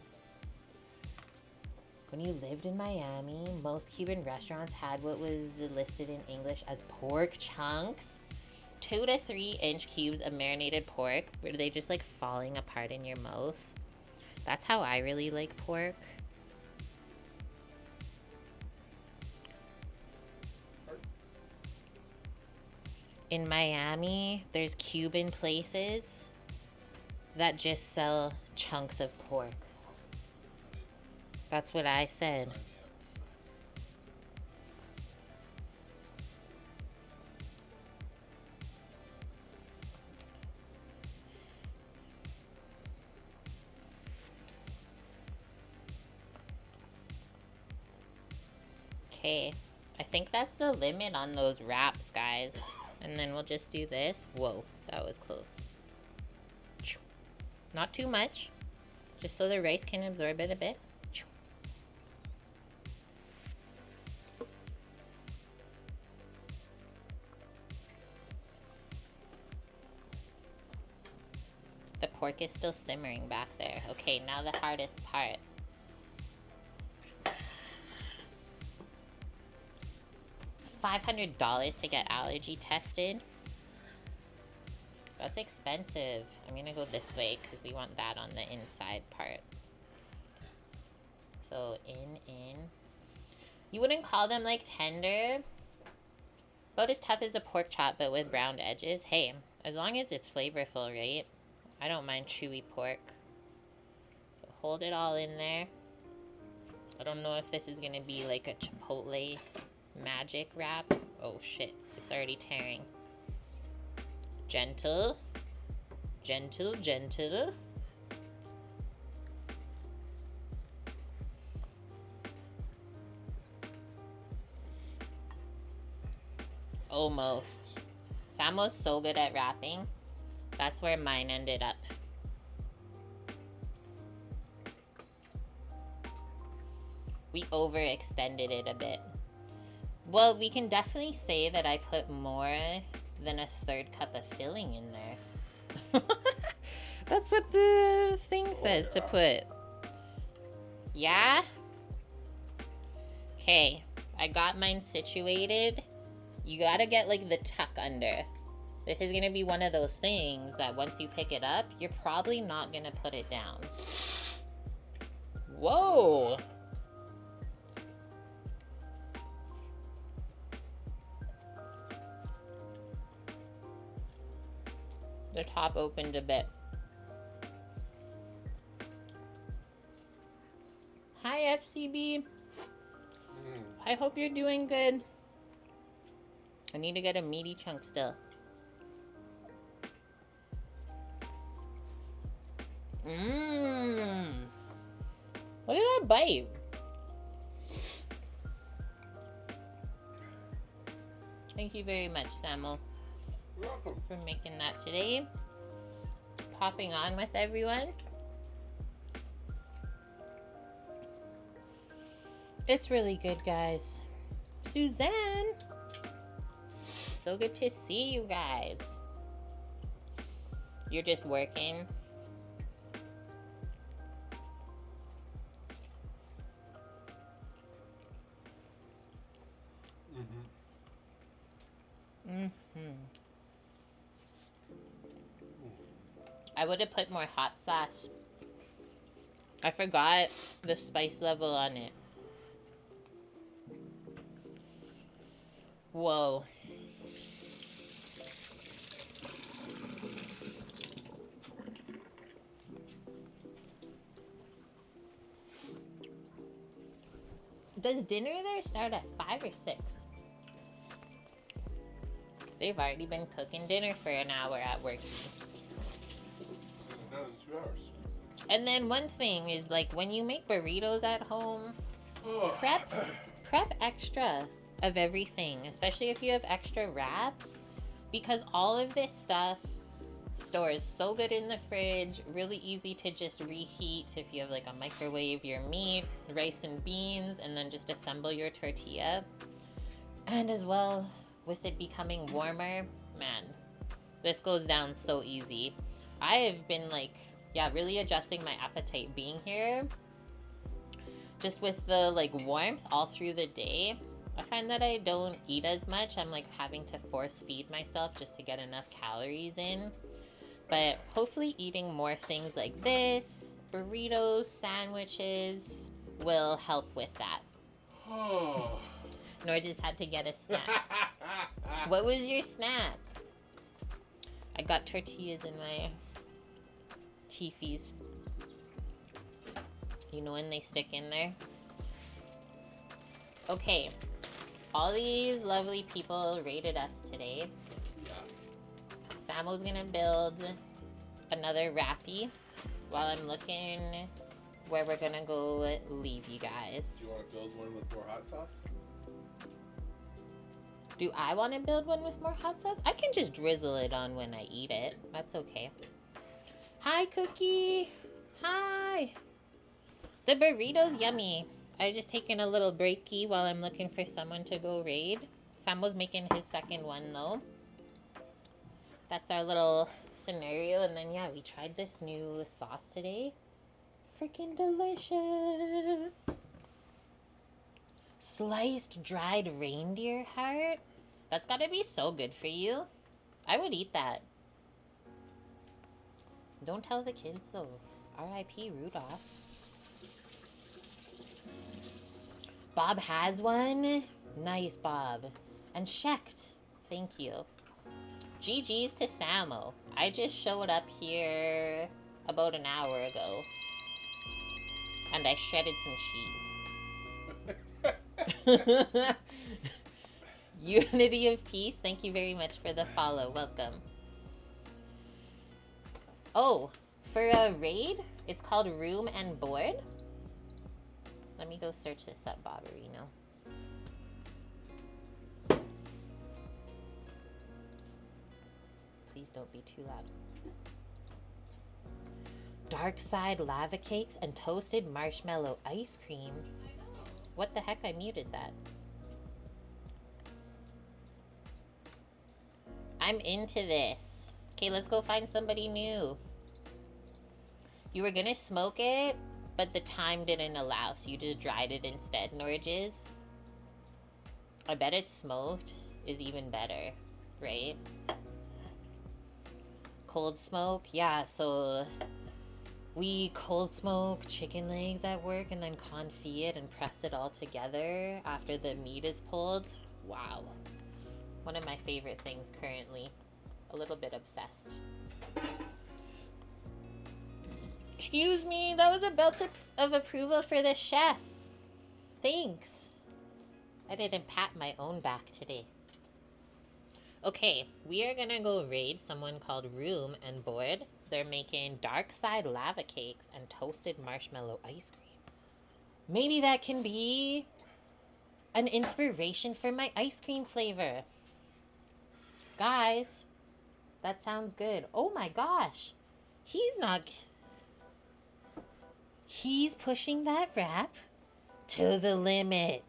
When you lived in Miami, most Cuban restaurants had what was listed in English as pork chunks. 2 to 3 inch cubes of marinated pork. Were they just like falling apart in your mouth? That's how I really like pork. in Miami, there's Cuban places that just sell chunks of pork. That's what I said. Okay, I think that's the limit on those wraps, guys. And then we'll just do this. Whoa, that was close. Not too much, just so the rice can absorb it a bit. The pork is still simmering back there. Okay, now the hardest part. $500 to get allergy tested. That's expensive. I'm gonna go this way because we want that on the inside part. So in. You wouldn't call them like tender. About as tough as a pork chop, but with round edges. Hey, as long as it's flavorful, right? I don't mind chewy pork. So hold it all in there. I don't know if this is gonna be like a Chipotle magic wrap. Oh shit, it's already tearing. Gentle. Gentle, gentle. Almost. Sam was so good at wrapping. That's where mine ended up. We overextended it a bit. Well, we can definitely say that I put more than a third cup of filling in there. That's what the thing says to put. Yeah? Okay, I got mine situated. You gotta get like the tuck under. This is gonna be one of those things that once you pick it up, you're probably not gonna put it down. Whoa! The top opened a bit. Hi, FCB. I hope you're doing good. I need to get a meaty chunk still. Mmm. Look at that bite. Thank you very much, Samuel. You're welcome. For making that today. Popping on with everyone. It's really good, guys. Suzanne! So good to see you guys. You're just working. I would have put more hot sauce. I forgot the spice level on it. Whoa. Does dinner there start at 5 or 6? They've already been cooking dinner for an hour at work. Done in 2 hours. And then one thing is, like, when you make burritos at home, prep extra of everything, especially if you have extra wraps, because all of this stuff stores so good in the fridge, really easy to just reheat if you have like a microwave your meat, rice and beans, and then just assemble your tortilla. And as well, with it becoming warmer, man, this goes down so easy. I have been like, really adjusting my appetite being here. Just with the like warmth all through the day, I find that I don't eat as much. I'm like having to force feed myself just to get enough calories in. But hopefully eating more things like this, burritos, sandwiches, will help with that. Nor just had to get a snack. What was your snack? I got tortillas in my teefies. You know when they stick in there? Okay. All these lovely people rated us today. Yeah. Samo's gonna build another wrappy while I'm looking where we're gonna go leave you guys. Do you want to build one with more hot sauce? Do I want to build one with more hot sauce? I can just drizzle it on when I eat it. That's okay. Hi, Cookie. Hi. The burrito's yummy. I just taken a little breaky while I'm looking for someone to go raid. Sam was making his second one though. That's our little scenario. And then yeah, we tried this new sauce today. Freaking delicious. Sliced dried reindeer heart. That's gotta be so good for you. I would eat that. Don't tell the kids though. R.I.P. Rudolph. Bob has one. Nice, Bob. And Shecht. Thank you. GG's to Samo. I just showed up here about an hour ago. And I shredded some cheese. Unity of peace. Thank you very much for the follow. Welcome. Oh, for a raid, it's called Room and Board. Let me go search this up, Bobberino. Please don't be too loud. Dark side lava cakes and toasted marshmallow ice cream. What the heck? I muted that. I'm into this. Okay, let's go find somebody new. You were gonna smoke it, but the time didn't allow, so you just dried it instead, Norges. I bet it's smoked is even better, right? Cold smoke? Yeah, so we cold smoke chicken legs at work and then confit it and press it all together after the meat is pulled. Wow. One of my favorite things currently. A little bit obsessed. Excuse me, that was a belt of approval for the chef. Thanks. I didn't pat my own back today. Okay, we are gonna go raid someone called Room and Board. They're making dark side lava cakes and toasted marshmallow ice cream. Maybe that can be an inspiration for my ice cream flavor. Guys, that sounds good. Oh my gosh. He's pushing that wrap to the limit.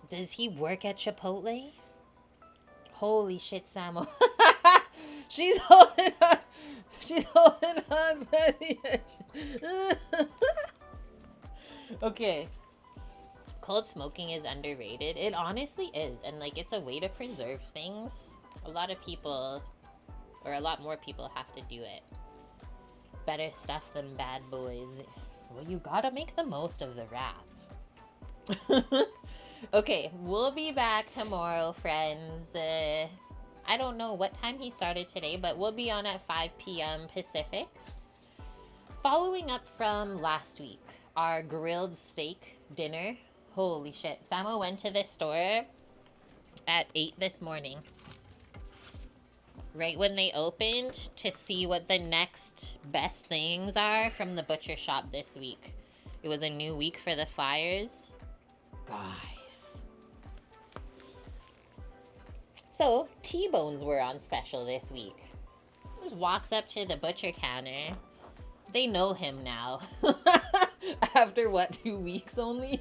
Does he work at Chipotle? Holy shit, Samo. She's holding on. She's holding on by the edge. Okay. Cold smoking is underrated. It honestly is. And like, it's a way to preserve things. A lot of people, or a lot more people have to do it. Better stuff than bad boys. Well, you gotta make the most of the wrap. Okay, we'll be back tomorrow, friends. I don't know what time he started today, but we'll be on at 5 p.m. Pacific. Following up from last week, our grilled steak dinner. Holy shit. Samo went to the store at 8 this morning. Right when they opened to see what the next best things are from the butcher shop this week. It was a new week for the flyers. Guys. So, T-bones were on special this week. Just walks up to the butcher counter. They know him now. After what, 2 weeks only?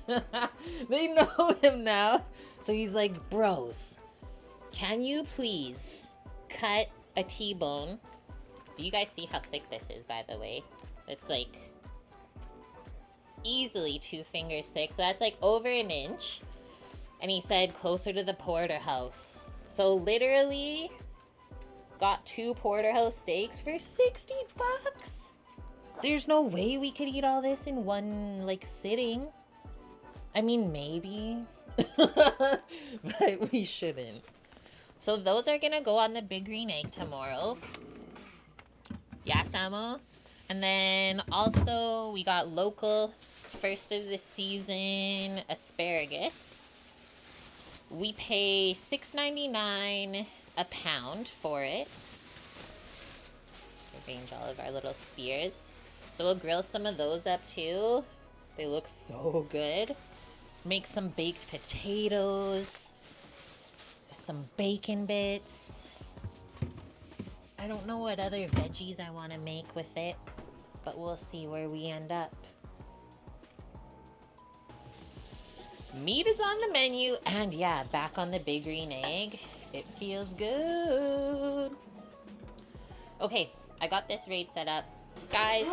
They know him now. So he's like, bros, can you please cut a T-bone? Do you guys see how thick this is, by the way? It's like easily 2 fingers thick. So that's like over an inch. And he said closer to the porterhouse. So literally got 2 porterhouse steaks for $60. There's no way we could eat all this in one, like, sitting. I mean, maybe. But we shouldn't. So those are gonna go on the big green egg tomorrow. Yeah, Samo. And then also we got local first of the season asparagus. We pay $6.99 a pound for it. Arrange all of our little spears. So we'll grill some of those up too. They look so good. Make some baked potatoes. Some bacon bits. I don't know what other veggies I want to make with it, but we'll see where we end up. Meat is on the menu, and yeah, back on the big green egg. It feels good. Okay, I got this raid set up. Guys.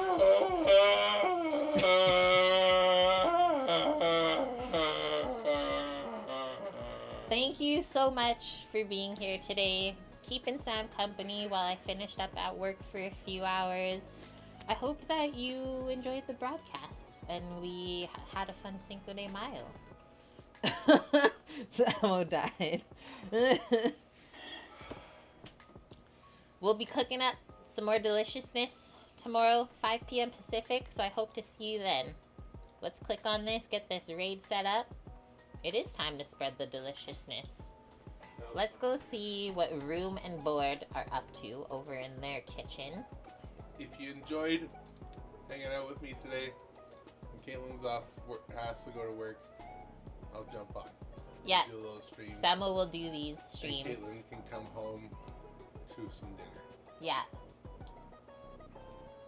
Thank you so much for being here today, keeping Sam company while I finished up at work for a few hours. I hope that you enjoyed the broadcast and we had a fun Cinco de Mayo. Samo died. We'll be cooking up some more deliciousness tomorrow, 5 p.m. Pacific, so I hope to see you then. Let's click on this, get this raid set up. It is time to spread the deliciousness. Let's go see what Room and Board are up to over in their kitchen. If you enjoyed hanging out with me today, when Caitlin's off, has to go to work, I'll jump on. Yeah, do a little stream. Samuel will do these streams. And Caitlin can come home to some dinner. Yeah.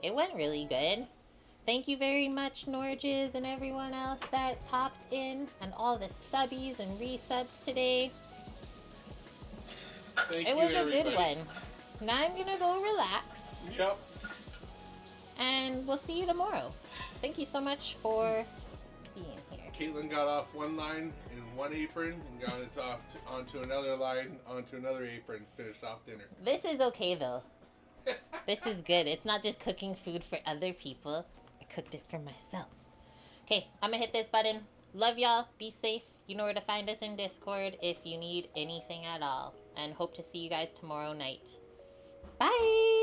It went really good. Thank you very much, Norges and everyone else that popped in, and all the subbies and resubs today. Thank it you, was a everybody. good one. Now I'm gonna go relax. Yep. And we'll see you tomorrow. Thank you so much for being here. Caitlin got off one line in one apron and got it onto another line, onto another apron, finished off dinner. This is okay though. This is good. It's not just cooking food for other people. I cooked it for myself. Okay, I'm gonna hit this button. Love y'all. Be safe. You know where to find us in Discord if you need anything at all. And hope to see you guys tomorrow night. Bye!